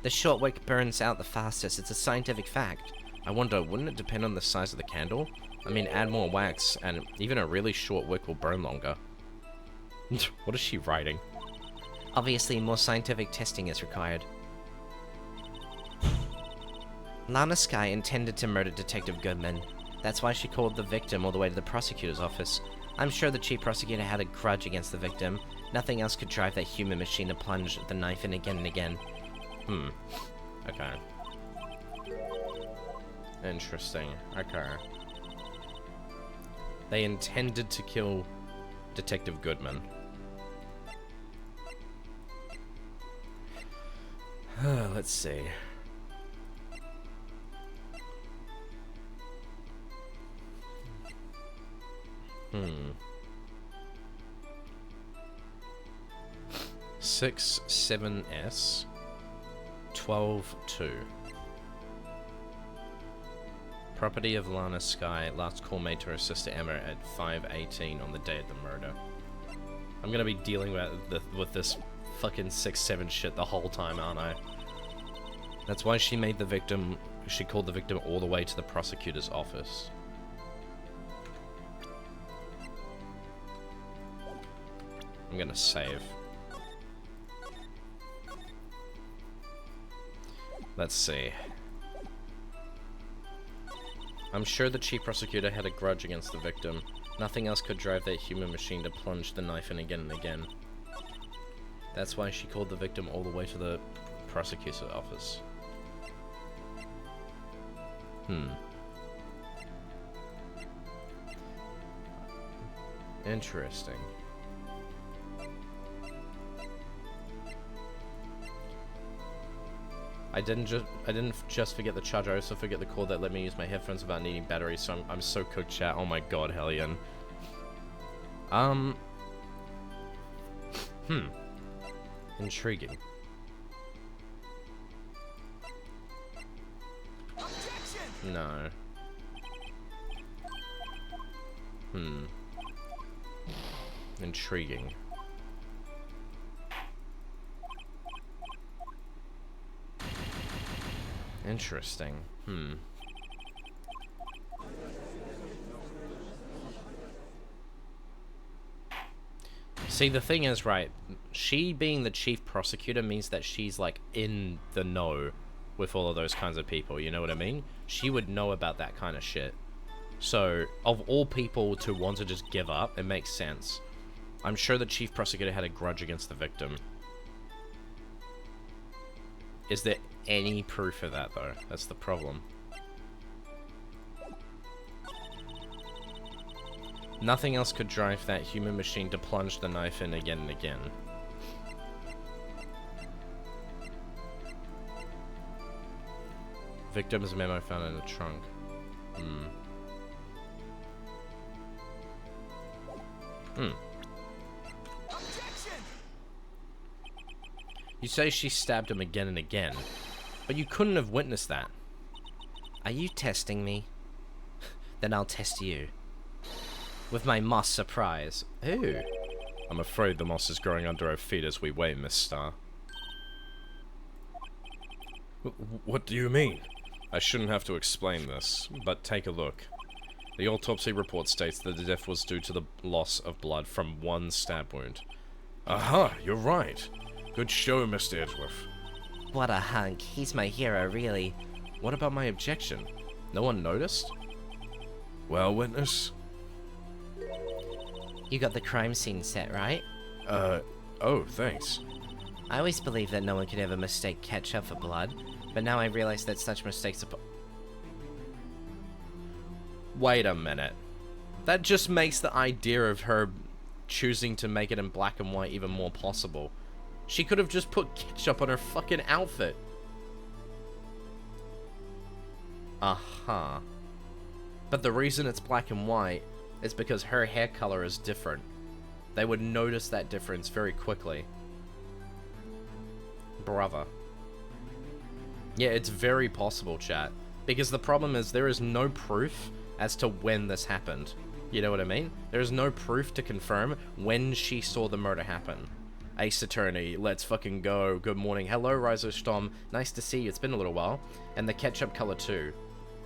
The short wick burns out the fastest. It's a scientific fact. I wonder, wouldn't it depend on the size of the candle? I mean, add more wax, and even a really short wick will burn longer. What is she writing? Obviously, more scientific testing is required. Lana Sky intended to murder Detective Goodman. That's why she called the victim all the way to the prosecutor's office. I'm sure the chief prosecutor had a grudge against the victim. Nothing else could drive that human machine to plunge the knife in again and again. Okay. Interesting. Okay. They intended to kill Detective Goodman. Let's see. Six 7S 12-2. Property of Lana Sky. Last call made to her sister Emma at 5:18 on the day of the murder. I'm gonna be dealing with this fucking 6-7 shit the whole time, aren't I? That's why she made the victim. She called the victim all the way to the prosecutor's office. I'm gonna save. Let's see. I'm sure the chief prosecutor had a grudge against the victim. Nothing else could drive that human machine to plunge the knife in again and again. That's why she called the victim all the way to the prosecutor's office. Interesting. I didn't just forget the charger, I also forget the cord that let me use my headphones without needing batteries, so I'm so cooked, chat. Oh my god, Hellion. Intriguing. No. Intriguing. Interesting. See, the thing is, right, she being the chief prosecutor means that she's, like, in the know with all of those kinds of people, you know what I mean? She would know about that kind of shit. So, of all people to want to just give up, it makes sense. I'm sure the chief prosecutor had a grudge against the victim. Is there any proof of that, though? That's the problem. Nothing else could drive that human machine to plunge the knife in again and again. Victim's memo found in the trunk. You say she stabbed him again and again, but you couldn't have witnessed that. Are you testing me? Then I'll test you. With my moss surprise. Ooh. I'm afraid the moss is growing under our feet as we wait, Miss Star. What do you mean? I shouldn't have to explain this, but take a look. The autopsy report states that the death was due to the loss of blood from one stab wound. Aha, you're right. Good show, Mr. Edgeworth. What a hunk. He's my hero, really. What about my objection? No one noticed? Well, witness? You got the crime scene set, right? Oh, thanks. I always believed that no one could ever mistake ketchup for blood, but now I realize that such mistakes are... Wait a minute. That just makes the idea of her choosing to make it in black and white even more possible. She could have just put ketchup on her fucking outfit. Uh-huh. But the reason it's black and white is because her hair color is different. They would notice that difference very quickly. Brother. Yeah, it's very possible, chat. Because the problem is there is no proof as to when this happened. You know what I mean? There is no proof to confirm when she saw the murder happen. Ace Attorney, let's fucking go. Good morning. Hello, Rhizostom. Nice to see you. It's been a little while. And the ketchup color too.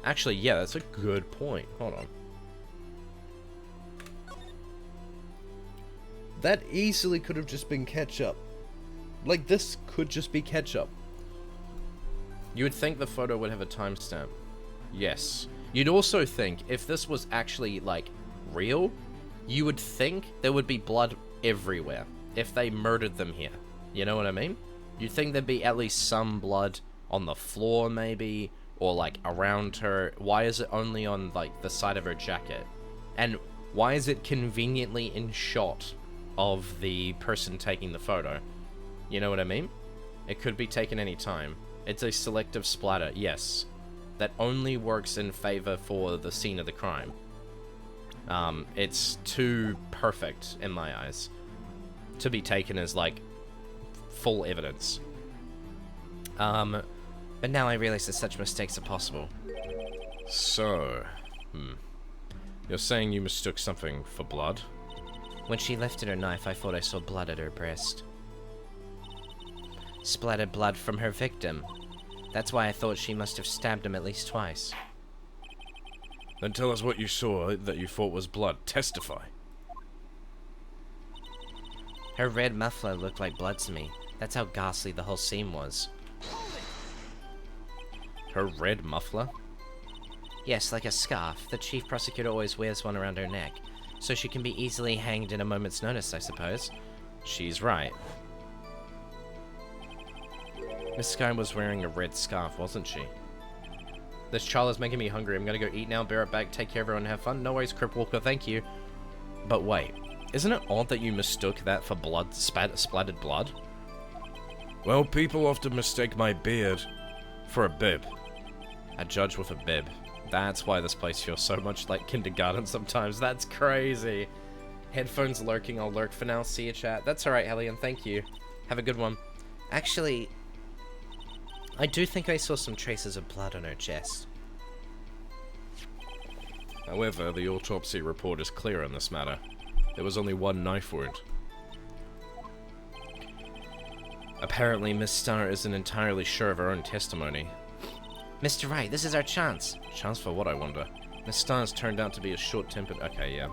Actually, yeah, that's a good point. Hold on. That easily could have just been ketchup. Like, this could just be ketchup. You would think the photo would have a timestamp. Yes. You'd also think, if this was actually, like, real, you would think there would be blood everywhere if they murdered them here. You know what I mean? You'd think there'd be at least some blood on the floor, maybe, or, like, around her. Why is it only on, like, the side of her jacket? And why is it conveniently in shot of the person taking the photo? You know what I mean? It could be taken any time. It's a selective splatter, yes. That only works in favor for the scene of the crime. It's too perfect, in my eyes, to be taken as, like, full evidence. But now I realize that such mistakes are possible. So, You're saying you mistook something for blood? When she lifted her knife, I thought I saw blood at her breast. Splattered blood from her victim. That's why I thought she must have stabbed him at least twice. Then tell us what you saw that you thought was blood. Testify. Her red muffler looked like blood to me. That's how ghastly the whole scene was. Her red muffler? Yes, like a scarf. The chief prosecutor always wears one around her neck, so she can be easily hanged in a moment's notice, I suppose. She's right. Miss Sky was wearing a red scarf, wasn't she? This child is making me hungry. I'm gonna go eat now, bear it back, take care everyone, and have fun. No worries, Crip Walker, thank you. But wait, isn't it odd that you mistook that for blood, splattered blood? Well, people often mistake my beard For a bib. A judge with a bib. That's why this place feels so much like kindergarten sometimes. That's crazy. Headphones lurking. I'll lurk for now. See you, chat. That's alright, Hellion. Thank you. Have a good one. Actually, I do think I saw some traces of blood on her chest. However, the autopsy report is clear on this matter. There was only one knife wound. Apparently, Miss Starr isn't entirely sure of her own testimony. Mr. Wright, this is our chance. Chance for what, I wonder? Miss Starr's turned out to be a short-tempered... Okay, yeah.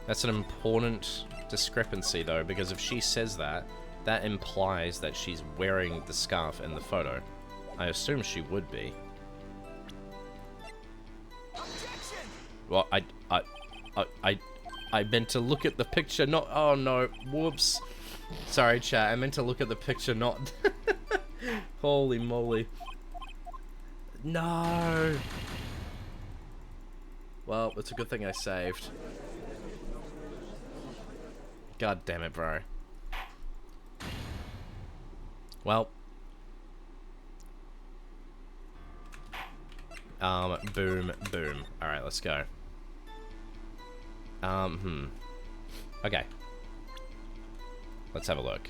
That's an important discrepancy, though, because if she says that, that implies that she's wearing the scarf in the photo. I assume she would be. Well, I meant to look at the picture, not... Oh, no. Whoops. Sorry, chat. I meant to look at the picture, not... Holy moly. No! Well, it's a good thing I saved. God damn it, bro. Well. Boom, boom. Alright, let's go. Okay. Let's have a look.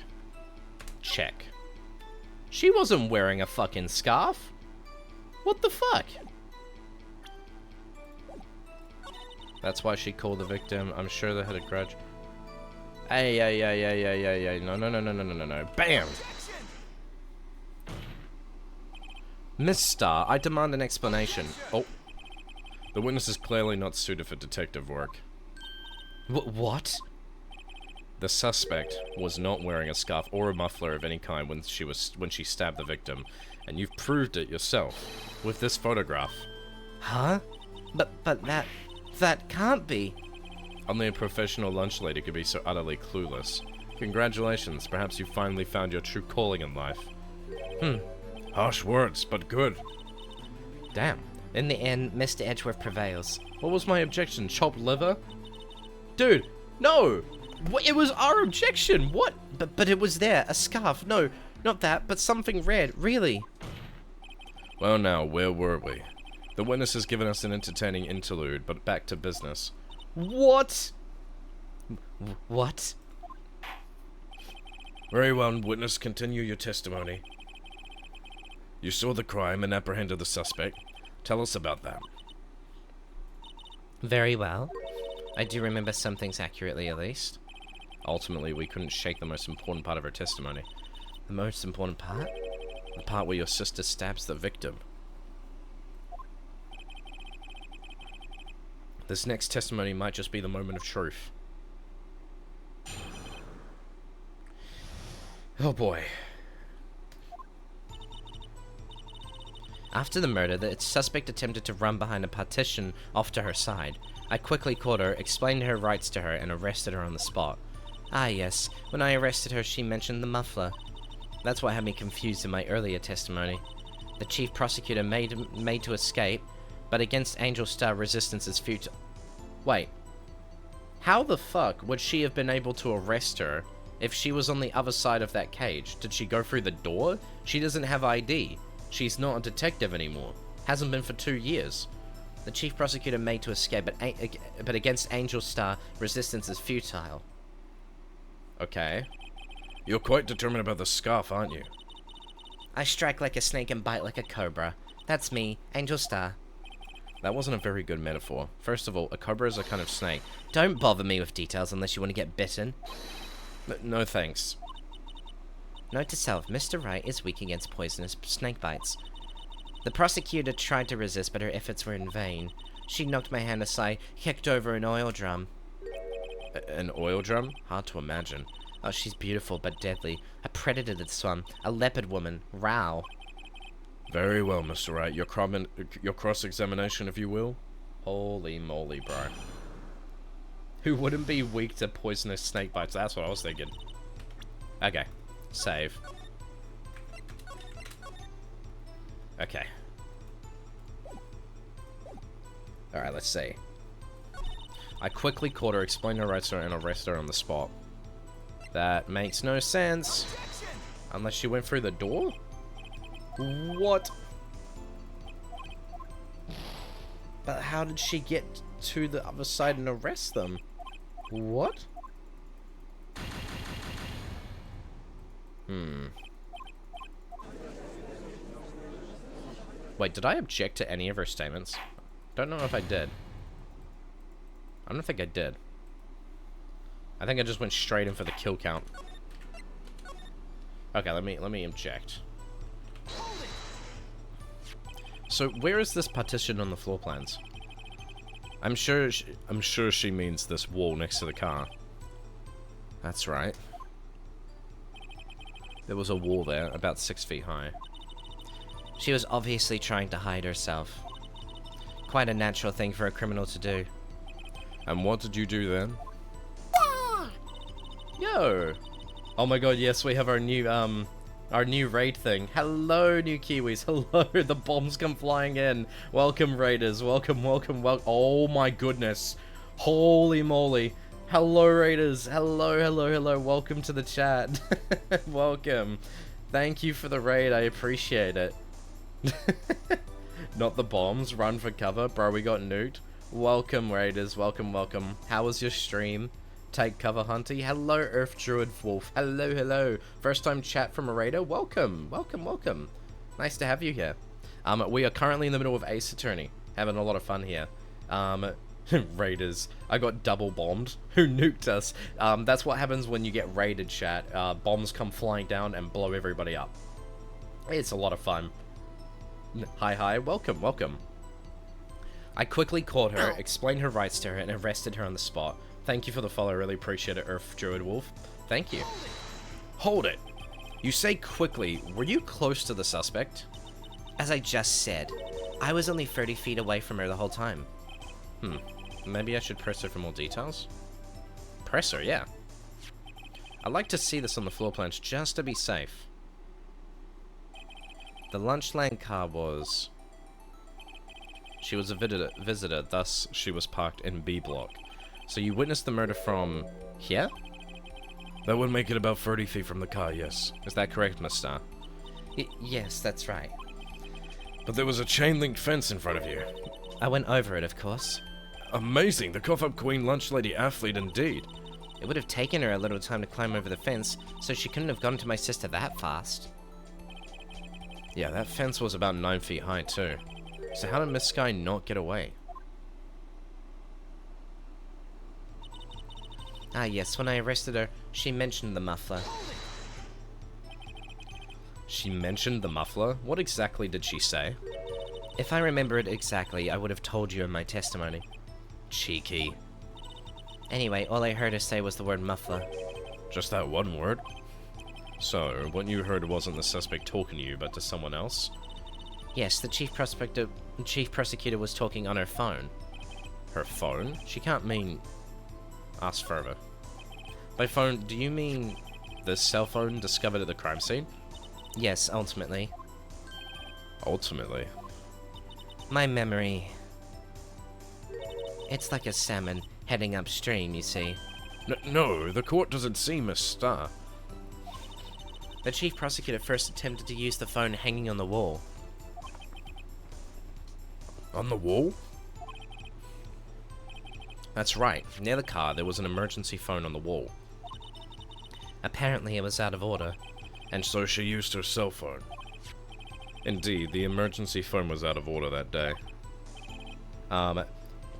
Check. She wasn't wearing a fucking scarf. What the fuck? That's why she called the victim. I'm sure they had a grudge. Hey. No. Bam! Miss Starr, I demand an explanation. Oh. The witness is clearly not suited for detective work. What? The suspect was not wearing a scarf or a muffler of any kind when she stabbed the victim, and you've proved it yourself with this photograph. Huh? But that can't be. Only a professional lunch lady could be so utterly clueless. Congratulations, perhaps you finally found your true calling in life. Harsh words, but good. Damn. In the end, Mr. Edgeworth prevails. What was my objection? Chopped liver? Dude, no! It was our objection! What? But it was there. A scarf. No, not that, but something red. Really. Well now, where were we? The witness has given us an entertaining interlude, but back to business. What? What? Very well, witness, continue your testimony. You saw the crime and apprehended the suspect. Tell us about that. Very well. I do remember some things accurately, at least. Ultimately, we couldn't shake the most important part of her testimony. The most important part? The part where your sister stabs the victim. This next testimony might just be the moment of truth. Oh boy. After the murder, the suspect attempted to run behind a partition off to her side. I quickly caught her, explained her rights to her, and arrested her on the spot. Ah yes, when I arrested her, she mentioned the muffler. That's what had me confused in my earlier testimony. The chief prosecutor made to escape, but against Angel Star, resistance is futile. Wait. How the fuck would she have been able to arrest her if she was on the other side of that cage? Did she go through the door? She doesn't have ID. She's not a detective anymore. Hasn't been for 2 years. The chief prosecutor made to escape, but against Angel Star, resistance is futile. Okay. You're quite determined about the scarf, aren't you? I strike like a snake and bite like a cobra. That's me, Angel Star. That wasn't a very good metaphor. First of all, a cobra is a kind of snake. Don't bother me with details unless you want to get bitten. No thanks. Note to self, Mr. Wright is weak against poisonous snake bites. The prosecutor tried to resist, but her efforts were in vain. She knocked my hand aside, kicked over an oil drum. An oil drum? Hard to imagine. Oh, she's beautiful, but deadly. A predator, this one. A leopard woman. Row. Very well, Mr. Wright. Your cross-examination, if you will. Holy moly, bro. Who wouldn't be weak to poisonous snake bites? That's what I was thinking. Okay. Save. Okay. Alright, let's see. I quickly caught her, explained her rights to her, and arrested her on the spot. That makes no sense. Unless she went through the door? What? But how did she get to the other side and arrest them? What? Wait, did I object to any of her statements? Don't know if I did. I don't think I did. I think I just went straight in for the kill count. Okay, let me object. So where is this partition on the floor plans? I'm sure she means this wall next to the car. That's right. There was a wall there, about 6 feet high. She was obviously trying to hide herself. Quite a natural thing for a criminal to do. And what did you do then? Yo! Oh my god, yes, we have our new raid thing. Hello, new Kiwis. Hello, the bombs come flying in. Welcome, raiders. Welcome. Oh my goodness. Holy moly. Hello, raiders. Hello. Welcome to the chat. Welcome. Thank you for the raid. I appreciate it. Not the bombs. Run for cover. Bro, we got nuked. Welcome, raiders. Welcome. How was your stream? Take cover, Hunty. Hello, Earth Druid Wolf. Hello. First time chat from a raider. Welcome. Nice to have you here. We are currently in the middle of Ace Attorney. Having a lot of fun here. Raiders. I got double bombed. Who nuked us? That's what happens when you get raided, chat. Bombs come flying down and blow everybody up. It's a lot of fun. Hi. Welcome. I quickly caught her, explained her rights to her, and arrested her on the spot. Thank you for the follow, really appreciate it, Earth Druid Wolf. Thank you. Hold it. You say quickly, were you close to the suspect? As I just said, I was only 30 feet away from her the whole time. Maybe I should press her for more details? Press her, yeah. I'd like to see this on the floor plans just to be safe. The lunch lane car was... She was a visitor, thus she was parked in B block. So you witnessed the murder from here? That would make it about 30 feet from the car, yes. Is that correct, Miss Star? Yes, that's right. But there was a chain-linked fence in front of you. I went over it, of course. Amazing, the cough-up queen lunch lady athlete indeed. It would have taken her a little time to climb over the fence, so she couldn't have gone to my sister that fast. Yeah, that fence was about 9 feet high too. So how did Miss Sky not get away? Ah yes, when I arrested her, she mentioned the muffler. She mentioned the muffler? What exactly did she say? If I remember it exactly, I would have told you in my testimony. Cheeky. Anyway, all I heard her say was the word muffler. Just that one word? So, what you heard wasn't the suspect talking to you, but to someone else? Yes, the chief prosecutor was talking on her phone. Her phone? She can't mean... Ask further. By phone, do you mean the cell phone discovered at the crime scene? Yes, ultimately. Ultimately? My memory... It's like a salmon heading upstream, you see. No, the court doesn't see Miss Star. The chief prosecutor first attempted to use the phone hanging on the wall. On the wall? That's right. Near the car, there was an emergency phone on the wall. Apparently it was out of order. And so she used her cell phone. Indeed, the emergency phone was out of order that day.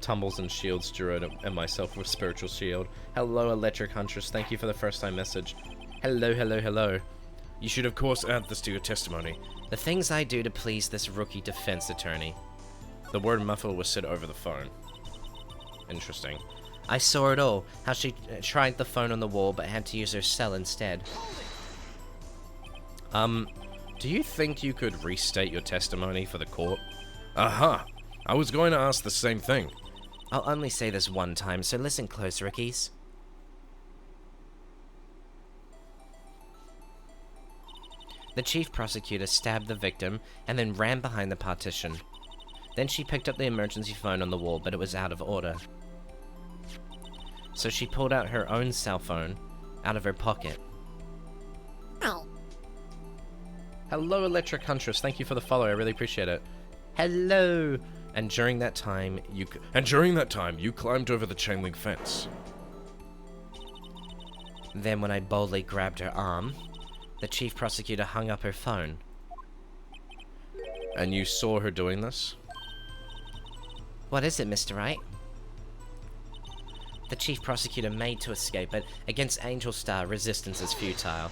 Tumbles and Shields, Druid, and myself with Spiritual Shield. Hello, Electric Huntress. Thank you for the first time message. Hello. You should of course add this to your testimony. The things I do to please this rookie defense attorney. The word muffler was said over the phone. Interesting. I saw it all. How she tried the phone on the wall but had to use her cell instead. Do you think you could restate your testimony for the court? Aha! I was going to ask the same thing. I'll only say this one time, so listen close, rookies. The chief prosecutor stabbed the victim and then ran behind the partition. Then she picked up the emergency phone on the wall, but it was out of order. So she pulled out her own cell phone out of her pocket. Hello, Electric Huntress. Thank you for the follow. I really appreciate it. Hello! And during that time, you climbed over the chain link fence. Then when I boldly grabbed her arm, the chief prosecutor hung up her phone. And you saw her doing this? What is it, Mr. Wright? The chief prosecutor made to escape, but against Angel Star, resistance is futile.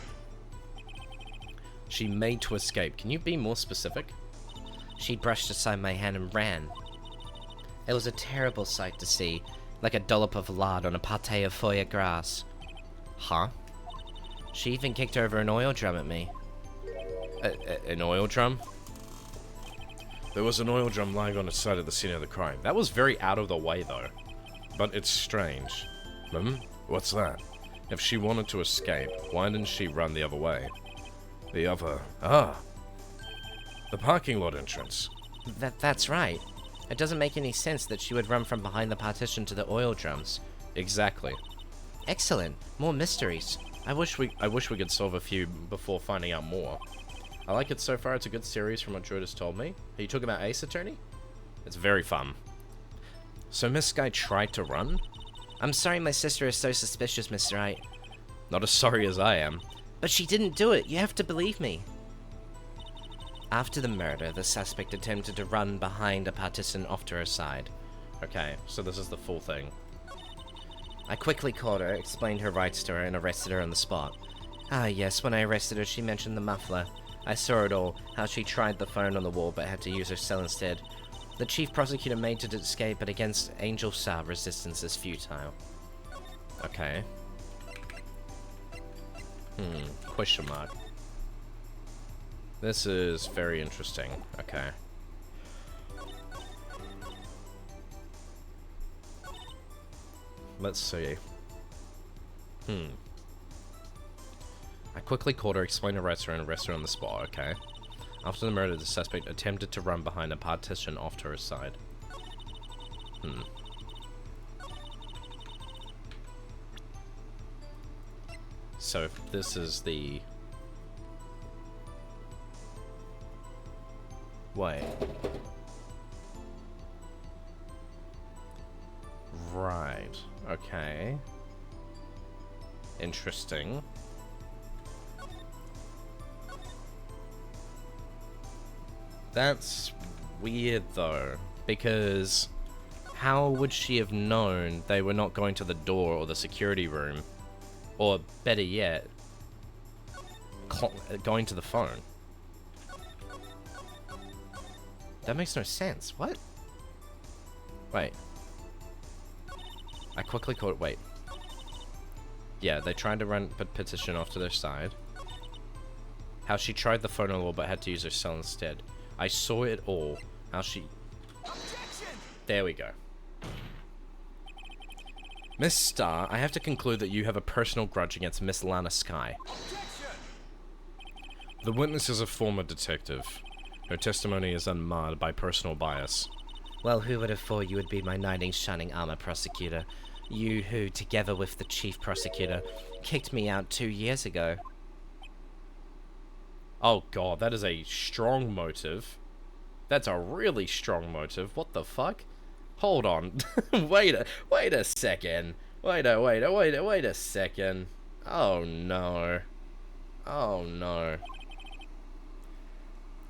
She made to escape. Can you be more specific? She brushed aside my hand and ran. It was a terrible sight to see, like a dollop of lard on a pate of foie gras. Huh? She even kicked over an oil drum at me. An oil drum? There was an oil drum lying on the side of the scene of the crime. That was very out of the way, though. But it's strange. What's that? If she wanted to escape, why didn't she run the other way? The parking lot entrance. That's right. It doesn't make any sense that she would run from behind the partition to the oil drums. Exactly. Excellent. More mysteries. I wish we could solve a few before finding out more. I like it so far. It's a good series from what Drew has told me. Are you talking about Ace Attorney? It's very fun. So Miss Sky tried to run? I'm sorry my sister is so suspicious, Mr. Wright. Not as sorry as I am. But she didn't do it. You have to believe me. After the murder, the suspect attempted to run behind a partition off to her side. Okay, so this is the full thing. I quickly caught her, explained her rights to her, and arrested her on the spot. Ah yes, when I arrested her, she mentioned the muffler. I saw it all, how she tried the phone on the wall but had to use her cell instead. The chief prosecutor made to escape, but against Angel Star, resistance is futile. Okay. Question mark. This is very interesting. Okay. Let's see. I quickly called her, explained her rights to her, and arrested her on the spot, okay? After the murder, the suspect attempted to run behind a partition off to her side. So if this is the... Wait. Right. Okay. Interesting. That's weird, though, because how would she have known they were not going to the door or the security room? Or, better yet, going to the phone? That makes no sense. What? Wait. I quickly caught... Wait. Yeah, they tried to run petition off to their side. How she tried the phone a little but had to use her cell instead. I saw it all. How she... Objection! There we go. Miss Star, I have to conclude that you have a personal grudge against Miss Lana Sky. Objection! The witness is a former detective. Her testimony is unmarred by personal bias. Well, who would have thought you would be my knight in shining armor, prosecutor? You who, together with the chief prosecutor, kicked me out 2 years ago. Oh god, that is a strong motive. That's a really strong motive. What the fuck? Hold on. wait a second. Wait a second. Oh no. Oh no.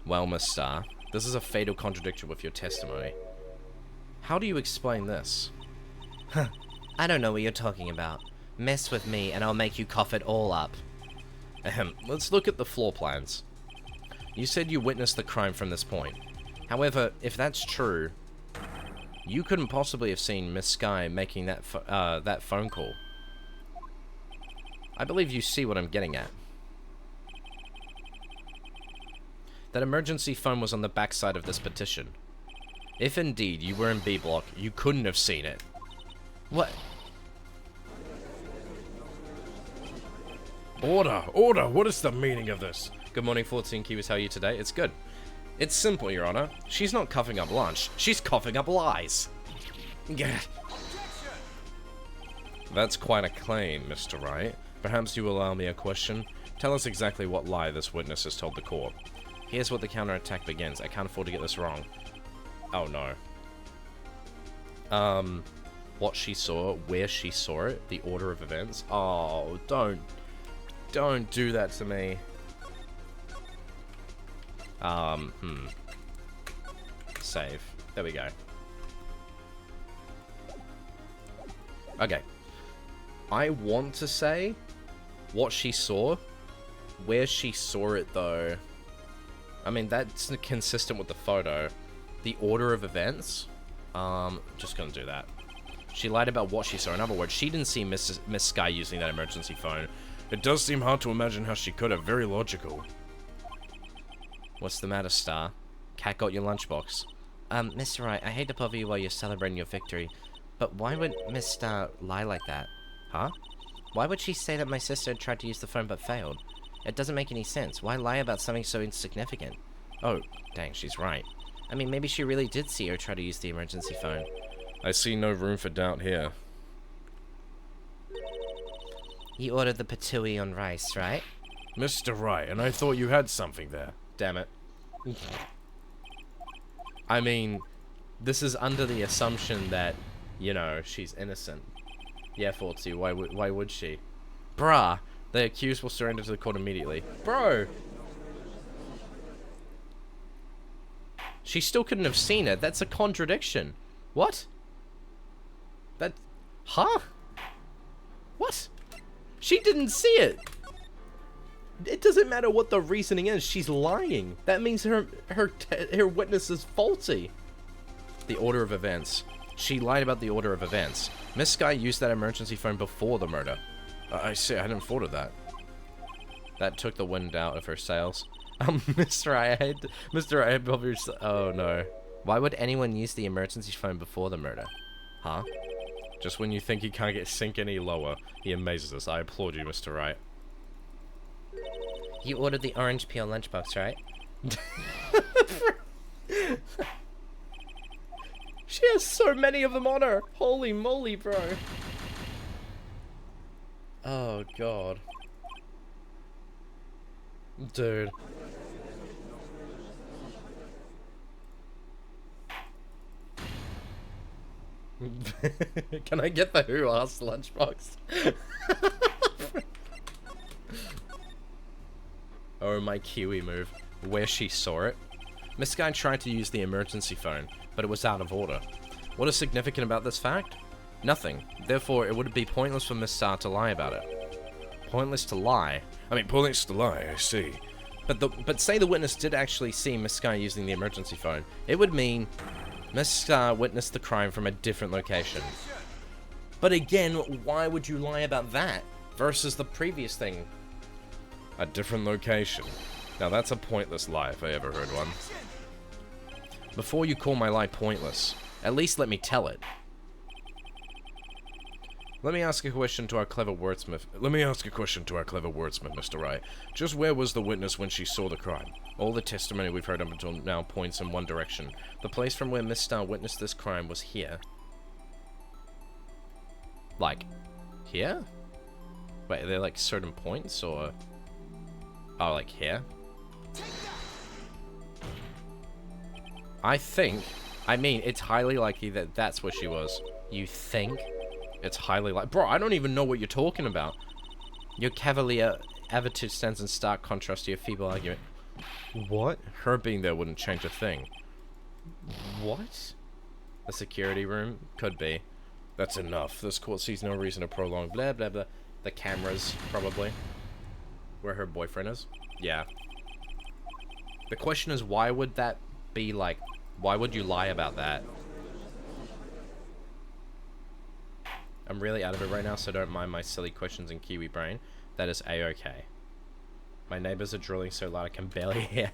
Well, Miss Star, this is a fatal contradiction with your testimony. How do you explain this? I don't know what you're talking about. Mess with me and I'll make you cough it all up. Let's look at the floor plans. You said you witnessed the crime from this point. However, if that's true, you couldn't possibly have seen Miss Sky making that phone call. I believe you see what I'm getting at. That emergency phone was on the backside of this petition. If indeed you were in B block, you couldn't have seen it. What? Order! Order! What is the meaning of this? Good morning, Fortsy and Kiwis. How are you today? It's good. It's simple, Your Honor. She's not coughing up lunch. She's coughing up lies. That's quite a claim, Mr. Wright. Perhaps you will allow me a question? Tell us exactly what lie this witness has told the court. Here's what the counterattack begins. I can't afford to get this wrong. Oh no. What she saw, where she saw it, the order of events. Oh, don't do that to me. Save. There we go. Okay. I want to say what she saw. Where she saw it, though. I mean, that's consistent with the photo. The order of events. Just gonna do that. She lied about what she saw. In other words, she didn't see Miss Sky using that emergency phone. It does seem hard to imagine how she could have. Very logical. What's the matter, Star? Cat got your lunchbox. Mr. Wright, I hate to bother you while you're celebrating your victory, but why would Miss Star lie like that? Huh? Why would she say that my sister had tried to use the phone but failed? It doesn't make any sense. Why lie about something so insignificant? Oh, dang, she's right. I mean, maybe she really did see her try to use the emergency phone. I see no room for doubt here. You ordered the patooey on rice, right? Mr. Wright, and I thought you had something there. Damn it. I mean, this is under the assumption that, you know, she's innocent. Yeah, Fortsy, why would she? Bruh, the accused will surrender to the court immediately. Bro! She still couldn't have seen it. That's a contradiction. What? That... Huh? What? She didn't see it! It doesn't matter what the reasoning is. She's lying. That means her witness is faulty. The order of events. She lied about the order of events. Miss Sky used that emergency phone before the murder. I see. I hadn't thought of that. That took the wind out of her sails. Mr. I had probably... Oh, no. Why would anyone use the emergency phone before the murder? Huh? Just when you think he can't get sink any lower, he amazes us. I applaud you, Mr. Wright. You ordered the orange peel lunchbox, right? She has so many of them on her. Holy moly, bro. Oh, God. Dude. Can I get the Who Asked lunchbox? Oh, my Kiwi move. Where she saw it. Miss Sky tried to use the emergency phone, but it was out of order. What is significant about this fact? Nothing. Therefore, it would be pointless for Miss Star to lie about it. Pointless to lie? I mean, pointless to lie, I see. But say the witness did actually see Miss Sky using the emergency phone. It would mean Miss Star witnessed the crime from a different location. But again, why would you lie about that versus the previous thing? A different location. Now that's a pointless lie if I ever heard one. Before you call my lie pointless, at least let me tell it. Let me ask a question to our clever wordsmith. Mr. Wright. Just where was the witness when she saw the crime? All the testimony we've heard up until now points in one direction. The place from where Miss Star witnessed this crime was here. Like, here? Wait, are there like certain points or... Oh, like here? I mean, it's highly likely that that's where she was. You think? It's highly like... Bro, I don't even know what you're talking about. Your cavalier attitude stands in stark contrast to your feeble argument. What? Her being there wouldn't change a thing. What? The security room? Could be. That's enough. This court sees no reason to prolong Blah, blah, blah. The cameras, probably. Where her boyfriend is? Yeah. The question is, why would that be like... Why would you lie about that? I'm really out of it right now, so don't mind my silly questions in Kiwi brain. That is A-okay. My neighbors are drilling so loud I can barely hear.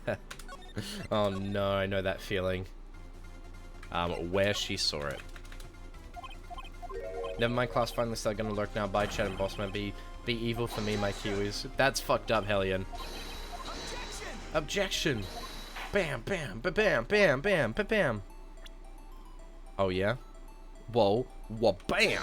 Oh no, I know that feeling. Where she saw it. Never mind, class finalists are gonna lurk now. Bye, Chad and Bossman. Be evil for me, my Kiwis. That's fucked up, Hellion. Objection! Bam, bam, ba-bam, bam, bam, ba-bam. Oh, yeah? Whoa, whoa, bam!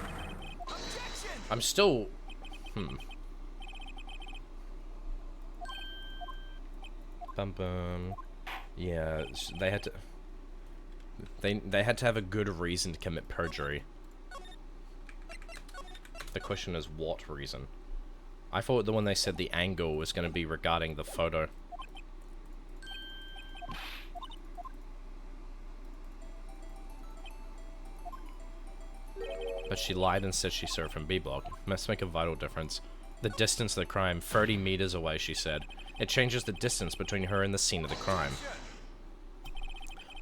I'm still... Bum bum. Yeah, they had to... They had to have a good reason to commit perjury. The question is, what reason? I thought the one they said the angle was going to be regarding the photo. But she lied and said she saw it from B block. Must make a vital difference. The distance of the crime, 30 meters away, she said. It changes the distance between her and the scene of the crime.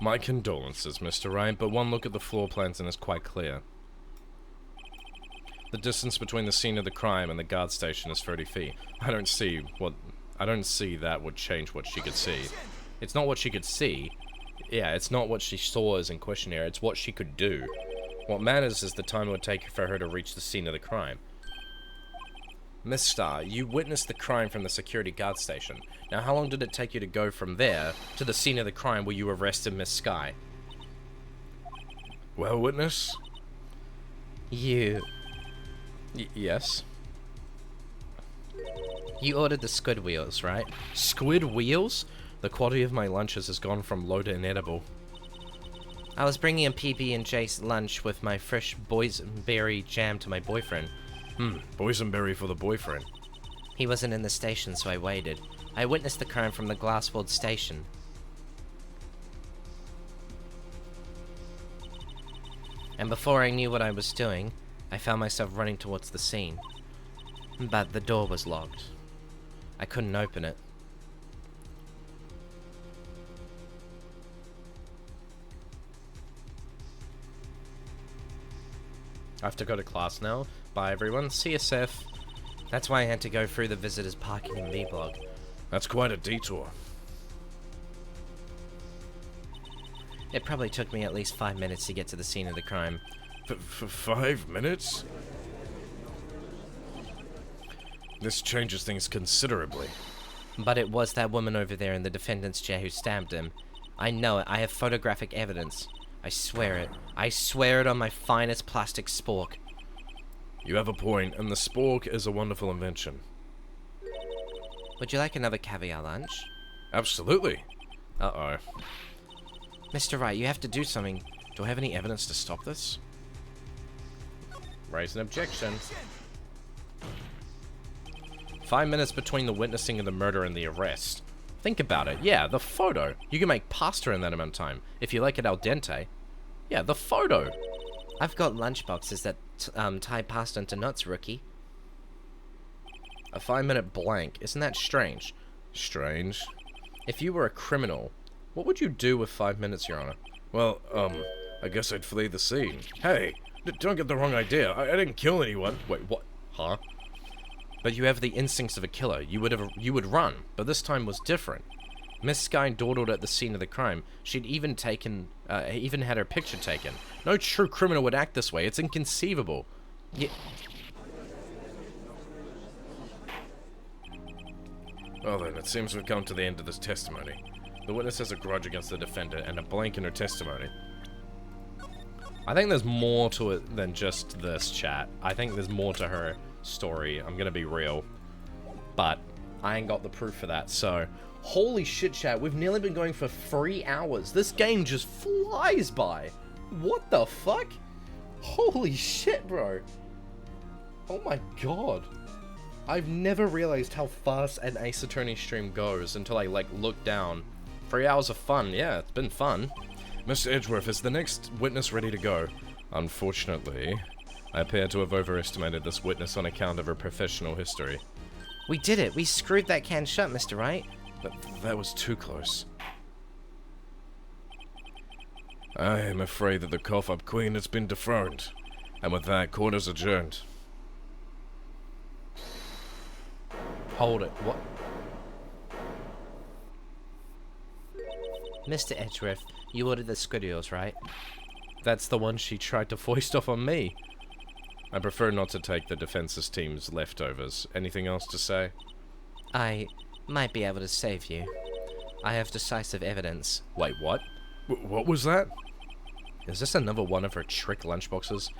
My condolences, Mr. Wright, but one look at the floor plans and it's quite clear. The distance between the scene of the crime and the guard station is 30 feet. I don't see that would change what she could see. It's not what she could see. Yeah, it's not what she saw as in question here, it's what she could do. What matters is the time it would take for her to reach the scene of the crime. Miss Starr, you witnessed the crime from the security guard station. Now, how long did it take you to go from there to the scene of the crime where you arrested Miss Skye? Well, witness? You Yes? ordered the squid wheels, right? Squid wheels? The quality of my lunches has gone from low to inedible. I was bringing a PB&J's lunch with my fresh boysenberry jam to my boyfriend. Boysenberry for the boyfriend. He wasn't in the station, so I waited. I witnessed the crime from the glass-walled station. And before I knew what I was doing, I found myself running towards the scene. But the door was locked. I couldn't open it. I have to go to class now. Bye, everyone. CSF. That's why I had to go through the visitors' parking in B block. That's quite a detour. It probably took me at least 5 minutes to get to the scene of the crime. For 5 minutes? This changes things considerably. But it was that woman over there in the defendant's chair who stabbed him. I know it. I have photographic evidence. I swear it. I swear it on my finest plastic spork. You have a point, and the spork is a wonderful invention. Would you like another caviar lunch? Absolutely. Uh-oh. Mr. Wright, you have to do something. Do I have any evidence to stop this? Raise an objection. 5 minutes between the witnessing of the murder and the arrest. Think about it. Yeah, the photo. You can make pasta in that amount of time. If you like it al dente. Yeah, the photo. I've got lunchboxes that tie pasta into knots, rookie. A 5-minute blank. Isn't that strange? Strange. If you were a criminal, what would you do with 5 minutes, Your Honor? Well, I guess I'd flee the scene. Hey, don't get the wrong idea. I didn't kill anyone. Wait, what? Huh? But you have the instincts of a killer. You would run, but this time was different. Miss Skye dawdled at the scene of the crime. She'd even had her picture taken. No true criminal would act this way. It's inconceivable. Well then, it seems we've come to the end of this testimony. The witness has a grudge against the defendant and a blank in her testimony. I think there's more to it than just this, chat. I think there's more to her story. I'm gonna be real. But I ain't got the proof for that, so... Holy shit, chat. We've nearly been going for 3 hours. This game just flies by. What the fuck? Holy shit, bro. Oh my god. I've never realized how fast an Ace Attorney stream goes until I, like, look down. 3 hours of fun. Yeah, it's been fun. Mr. Edgeworth, is the next witness ready to go? Unfortunately, I appear to have overestimated this witness on account of her professional history. We did it. We screwed that can shut, Mr. Wright. But that was too close. I am afraid that the cough-up queen has been dethroned. And with that, court is adjourned. Hold it. What? Mr. Edgeworth, you ordered the squiddios, right? That's the one she tried to foist off on me. I prefer not to take the defense's team's leftovers. Anything else to say? I might be able to save you. I have decisive evidence. Wait, what? What was that? Is this another one of her trick lunchboxes?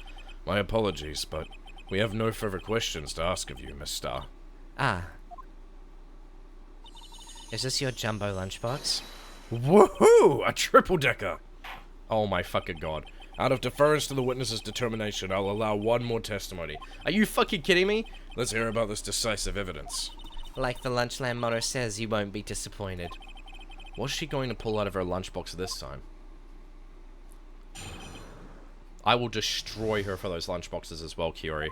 My apologies, but We have no further questions to ask of you, Miss Starr. Ah. Is this your jumbo lunchbox? Woohoo! A triple-decker! Oh my fucking god. Out of deference to the witness's determination, I'll allow one more testimony. Are you fucking kidding me? Let's hear about this decisive evidence. Like the Lunchland motto says, you won't be disappointed. What's she going to pull out of her lunchbox this time? I will destroy her for those lunchboxes as well, Kiori.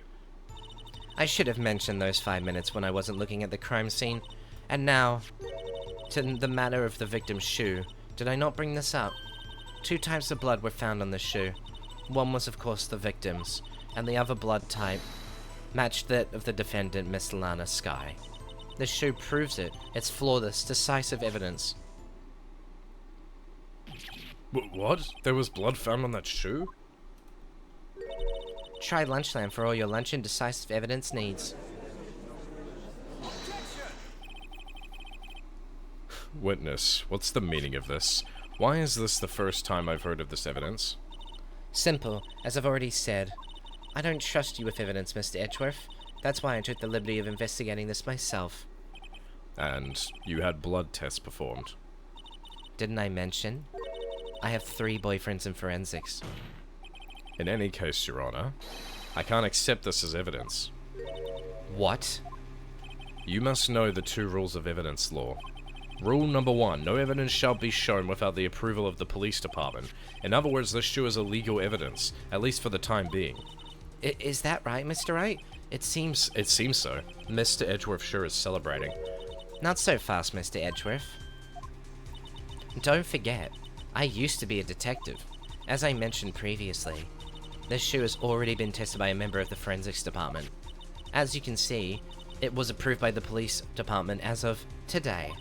I should have mentioned those 5 minutes when I wasn't looking at the crime scene. And now, to the matter of the victim's shoe. Did I not bring this up? 2 types of blood were found on the shoe. One was, of course, the victim's, and the other blood type matched that of the defendant, Miss Lana Skye. This shoe proves it. It's flawless, decisive evidence. What? There was blood found on that shoe? Try Lunchland for all your lunch and decisive evidence needs. Witness, what's the meaning of this? Why is this the first time I've heard of this evidence? Simple, as I've already said. I don't trust you with evidence, Mr. Edgeworth. That's why I took the liberty of investigating this myself. And you had blood tests performed. Didn't I mention? I have 3 boyfriends in forensics. In any case, Your Honor, I can't accept this as evidence. What? You must know the 2 rules of evidence law. Rule number 1, no evidence shall be shown without the approval of the police department. In other words, this shoe is illegal evidence, at least for the time being. Is that right, Mr. Wright? It seems so. Mr. Edgeworth sure is celebrating. not so fast, Mr. Edgeworth. Don't forget, I used to be a detective. As I mentioned previously, this shoe has already been tested by a member of the forensics department. As you can see, it was approved by the police department as of today.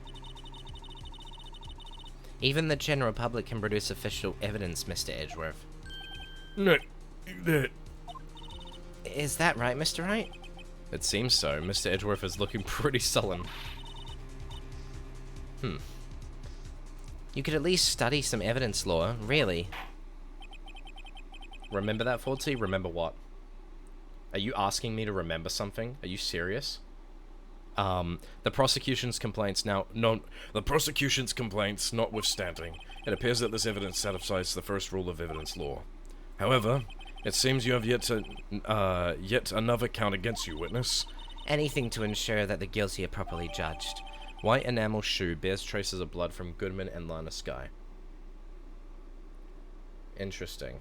Even the general public can produce official evidence, Mr. Edgeworth. No, Is that right, Mr. Wright? It seems so. Mr. Edgeworth is looking pretty sullen. You could at least study some evidence law, really. Remember that, Fortsy? Remember what? Are you asking me to remember something? Are you serious? The prosecution's complaints the prosecution's complaints notwithstanding, it appears that this evidence satisfies the first rule of evidence law. However, it seems you have yet another count against you, witness. Anything to ensure that the guilty are properly judged. White enamel shoe bears traces of blood from Goodman and Lana Skye. Interesting.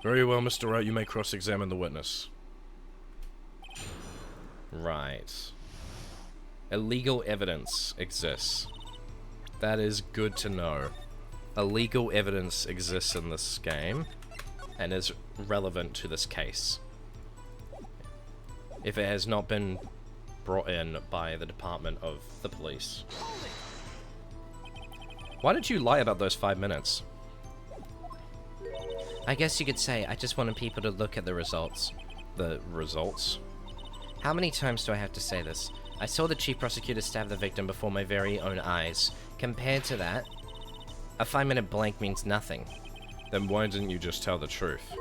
Very well, Mr. Wright, you may cross-examine the witness. Right. Illegal evidence exists. That is good to know. Illegal evidence exists in this game and is relevant to this case. If it has not been brought in by the Department of the Police. Why did you lie about those 5 minutes? I guess you could say I just wanted people to look at the results. The results? How many times do I have to say this? I saw the chief prosecutor stab the victim before my very own eyes. Compared to that, a 5-minute blank means nothing. Then why didn't you just tell the truth?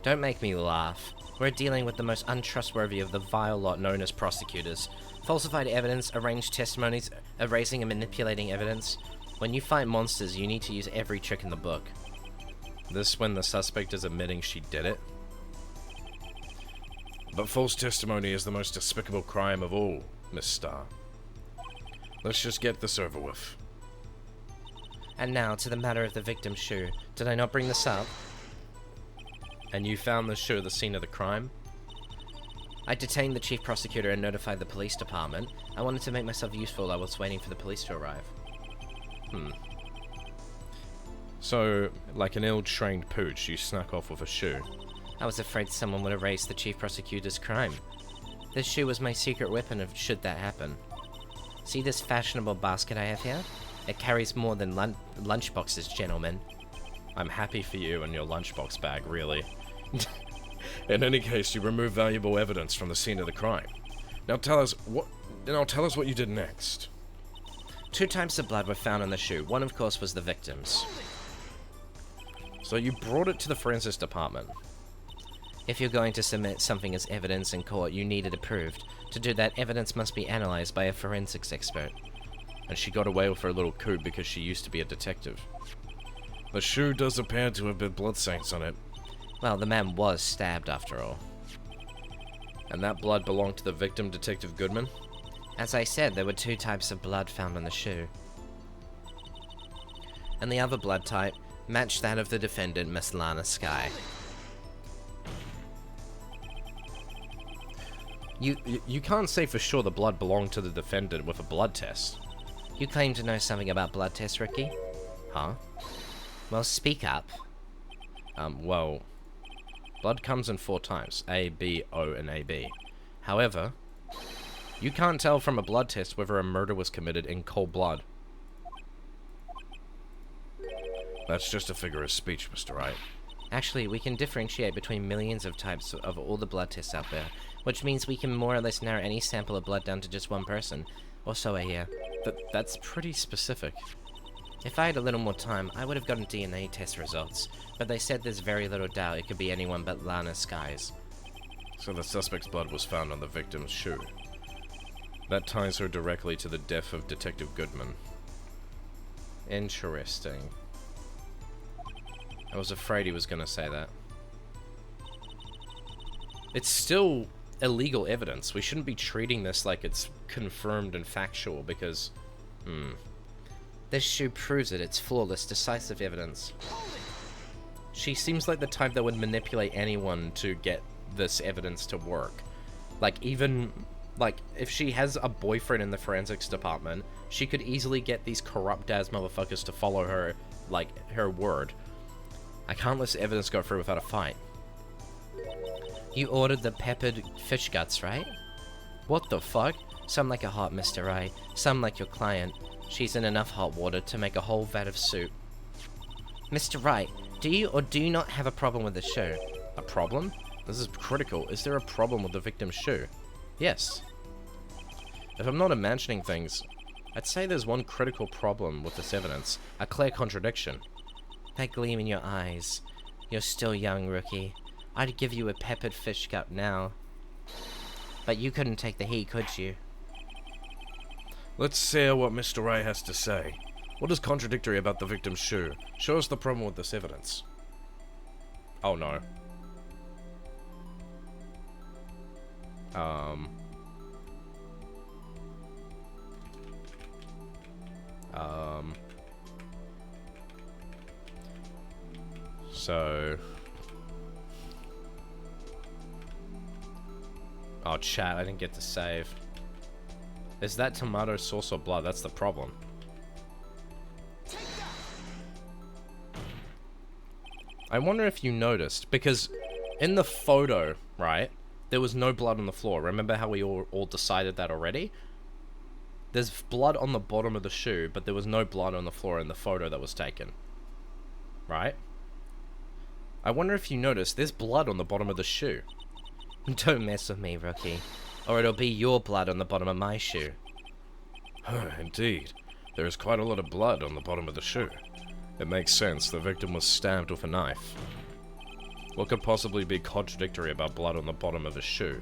Don't make me laugh. We're dealing with the most untrustworthy of the vile lot known as prosecutors. Falsified evidence, arranged testimonies, erasing and manipulating evidence. When you fight monsters, you need to use every trick in the book. This when the suspect is admitting she did it? But false testimony is the most despicable crime of all, Miss Starr. Let's just get this over with. And now to the matter of the victim's shoe. Did I not bring this up? And you found the shoe at the scene of the crime? I detained the chief prosecutor and notified the police department. I wanted to make myself useful while I was waiting for the police to arrive. So, like an ill-trained pooch, you snuck off with a shoe. I was afraid someone would erase the chief prosecutor's crime. This shoe was my secret weapon if should that happen. See this fashionable basket I have here? It carries more than lunchboxes, gentlemen. I'm happy for you and your lunchbox bag, really. In any case, you removed valuable evidence from the scene of the crime. Now tell us what you did next. 2 types of blood were found on the shoe. One, of course, was the victim's. So you brought it to the forensics department. If you're going to submit something as evidence in court, you need it approved. To do that, evidence must be analyzed by a forensics expert. And she got away with her little coup because she used to be a detective. The shoe does appear to have been bloodstains on it. Well, the man was stabbed after all. And that blood belonged to the victim, Detective Goodman? As I said, there were 2 types of blood found on the shoe. And the other blood type matched that of the defendant, Miss Lana Skye. You can't say for sure the blood belonged to the defendant with a blood test. You claim to know something about blood tests, Ricky? Huh? Well, speak up. Well, blood comes in 4 types, A, B, O, and AB. However, you can't tell from a blood test whether a murder was committed in cold blood. That's just a figure of speech, Mr. Wright. Actually, we can differentiate between millions of types of all the blood tests out there, which means we can more or less narrow any sample of blood down to just one person. Or so I hear. That's pretty specific. If I had a little more time, I would have gotten DNA test results, but they said there's very little doubt it could be anyone but Lana Skye's. So the suspect's blood was found on the victim's shoe. That ties her directly to the death of Detective Goodman. Interesting. I was afraid he was going to say that. It's still illegal evidence. We shouldn't be treating this like it's confirmed and factual because... This shoe proves it. It's flawless, decisive evidence. She seems like the type that would manipulate anyone to get this evidence to work. Like, even... Like, if she has a boyfriend in the forensics department, she could easily get these corrupt-ass motherfuckers to follow her, like, her word. I can't let evidence go through without a fight. You ordered the peppered fish guts, right? What the fuck? Some like a hot Mr. Wright, some like your client. She's in enough hot water to make a whole vat of soup. Mr. Wright, do you or do you not have a problem with the shoe? A problem? This is critical. Is there a problem with the victim's shoe? Yes. If I'm not imagining things, I'd say there's one critical problem with this evidence. A clear contradiction. That gleam in your eyes. You're still young, rookie. I'd give you a peppered fish gut now. But you couldn't take the heat, could you? Let's hear what Mr. Wright has to say. What is contradictory about the victim's shoe? Show us the problem with this evidence. Oh no. So... Oh, chat, I didn't get to save. Is that tomato sauce or blood? That's the problem. I wonder if you noticed, because in the photo, right, there was no blood on the floor. Remember how we all decided that already? There's blood on the bottom of the shoe, but there was no blood on the floor in the photo that was taken. Right? I wonder if you noticed, there's blood on the bottom of the shoe. Don't mess with me, rookie. Or it'll be your blood on the bottom of my shoe. Indeed. There is quite a lot of blood on the bottom of the shoe. It makes sense. The victim was stabbed with a knife. What could possibly be contradictory about blood on the bottom of a shoe?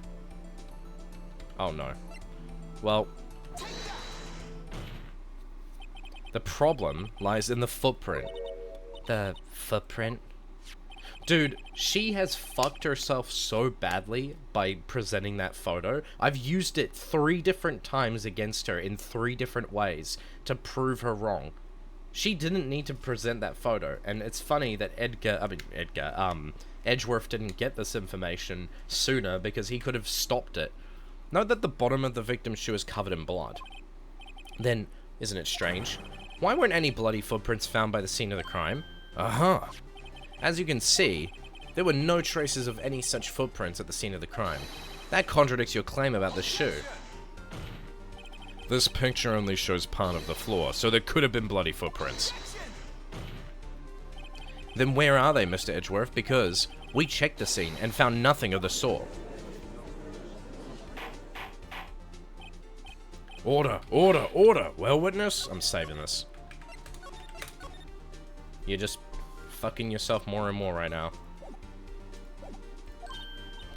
Oh no. Well... The problem lies in the footprint. The footprint? Dude, she has fucked herself so badly by presenting that photo. I've used it 3 different times against her in 3 different ways to prove her wrong. She didn't need to present that photo, and it's funny that Edgeworth didn't get this information sooner because he could have stopped it. Note that the bottom of the victim's shoe is covered in blood. Then, isn't it strange? Why weren't any bloody footprints found by the scene of the crime? Aha! As you can see, there were no traces of any such footprints at the scene of the crime. That contradicts your claim about the shoe. This picture only shows part of the floor, so there could have been bloody footprints. Then where are they, Mr. Edgeworth? Because we checked the scene and found nothing of the sort. Order! Order! Order! Well, witness, I'm saving this. You just fucking yourself more and more right now.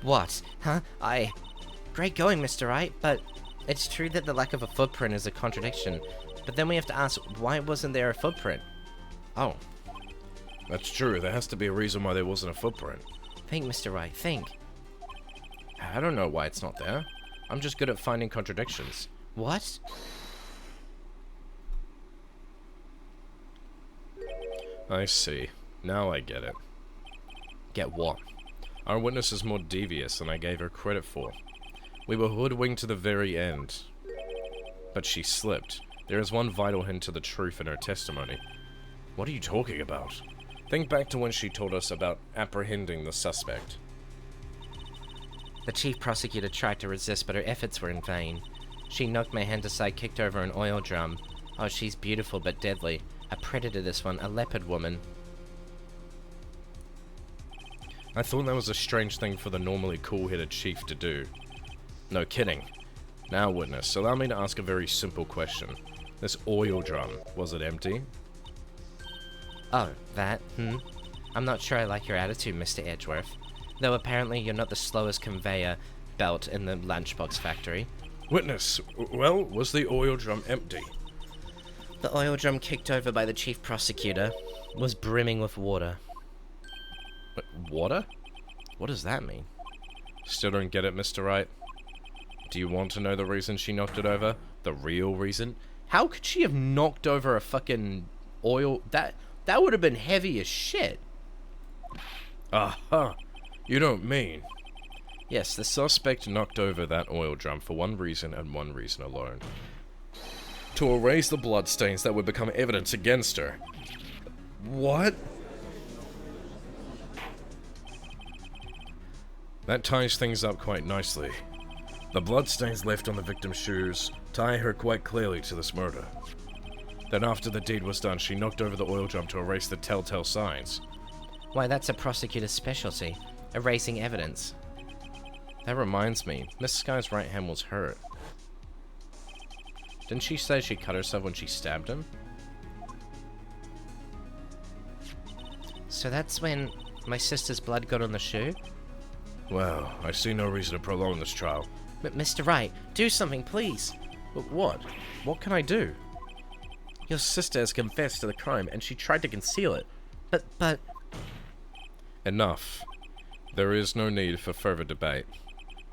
What? Huh? Great going, Mr. Wright, but it's true that the lack of a footprint is a contradiction. But then we have to ask, why wasn't there a footprint? Oh. That's true. There has to be a reason why there wasn't a footprint. Think, Mr. Wright, think. I don't know why it's not there. I'm just good at finding contradictions. What? I see. Now I get it. Get what? Our witness is more devious than I gave her credit for. We were hoodwinked to the very end. But she slipped. There is one vital hint to the truth in her testimony. What are you talking about? Think back to when she told us about apprehending the suspect. The chief prosecutor tried to resist, but her efforts were in vain. She knocked my hand aside, kicked over an oil drum. Oh, she's beautiful but deadly. A predator, this one. A leopard woman. I thought that was a strange thing for the normally cool-headed chief to do. No kidding. Now, witness, allow me to ask a very simple question. This oil drum, was it empty? Oh, that? I'm not sure I like your attitude, Mr. Edgeworth. Though apparently you're not the slowest conveyor belt in the lunchbox factory. Witness, well, was the oil drum empty? The oil drum kicked over by the chief prosecutor was brimming with water. But water? What does that mean? Still don't get it, Mr. Wright. Do you want to know the reason she knocked it over? The real reason? How could she have knocked over a fucking oil? That would have been heavy as shit. Aha! You don't mean... Yes, The suspect knocked over that oil drum for one reason and one reason alone. To erase the bloodstains that would become evidence against her. What? That ties things up quite nicely. The bloodstains left on the victim's shoes tie her quite clearly to this murder. Then after the deed was done, she knocked over the oil drum to erase the telltale signs. Why, that's a prosecutor's specialty. Erasing evidence. That reminds me, Miss Sky's right hand was hurt. Didn't she say she cut herself when she stabbed him? So that's when my sister's blood got on the shoe? Well, I see no reason to prolong this trial. But Mr. Wright, do something, please. But what? What can I do? Your sister has confessed to the crime, and she tried to conceal it. But... Enough. There is no need for further debate.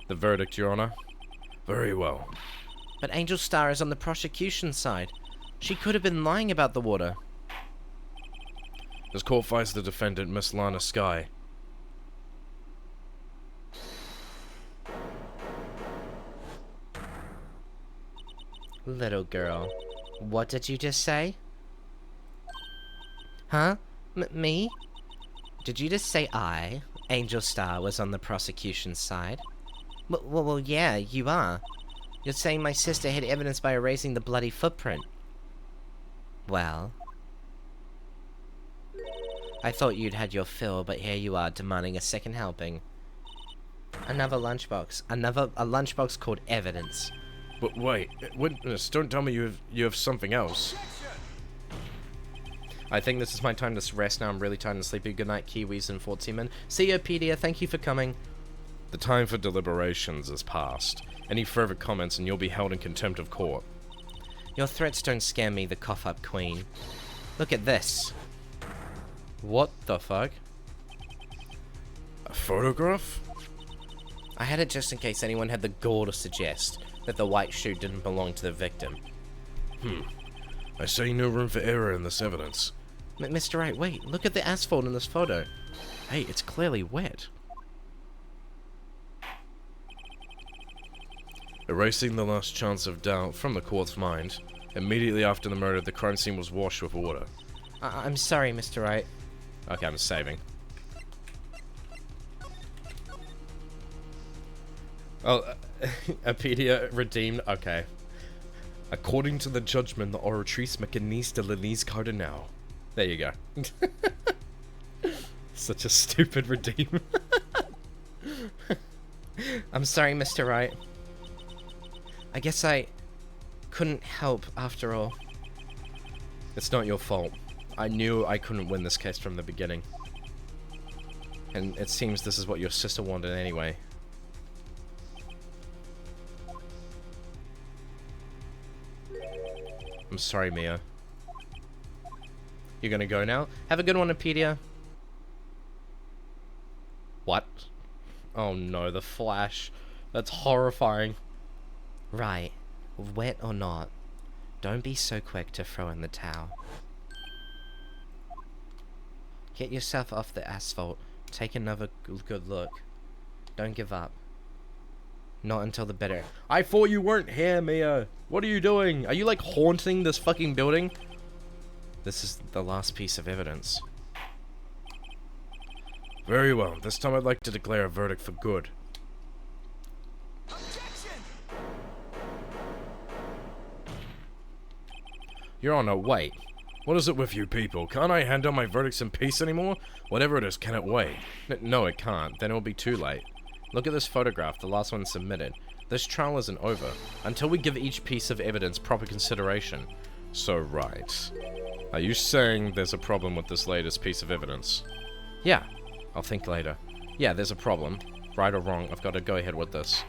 The verdict, Your Honor? Very well. But Angel Star is on the prosecution side. She could have been lying about the water. This court finds the defendant, Miss Lana Sky. Little girl, what did you just say? Huh? Me? Did you just say I, Angel Star, was on the prosecution side? Well, yeah, you are. You're saying my sister hid evidence by erasing the bloody footprint. Well... I thought you'd had your fill, but here you are, demanding a second helping. Another lunchbox. A lunchbox called evidence. But wait, witness, don't tell me you have something else. I think this is my time to rest now. I'm really tired and sleepy. Good night, Kiwis and Fortsy men. See you, Pedia. Thank you for coming. The time for deliberations is past. Any further comments and you'll be held in contempt of court. Your threats don't scare me, the cough-up queen. Look at this. What the fuck? A photograph? I had it just in case anyone had the gall to suggest that the white shoe didn't belong to the victim. I see no room for error in this evidence. Mr. Wright, wait. Look at the asphalt in this photo. Hey, it's clearly wet. Erasing the last chance of doubt from the court's mind, immediately after the murder, the crime scene was washed with water. I'm sorry, Mr. Wright. Okay, I'm saving. Oh, Apedia redeemed. Okay. According to the judgment, the oratrice mécaniste de l'Élysée Cardinal. There you go. Such a stupid redeem. I'm sorry, Mr. Wright. I guess I couldn't help after all. It's not your fault. I knew I couldn't win this case from the beginning. And it seems this is what your sister wanted anyway. I'm sorry, Mia. You're gonna go now? Have a good one, Apedia. What? Oh no, the flash. That's horrifying. Right. Wet or not, don't be so quick to throw in the towel. Get yourself off the asphalt. Take another good look. Don't give up. Not until the bitter. I thought you weren't here, Mia. What are you doing? Are you like haunting this fucking building? This is the last piece of evidence. Very well. This time I'd like to declare a verdict for good. Your Honor, wait. What is it with you people? Can't I hand down my verdicts in peace anymore? Whatever it is, can it wait? No, it can't. Then it'll be too late. Look at this photograph, the last one submitted. This trial isn't over until we give each piece of evidence proper consideration. So, right. Are you saying there's a problem with this latest piece of evidence? Yeah, I'll think later. Yeah, there's a problem. Right or wrong, I've got to go ahead with this.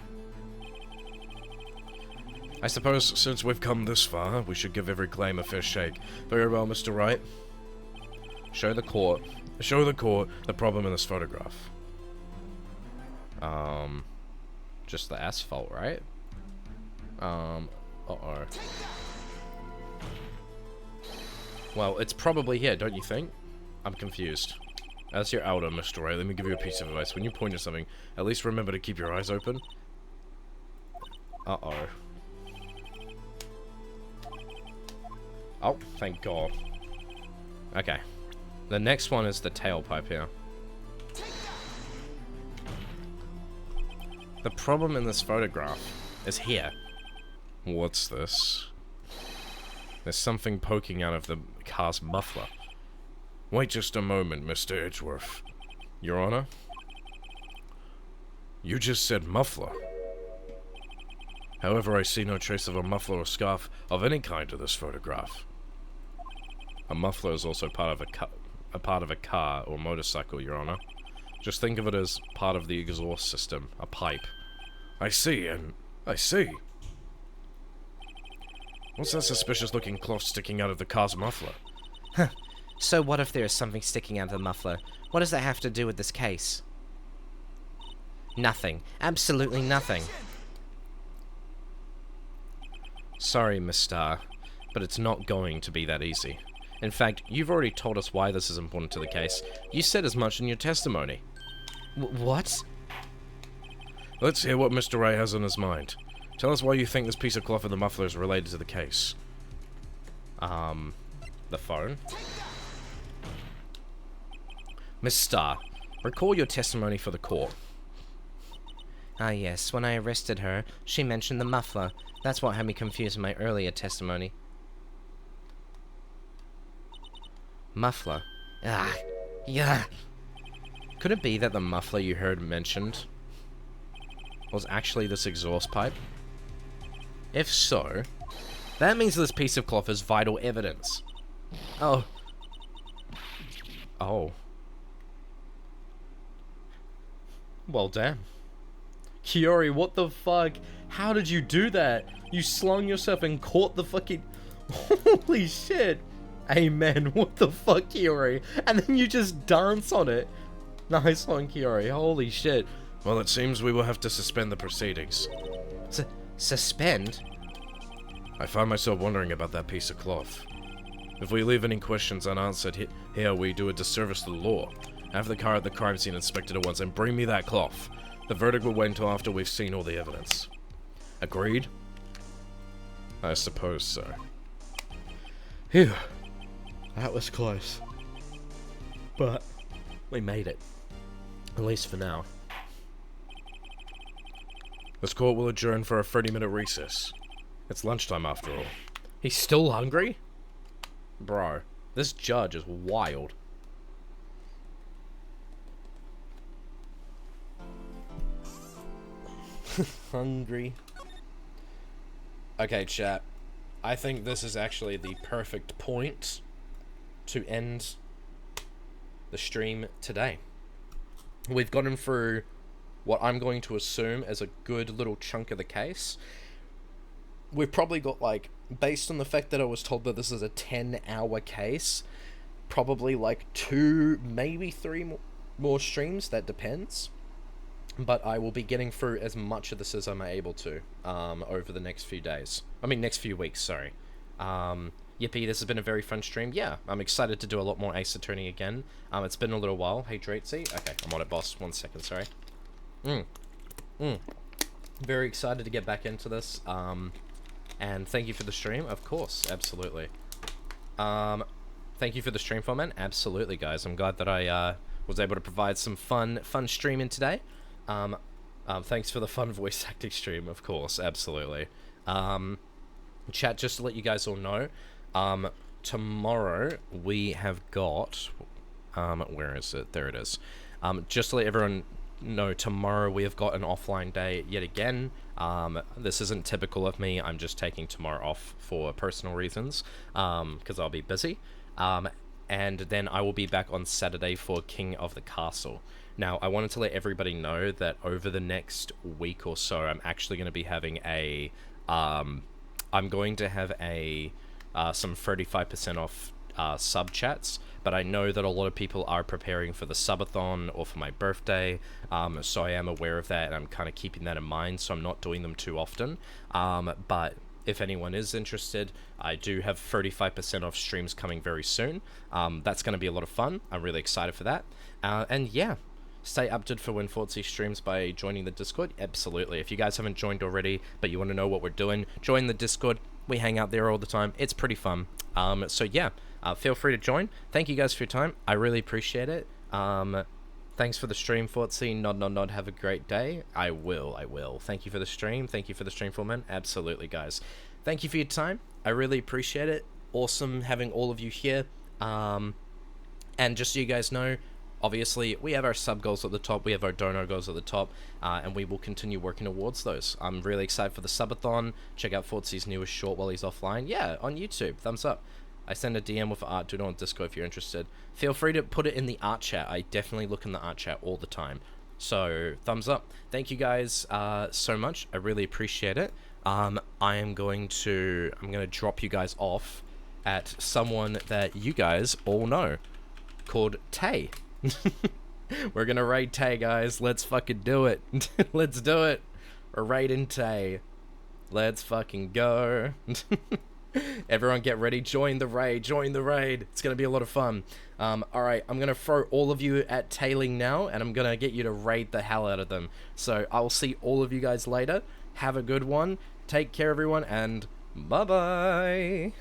I suppose since we've come this far, we should give every claim a fair shake. Very well, Mr. Wright. Show the court. Show the court the problem in this photograph. Just the asphalt, right? Uh-oh. Well, it's probably here, don't you think? I'm confused. As your elder, Mr. Wright, let me give you a piece of advice. When you point at something, at least remember to keep your eyes open. Uh-oh. Oh, thank God. Okay. The next one is the tailpipe here. The problem in this photograph is here. What's this? There's something poking out of the car's muffler. Wait just a moment, Mr. Edgeworth. Your Honor? You just said muffler. However, I see no trace of a muffler or scarf of any kind to this photograph. A muffler is also part of a car or motorcycle, Your Honor. Just think of it as part of the exhaust system, a pipe. I see. What's that suspicious-looking cloth sticking out of the car's muffler? Huh. So what if there is something sticking out of the muffler? What does that have to do with this case? Nothing. Absolutely nothing. Sorry, Miss Starr, but it's not going to be that easy. In fact, you've already told us why this is important to the case. You said as much in your testimony. What? Let's hear what Mr. Ray has on his mind. Tell us why you think this piece of cloth in the muffler is related to the case. The phone? Miss Starr, recall your testimony for the court. Ah yes, when I arrested her, she mentioned the muffler. That's what had me confused in my earlier testimony. Muffler. Ah, yeah. Could it be that the muffler you heard mentioned was actually this exhaust pipe? If so, that means this piece of cloth is vital evidence. Oh. Well, damn. Kiori, what the fuck? How did you do that? You slung yourself and caught the fucking... Holy shit. Amen. What the fuck, Kiori? And then you just dance on it. Nice one, Kiori. Holy shit. Well, it seems we will have to suspend the proceedings. Suspend? I find myself wondering about that piece of cloth. If we leave any questions unanswered here, we do a disservice to the law. Have the car at the crime scene inspected at once and bring me that cloth. The verdict will wait until after we've seen all the evidence. Agreed? I suppose so. Phew. That was close. But we made it. At least for now. This court will adjourn for a 30-minute recess. It's lunchtime after all. He's still hungry? Bro, this judge is wild. Hungry. Okay, chat. I think this is actually the perfect point to end the stream today. We've gotten through what I'm going to assume is a good little chunk of the case. We've probably got, like, based on the fact that I was told that this is a 10-hour case, probably like 2, maybe 3 more streams, that depends. But I will be getting through as much of this as I'm able to over the next few days. I mean, next few weeks, sorry. Yippee, this has been a very fun stream. Yeah, I'm excited to do a lot more Ace Attorney again. It's been a little while. Hey, Dratesy. Okay, I'm on it, boss. 1 second, sorry. Very excited to get back into this. And thank you for the stream, of course, absolutely. Thank you for the stream format, absolutely, guys. I'm glad that I was able to provide some fun streaming today. Thanks for the fun voice acting stream, of course, absolutely. Chat, just to let you guys all know, tomorrow we have got, where is it? There it is. Just to let everyone know, tomorrow we have got an offline day yet again. This isn't typical of me. I'm just taking tomorrow off for personal reasons, because I'll be busy. And then I will be back on Saturday for King of the Castle. Now, I wanted to let everybody know that over the next week or so, I'm actually going to be having a, I'm going to have a, some 35% off sub chats, but I know that a lot of people are preparing for the subathon or for my birthday, so I am aware of that, and I'm kind of keeping that in mind, so I'm not doing them too often. But if anyone is interested, I do have 35% off streams coming very soon. That's going to be a lot of fun. I'm really excited for that. And yeah, stay updated for when Fortsy streams by joining the Discord. Absolutely. If you guys haven't joined already, but you want to know what we're doing, join the Discord. We hang out there all the time. It's pretty fun. So yeah, feel free to join. Thank you guys for your time. I really appreciate it. Thanks for the stream, Fortsy. Nod. Have a great day. I will. Thank you for the stream. Thank you for the stream, Foreman. Absolutely, guys. Thank you for your time. I really appreciate it. Awesome having all of you here. And just so you guys know, obviously, we have our sub goals at the top, we have our donor goals at the top, and we will continue working towards those. I'm really excited for the subathon. Check out Fortsy's newest short while he's offline. Yeah, on YouTube. Thumbs up. I send a DM with art. Do it on Discord if you're interested. Feel free to put it in the art chat. I definitely look in the art chat all the time. So, thumbs up. Thank you guys so much. I really appreciate it. I'm going to drop you guys off at someone that you guys all know, called Tay. We're gonna raid Tay, guys. Let's fucking do it. Let's do it. We're raiding Tay. Let's fucking go. Everyone get ready. Join the raid. It's gonna be a lot of fun. Alright, I'm gonna throw all of you at Tailing now, and I'm gonna get you to raid the hell out of them. So I'll see all of you guys later. Have a good one. Take care, everyone, and bye-bye.